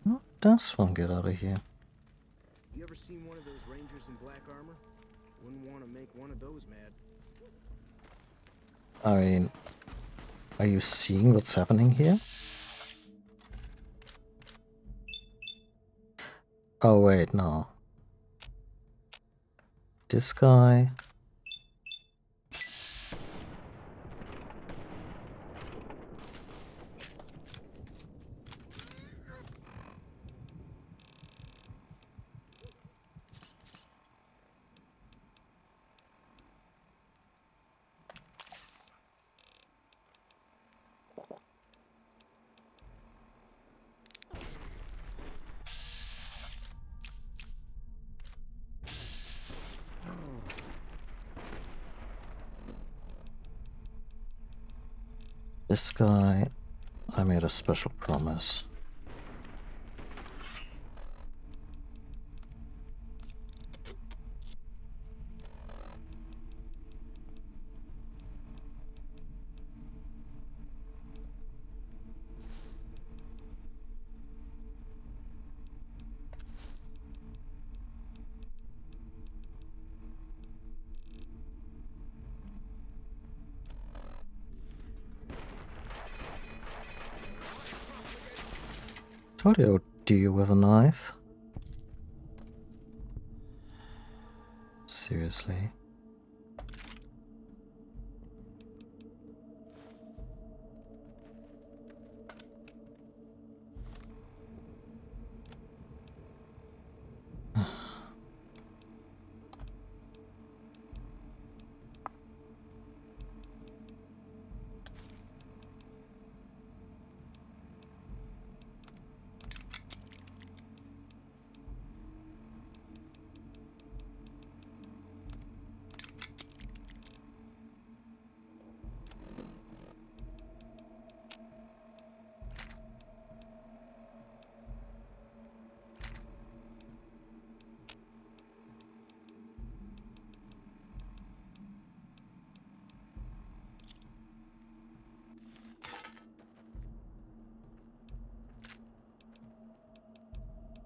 How does one get out of here? You ever seen one of those rangers in black armor? Wouldn't want to make one of those mad. I mean, are you seeing what's happening here? Oh wait, no. This guy. This guy, I made a special promise. Told you I would do you with a knife. Seriously.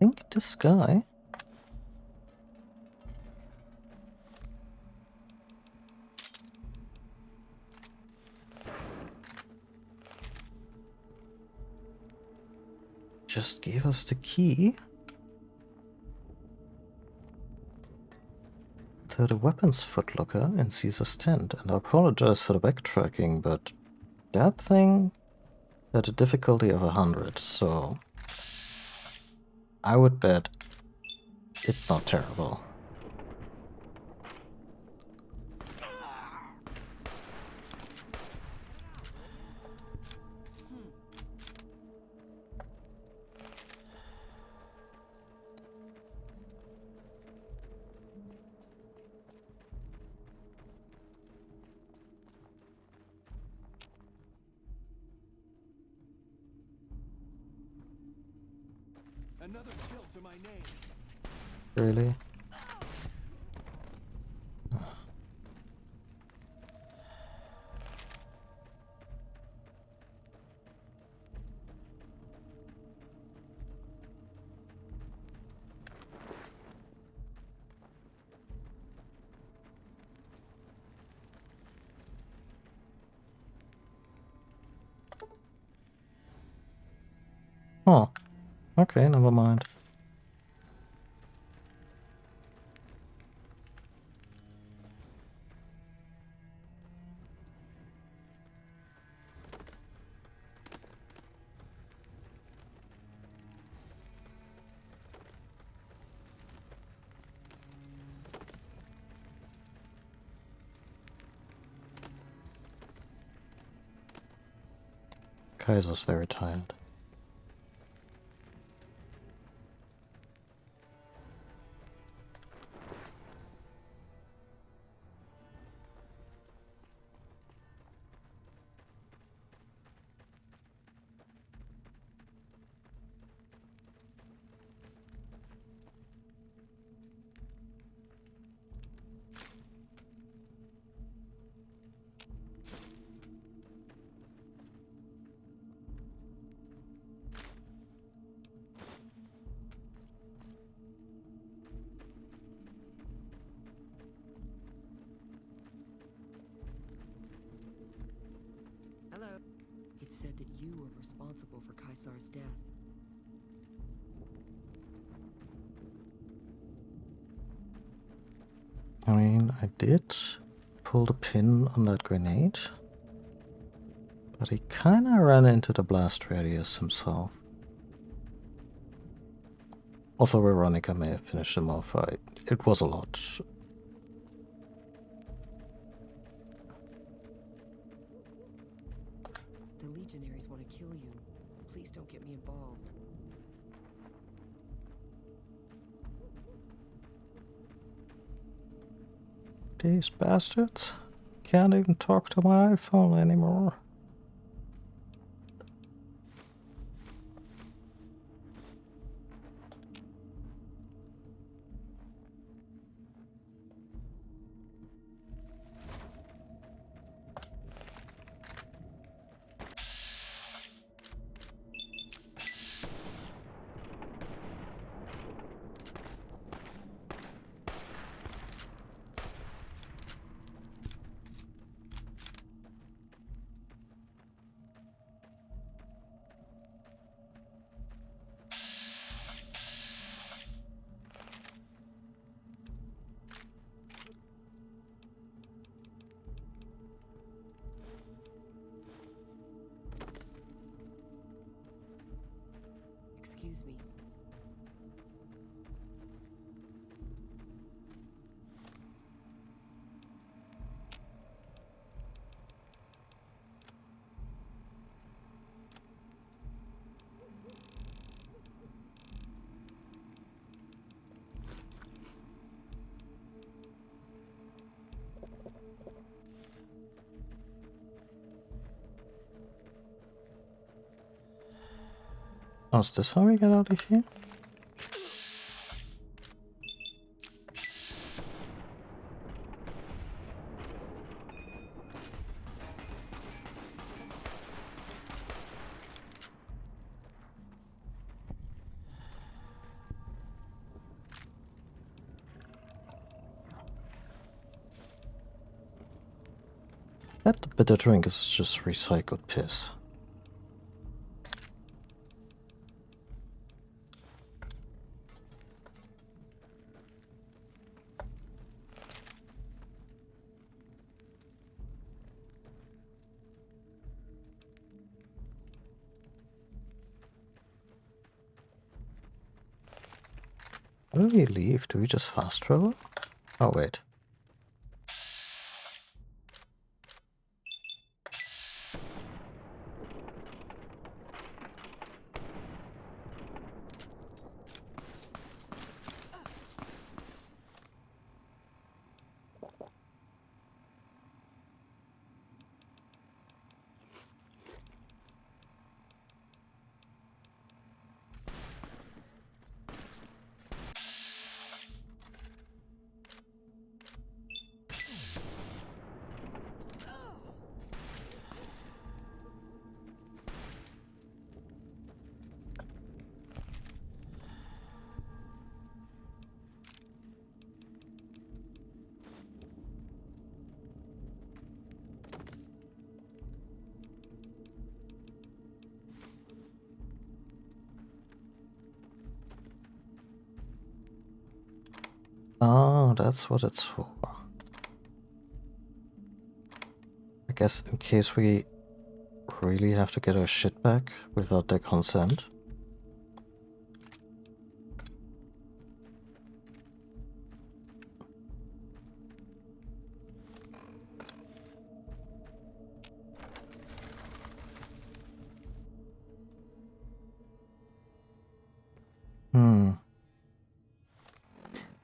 think this guy... just gave us the key to the weapons footlocker in Caesar's tent, and I apologize for the backtracking, but that thing had a difficulty of 100, so I would bet it's not terrible. Another kill to my name. Really? Oh, okay, never mind. Kaiser's very tired. Hello. It said that you were responsible for Caesar's death. I mean, I did pull the pin on that grenade, but he kinda ran into the blast radius himself. Also, Veronica may have finished him off. It was a lot. The Legionaries want to kill you. Please don't get me involved. These bastards can't even talk to my iPhone anymore. Excuse me. Oh, is this how we get out of here? That bitter drink is just recycled piss. How do we leave? Do we just fast travel? Oh, wait. Oh, that's what it's for. I guess in case we really have to get our shit back without their consent.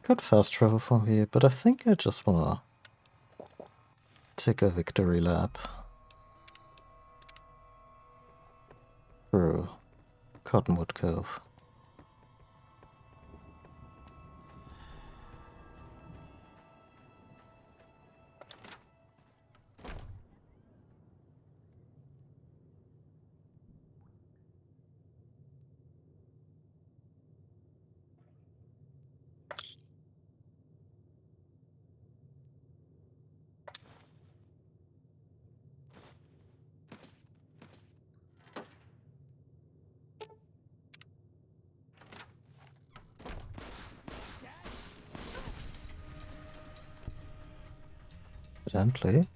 Could fast travel from here, but I think I just wanna take a victory lap through Cottonwood Cove. Evidently.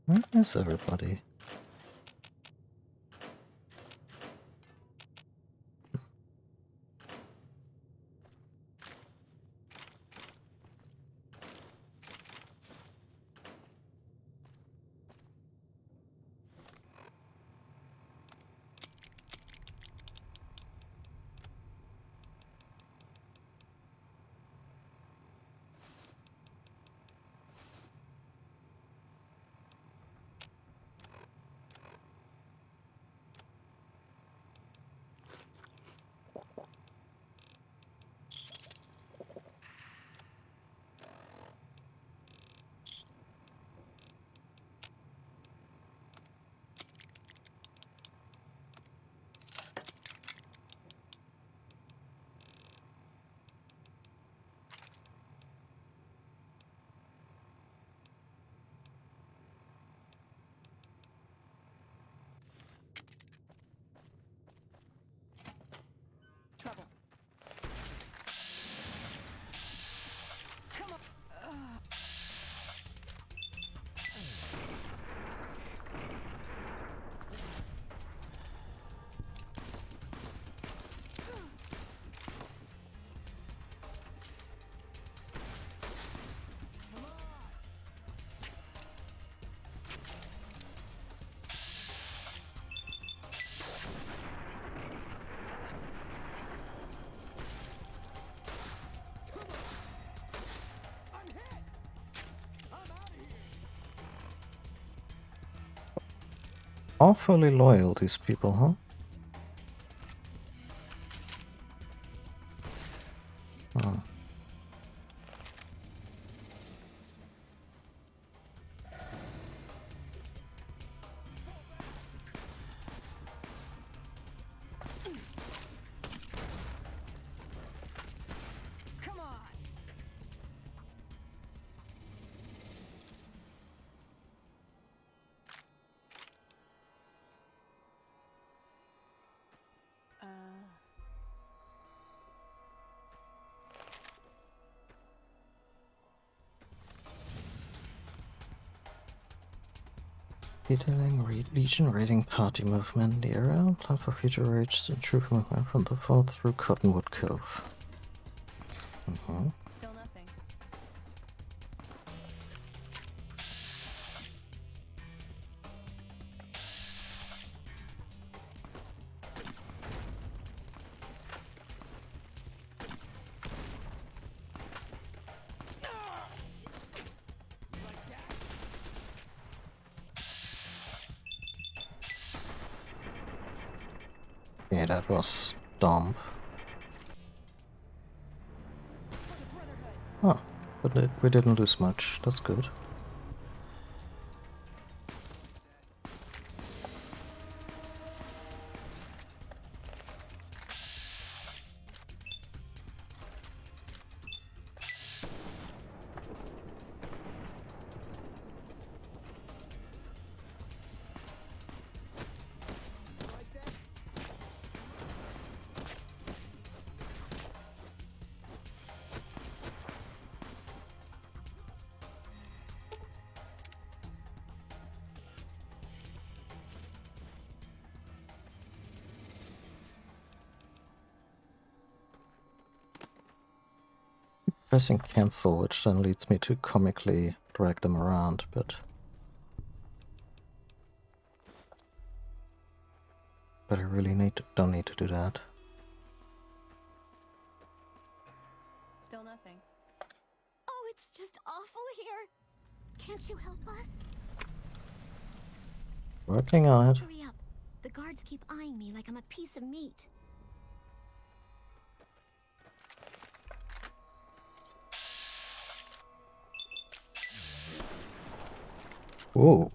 Where is everybody? Awfully loyal, these people, huh? Oh. Come on. Detailing Legion raiding party movement in the area. Plan for future raids and troop movement from the fort through Cottonwood Cove. Still nothing. Yeah, that was dumb. Oh, but we didn't lose much. That's good. Pressing cancel, which then leads me to comically drag them around, but I really don't need to do that. Still nothing. Oh, it's just awful here. Can't you help us? Working on it. Hurry up. The guards keep eyeing me like I'm a piece of meat. Whoa.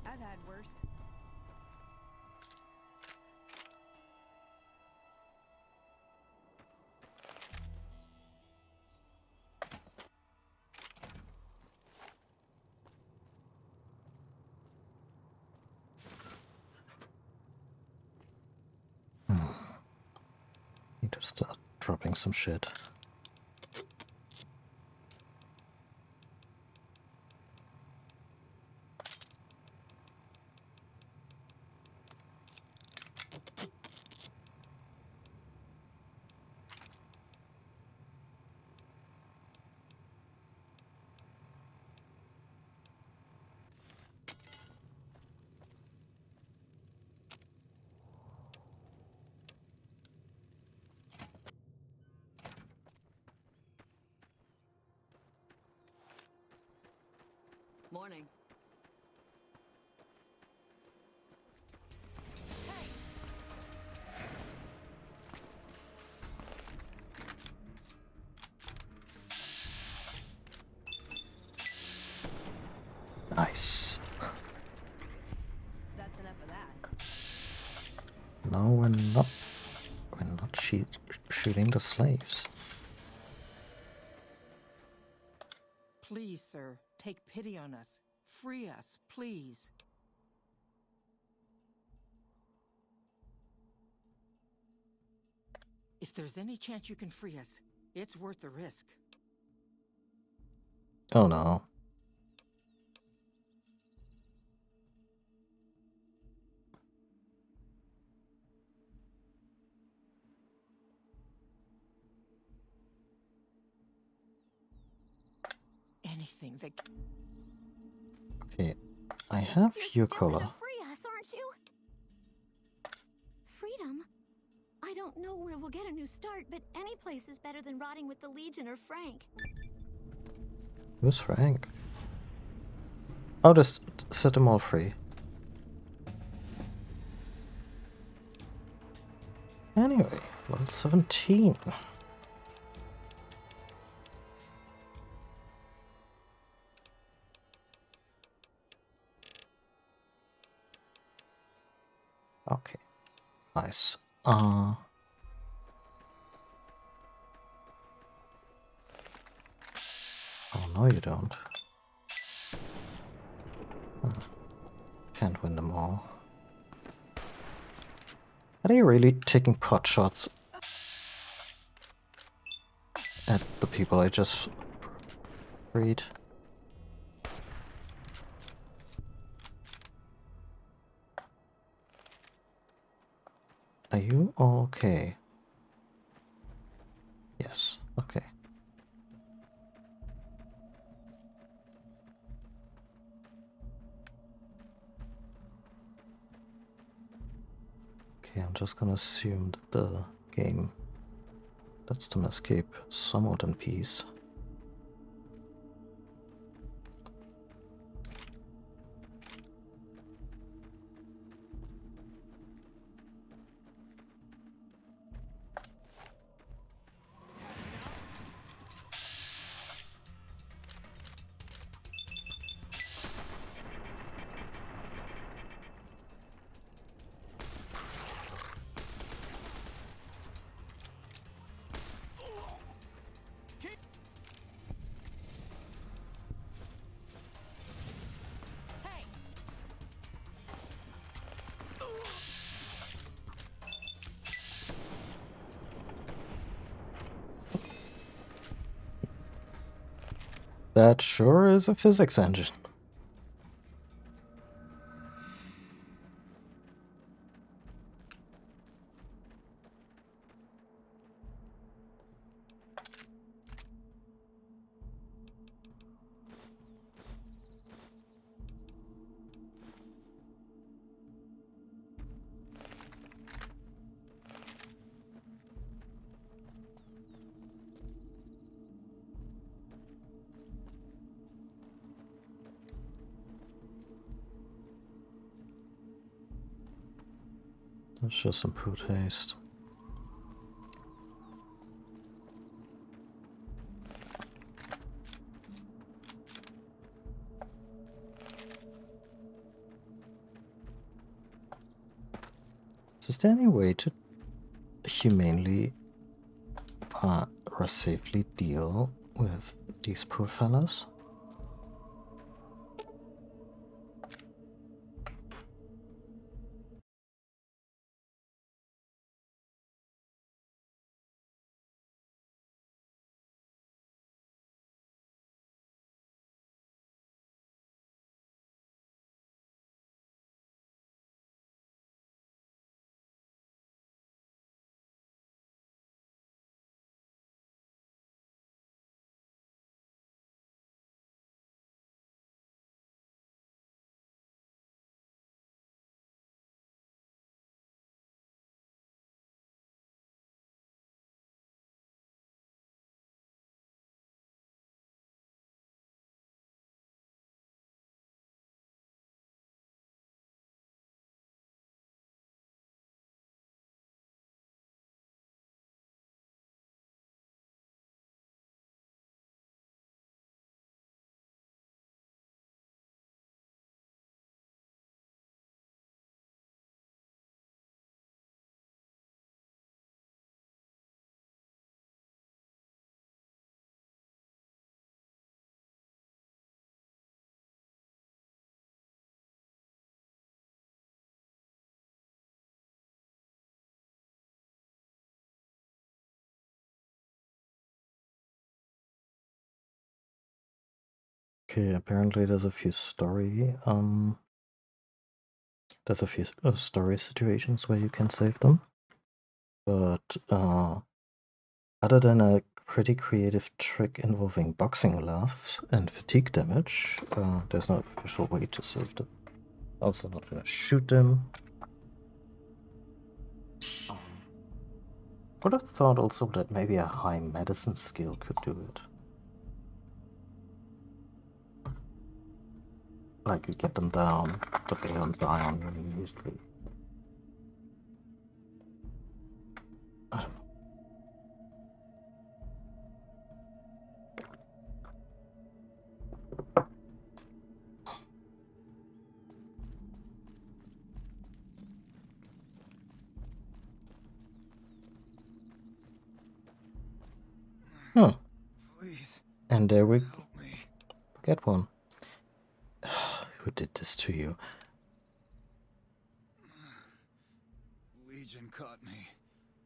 I've had worse. Need to start dropping some shit. Morning. Nice. That's enough of that. No, we're not. We're not shooting the slaves. Please, sir, take pity on us. Free us, please. If there's any chance you can free us, it's worth the risk. Oh no. Anything that... Okay, I have your color. Free us, aren't you? Freedom? I don't know where we'll get a new start, but any place is better than rotting with the Legion or Frank. Who's Frank? Oh, just set them all free. Anyway, level 17. Okay, nice. Oh, no you don't. Can't win them all. Are they really taking pot shots at the people I just freed? Are you all okay? Yes, okay. Okay, I'm just gonna assume that the game lets them escape somewhat in peace. That sure is a physics engine. Let's just improve haste. Is there any way to humanely or safely deal with these poor fellas? Okay, apparently there's a few story story situations where you can save them, but other than a pretty creative trick involving boxing gloves and fatigue damage, there's no official way to save them. Also not gonna shoot them. Would have thought also that maybe a high medicine skill could do it. Like you get them down, but they don't die on you immediately. Huh. Please. And there we Help me. get one. Who did this to you? Legion caught me.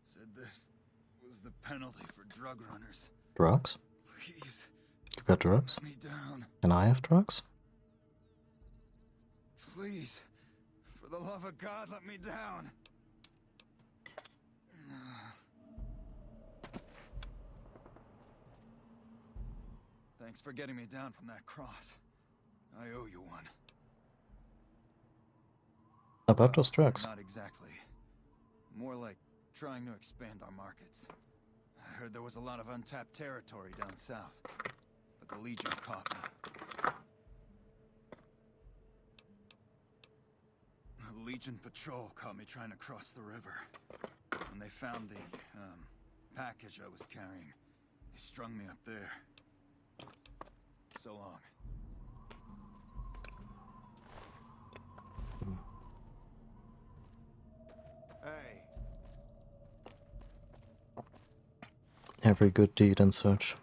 Said this was the penalty for drug runners. Drugs? Please. You got drugs? Let me down. Can I have drugs? Please. For the love of God, let me down. Thanks for getting me down from that cross. I owe you one. About those drugs. Not exactly. More like trying to expand our markets. I heard there was a lot of untapped territory down south, but the Legion caught me. The Legion patrol caught me trying to cross the river. When they found the, package I was carrying, they strung me up there. So long. Hey. Every good deed and such.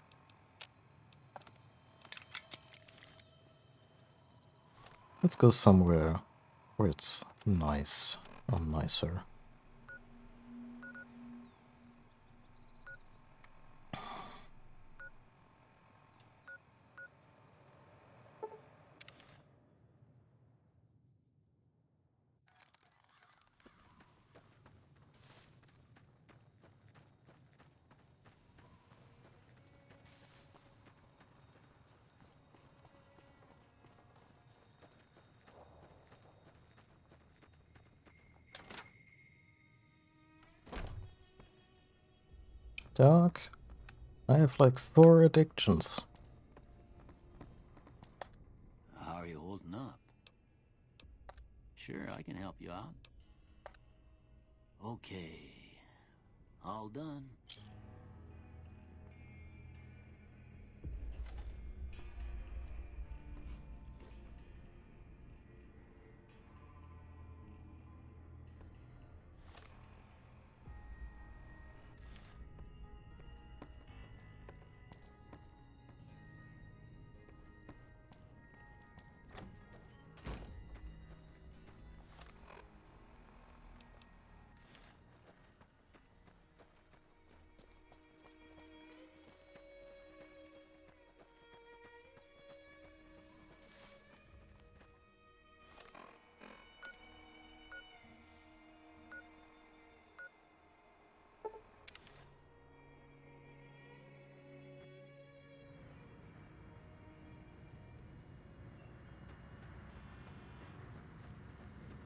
Let's go somewhere where it's nice or nicer. Doc, I have like 4 addictions. How are you holding up? Sure, I can help you out. Okay. All done.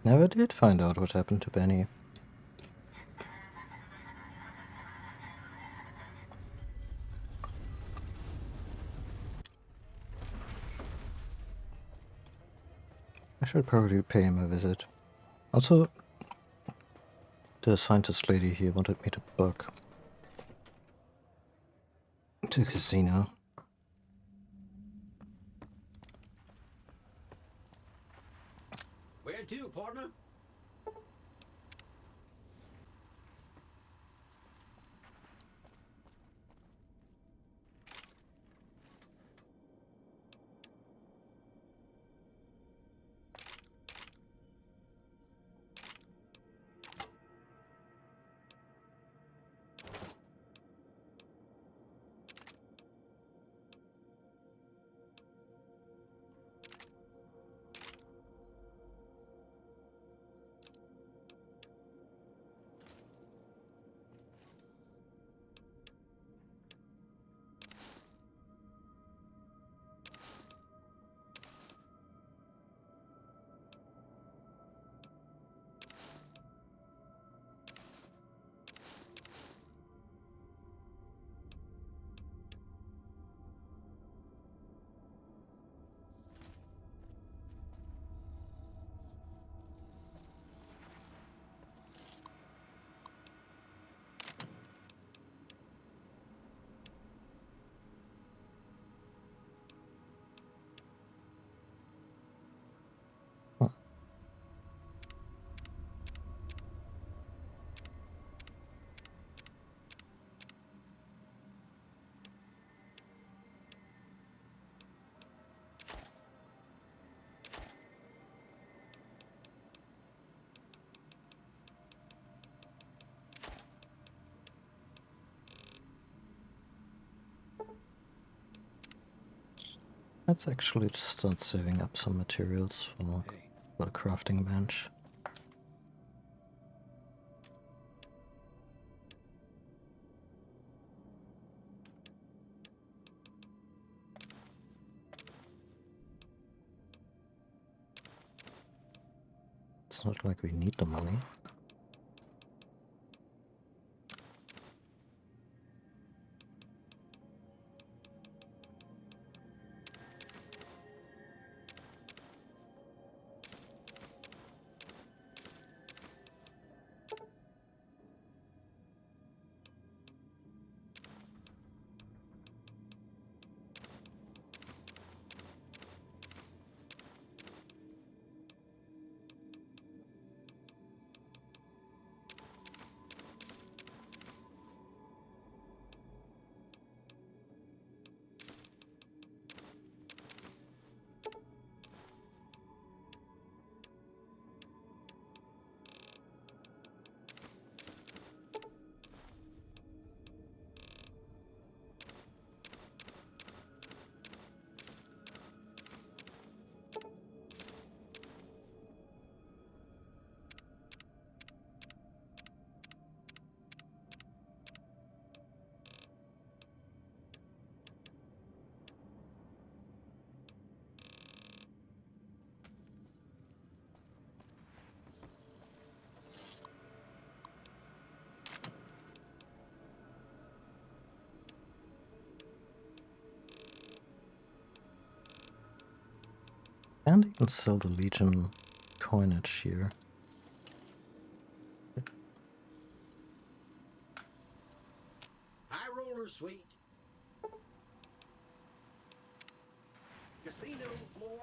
Never did find out what happened to Benny. I should probably pay him a visit. Also, the scientist lady here wanted me to book to the casino. Where to, partner? Let's actually just start saving up some materials for the crafting bench. It's not like we need the money. And even sell the Legion coinage here. High roller suite. Casino floor.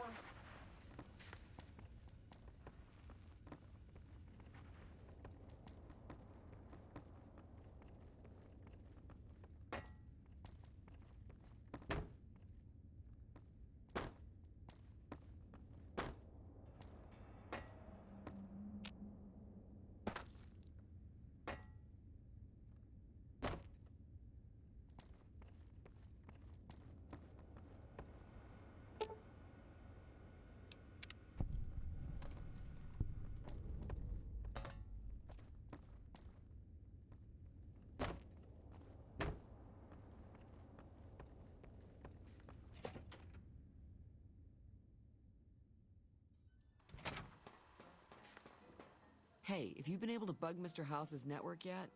Hey, have you been able to bug Mr. House's network yet?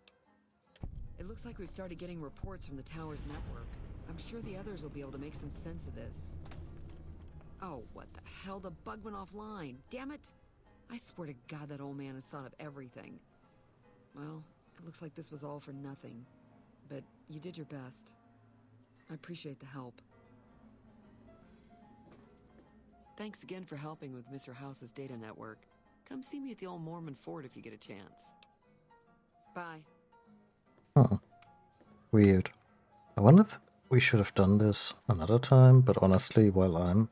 It looks like we've started getting reports from the tower's network. I'm sure the others will be able to make some sense of this. Oh, what the hell? The bug went offline. Damn it! I swear to God that old man has thought of everything. Well, it looks like this was all for nothing. But you did your best. I appreciate the help. Thanks again for helping with Mr. House's data network. Come see me at the old Mormon fort if you get a chance. Bye. Huh. Weird. I wonder if we should have done this another time, but honestly, while I'm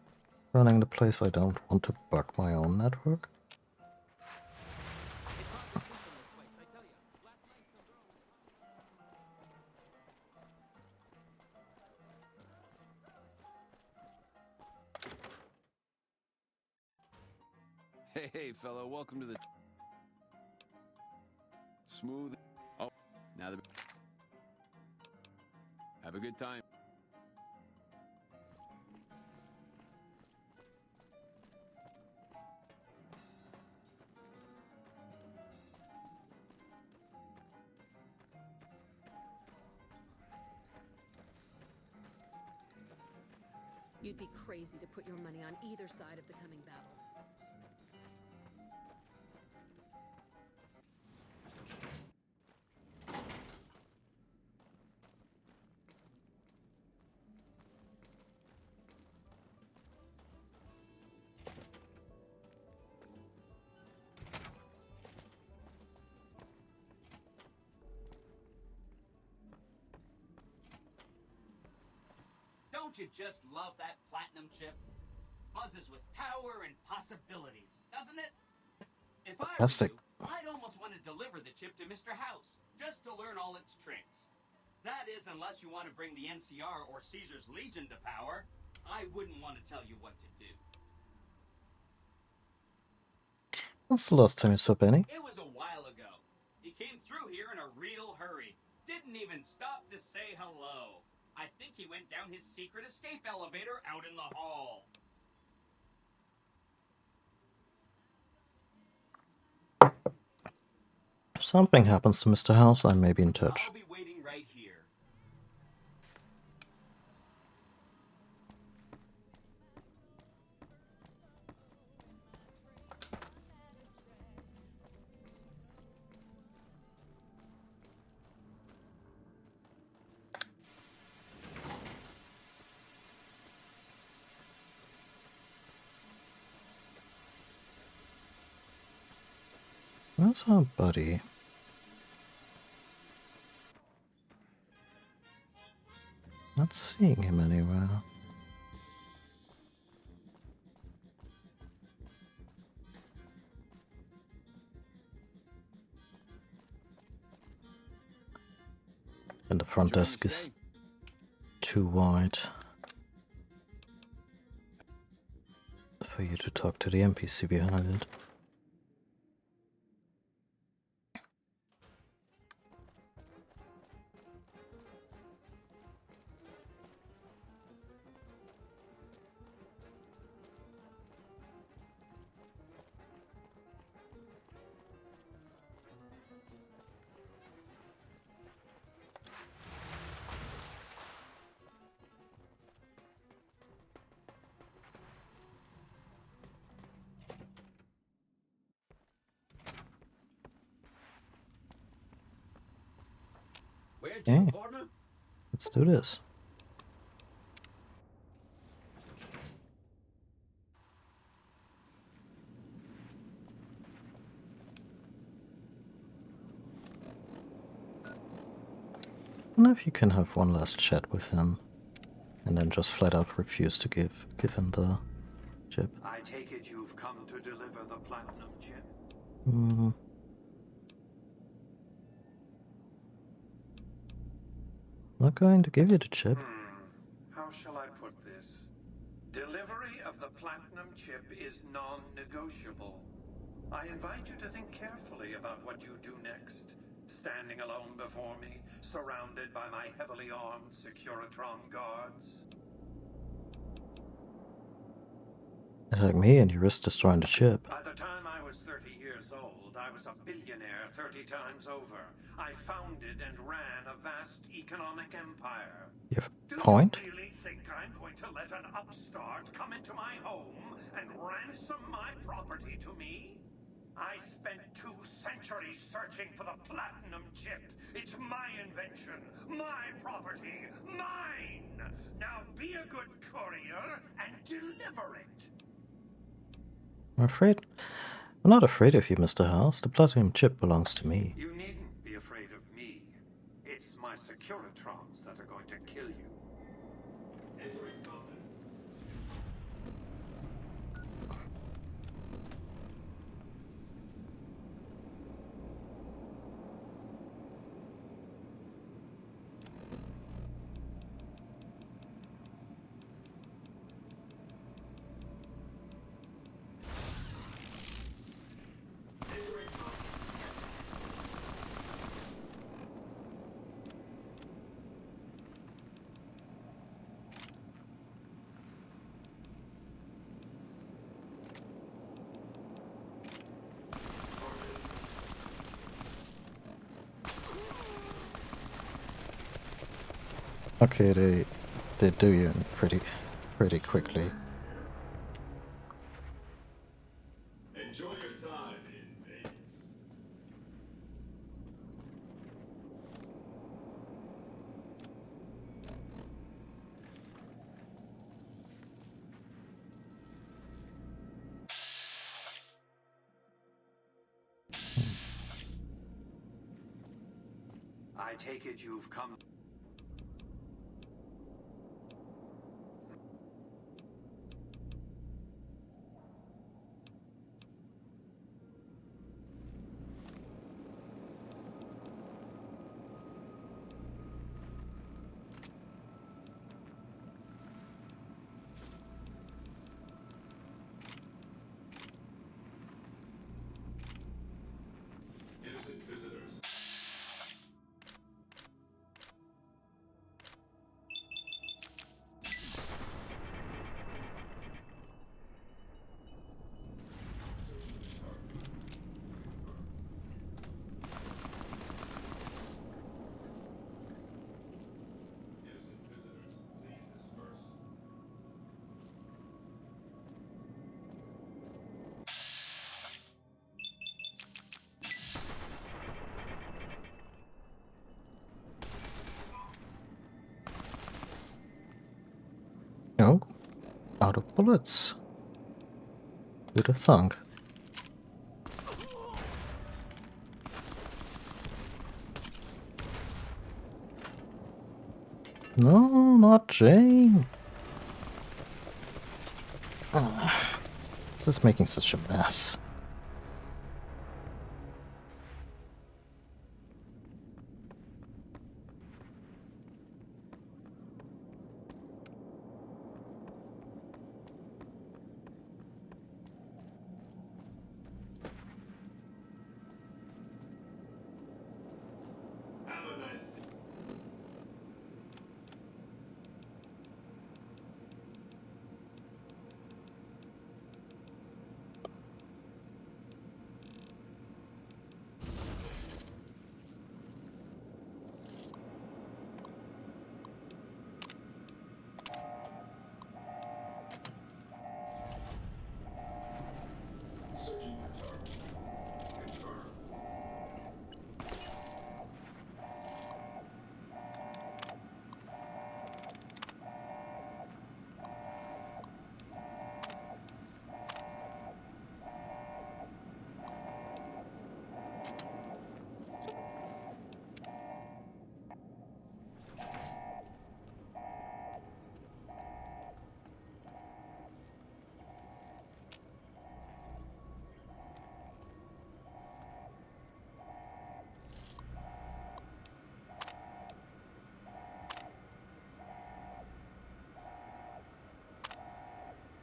running the place, I don't want to bug my own network. Hey, fellow, welcome to the... Smooth... Oh, now the... Have a good time. You'd be crazy to put your money on either side of the coming battle. Don't you just love that platinum chip? Buzzes with power and possibilities, doesn't it? If I were you, I'd almost want to deliver the chip to Mr. House, just to learn all its tricks. That is, unless you want to bring the NCR or Caesar's Legion to power. I wouldn't want to tell you what to do. When's the last time you saw Benny? It was a while ago. He came through here in a real hurry. Didn't even stop to say hello. I think he went down his secret escape elevator out in the hall. If something happens to Mr. House, I may be in touch. I'll be waiting right here. Where's our buddy? Not seeing him anywhere. And the front desk is too wide for you to talk to the NPC behind it. Okay. Let's do this. I wonder if you can have one last chat with him and then just flat out refuse to give him the chip. I take it you've come to deliver the platinum chip? Hmm. Not going to give you the chip. How shall I put this? Delivery of the platinum chip is non-negotiable. I invite you to think carefully about what you do next. Standing alone before me, surrounded by my heavily armed Securitron guards. Attack me and you risk destroying the chip. By the time I was 30 years old, I was a billionaire 30 times over. I founded and ran a vast economic empire. You have a point? Do you really think I'm going to let an upstart come into my home and ransom my property to me? I spent 2 centuries searching for the platinum chip. It's my invention, my property, mine! Now be a good courier and deliver it! I'm not afraid of you, Mr. House. The platinum chip belongs to me. You needn't be afraid of me. It's my Securitrons that are going to kill you. Entering combat. Okay, they do you in pretty quickly. Enjoy your time in Vegas. I take it you've come... out of bullets. Who'd have thunk? No, not Jane. This is making such a mess.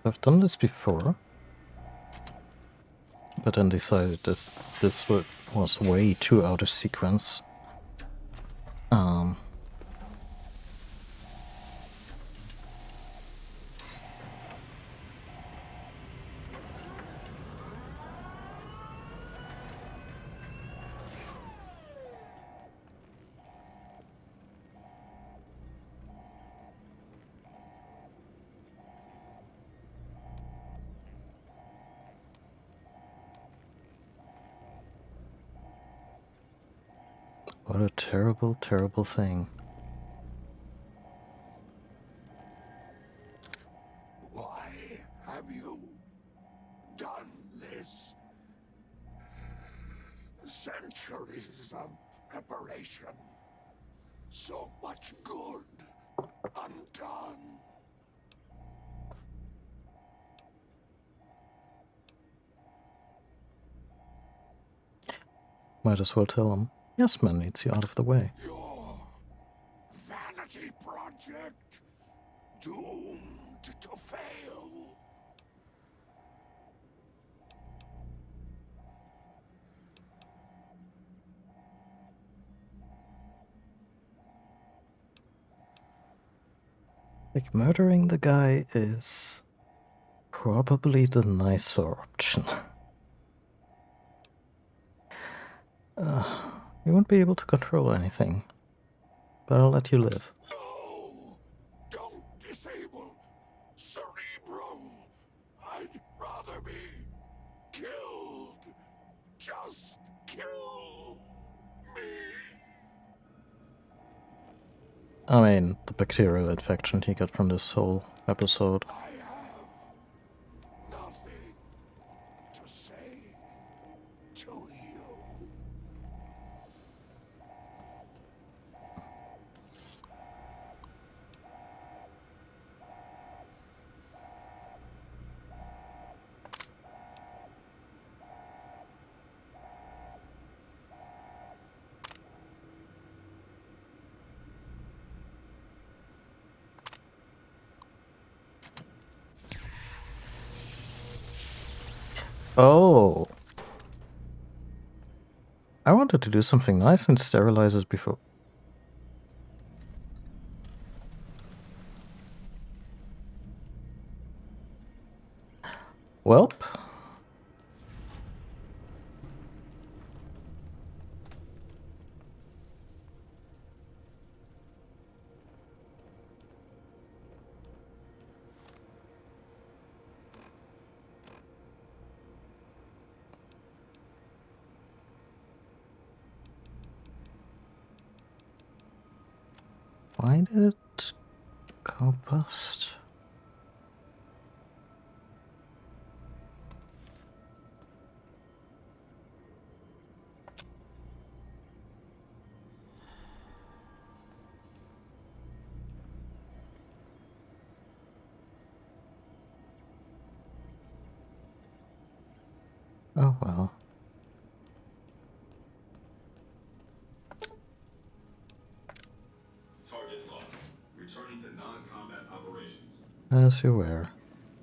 I've done this before, but then decided this was way too out of sequence. What a terrible, terrible thing. Why have you done this? Centuries of preparation. So much good undone. Might as well tell him. Yes, man needs you out of the way. Your vanity project, doomed to fail. Like, murdering the guy is probably the nicer option. You won't be able to control anything, but I'll let you live. No! Don't disable Cerebro! I'd rather be killed. Just kill me. I mean, the bacterial infection he got from this whole episode. Nothing to say to you. Oh! I wanted to do something nice and sterilize it before. Welp. Why did it go bust? Oh well. Target lost. Returning to non-combat operations. As you were.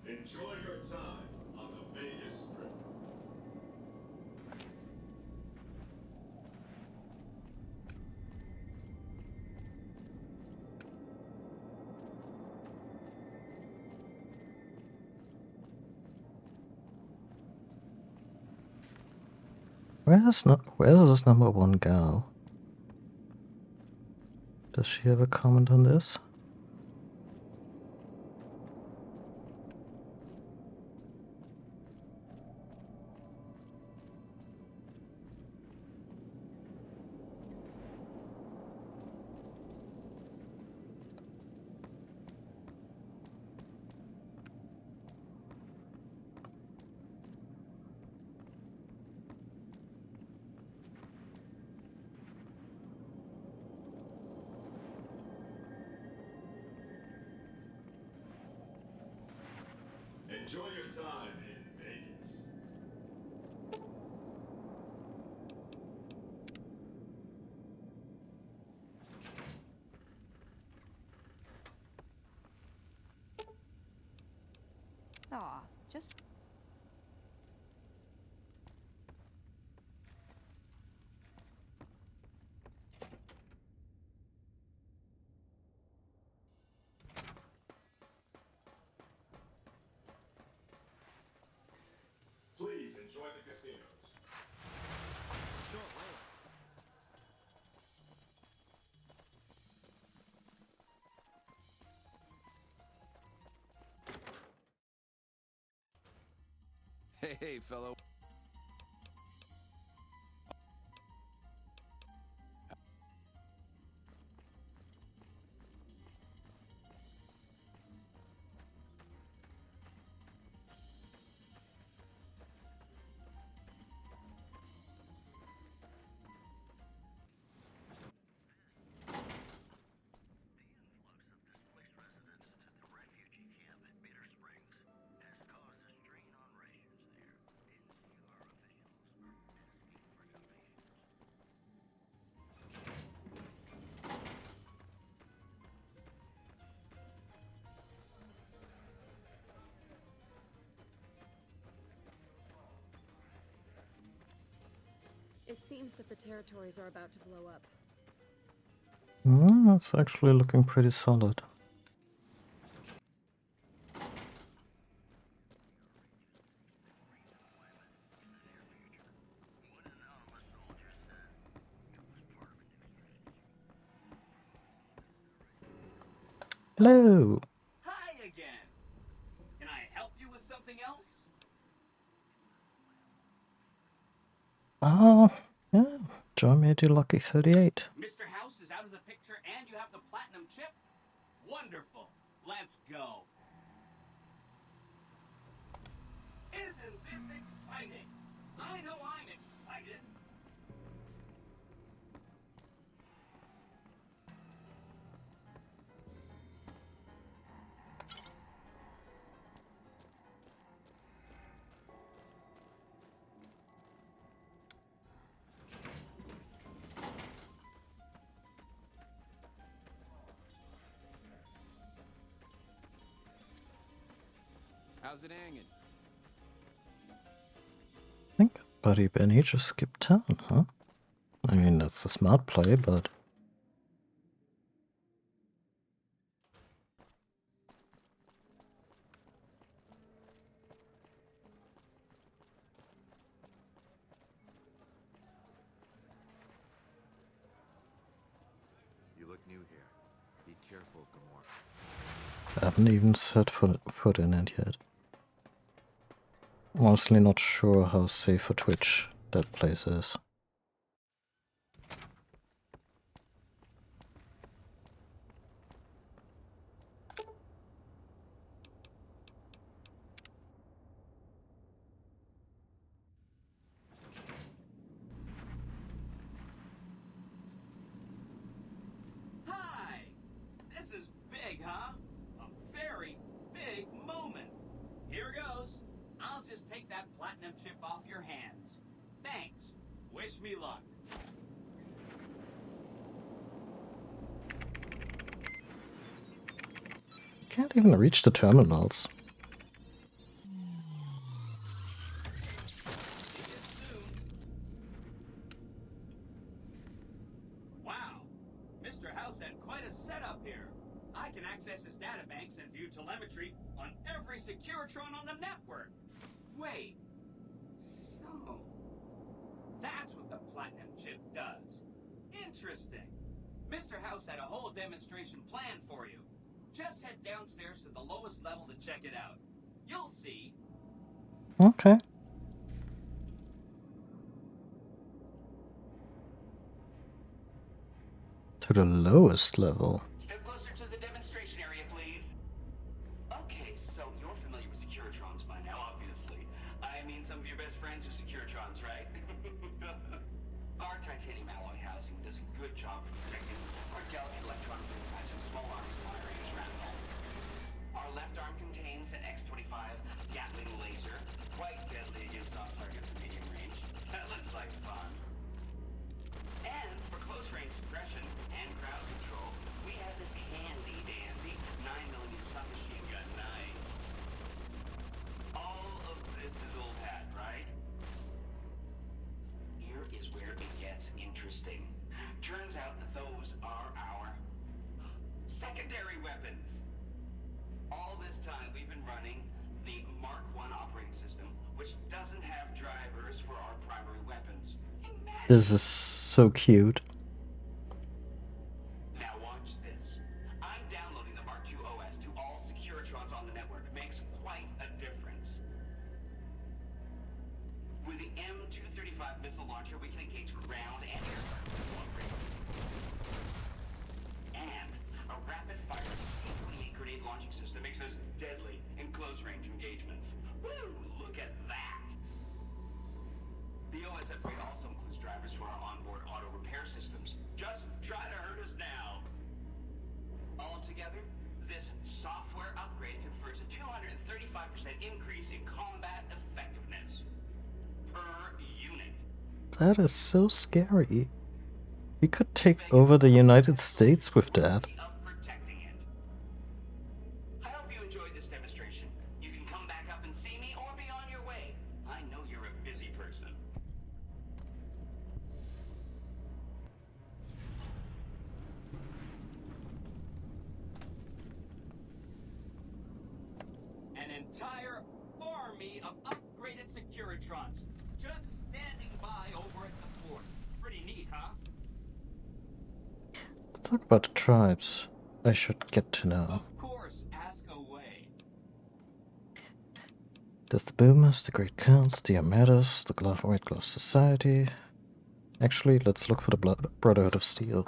Enjoy your time on the Vegas Strip. Where's this number one gal? Does she have a comment on this? Enjoy your time in Vegas. Aw, just... Please enjoy the casinos. Hey, fellow. It seems that the territories are about to blow up. It's actually looking pretty solid. Hello. Hi again. Can I help you with something else? Yeah. Join me at your lucky 38. Mr. House is out of the picture and you have the platinum chip? Wonderful. Let's go. Isn't this exciting? I know I'm excited. How's it hanging? I think Buddy Benny just skipped town, huh? I mean, that's a smart play, but... You look new here. Be careful, Gamora. I haven't even set foot in it yet. I'm honestly not sure how safe for Twitch that place is. Hi! This is big, huh? A very big moment. Here goes. I'll just take that platinum chip off your hand. Wish me luck. Can't even reach the terminals. Wow, Mr. House had quite a setup here. I can access his databanks and view telemetry on every Securitron on the network. Wait, so that's what the Platinum chip does. Interesting. Mr. House had a whole demonstration planned for you. Just head downstairs to the lowest level to check it out. You'll see. Okay. To the lowest level. Step closer to the demonstration area, please. Okay, so you're familiar with Securitrons by now, obviously. I mean, some of your best friends are Securitrons, right? Our titanium alloy housing does a good job for protecting our delicate electronic impacts from small arms firing shrapnel. Our left arm contains an X-25 Gatling laser, quite deadly against soft targets at medium range. That looks like fun. And for close-range suppression and crowd control, we have this handy-dandy 9mm submachine gun. Nice. All of this is old hat, right? Here is where it gets interesting. Turns out that those are our secondary weapons. All this time we've been running the Mark I operating system, which doesn't have drivers for our primary weapons. This is so cute. Now watch this. I'm downloading the Mark II OS to all Securitrons on the network. Makes quite a difference. With the M235 missile launcher, we can engage ground and air targets. And a rapid-fire C-28 grenade launching system makes us deadly in close-range engagements. Woo! Look at that! The OS upgrade also includes drivers for our onboard auto repair systems. Just try to hurt us now. Altogether, this software upgrade confers a 235% increase in combat effectiveness per unit. That is so scary. We could take over the United States with that. I hope you enjoyed this demonstration. You can come back up and see me or be on your way. I know you're a busy person. An entire army of upgraded Securitrons just standing by over at the fort. Pretty neat, huh? Let's talk about the tribes I should get to know. Of course, ask away. There's the Boomers, the Great Counts, the Armadas, the White Glove Society. Actually, let's look for the Brotherhood of Steel.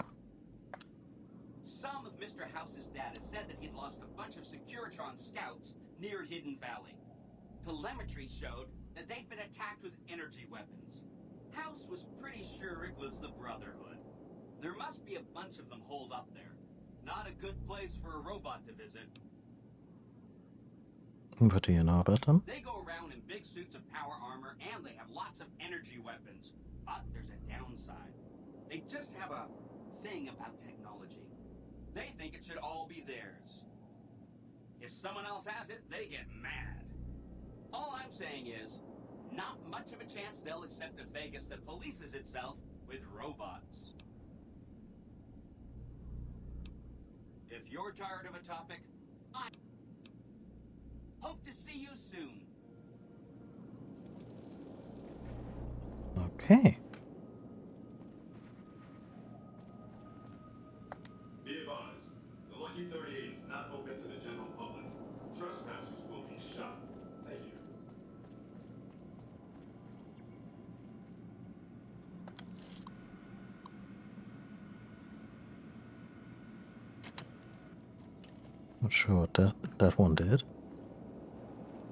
Some of Mr. House's data said that he'd lost a bunch of Securitron scouts near Hidden Valley. Telemetry showed that they'd been attacked with energy weapons. House was pretty sure it was the Brotherhood. There must be a bunch of them holed up there. Not a good place for a robot to visit. What do you know about them? They go around in big suits of power armor and they have lots of energy weapons. But there's a downside. They just have a thing about technology. They think it should all be theirs. If someone else has it, they get mad. All I'm saying is, not much of a chance they'll accept a Vegas that polices itself with robots. If you're tired of a topic, I hope to see you soon. Okay. Be advised, the Lucky 38 is not open to the general public. Trespassers will be shot. Thank you. Not sure what that one did.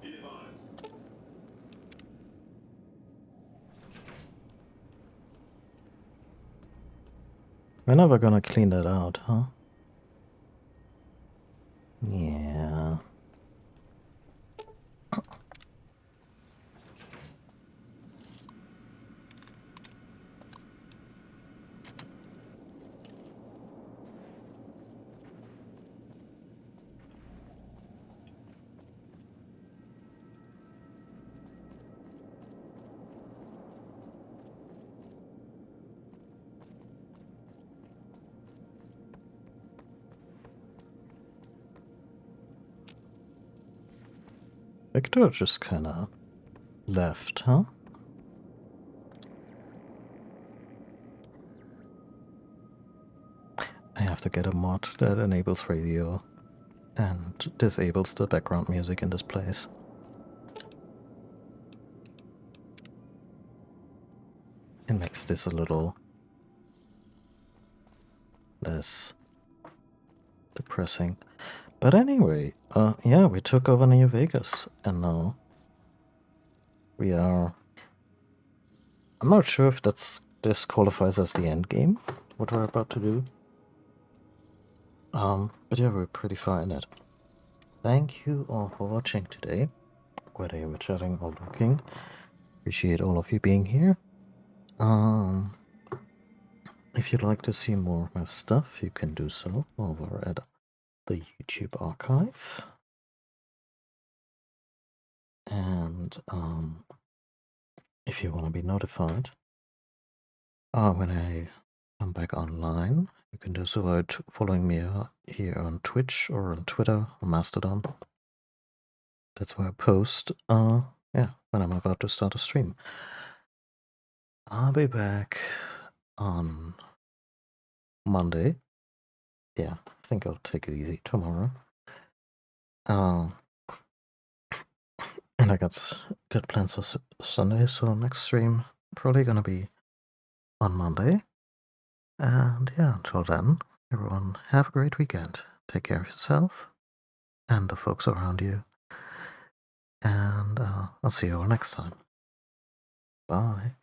Be advised. We're never gonna clean that out, huh? Yeah. Victor just kinda left, huh? I have to get a mod that enables radio and disables the background music in this place. It makes this a little less depressing. But anyway, yeah, we took over New Vegas, and now we are... I'm not sure if this qualifies as the end game, what we're about to do. But yeah, we're pretty far in it. Thank you all for watching today, whether you were chatting or looking. Appreciate all of you being here. If you'd like to see more of my stuff, you can do so over at the YouTube archive. And if you want to be notified when I come back online, you can do so by following me here on Twitch or on Twitter or Mastodon. That's where I post, yeah, when I'm about to start a stream. I'll be back on Monday. Yeah, I think I'll take it easy tomorrow. And I got good plans for Sunday, so next stream probably gonna be on Monday. And yeah, until then, everyone have a great weekend. Take care of yourself and the folks around you. And I'll see you all next time. Bye.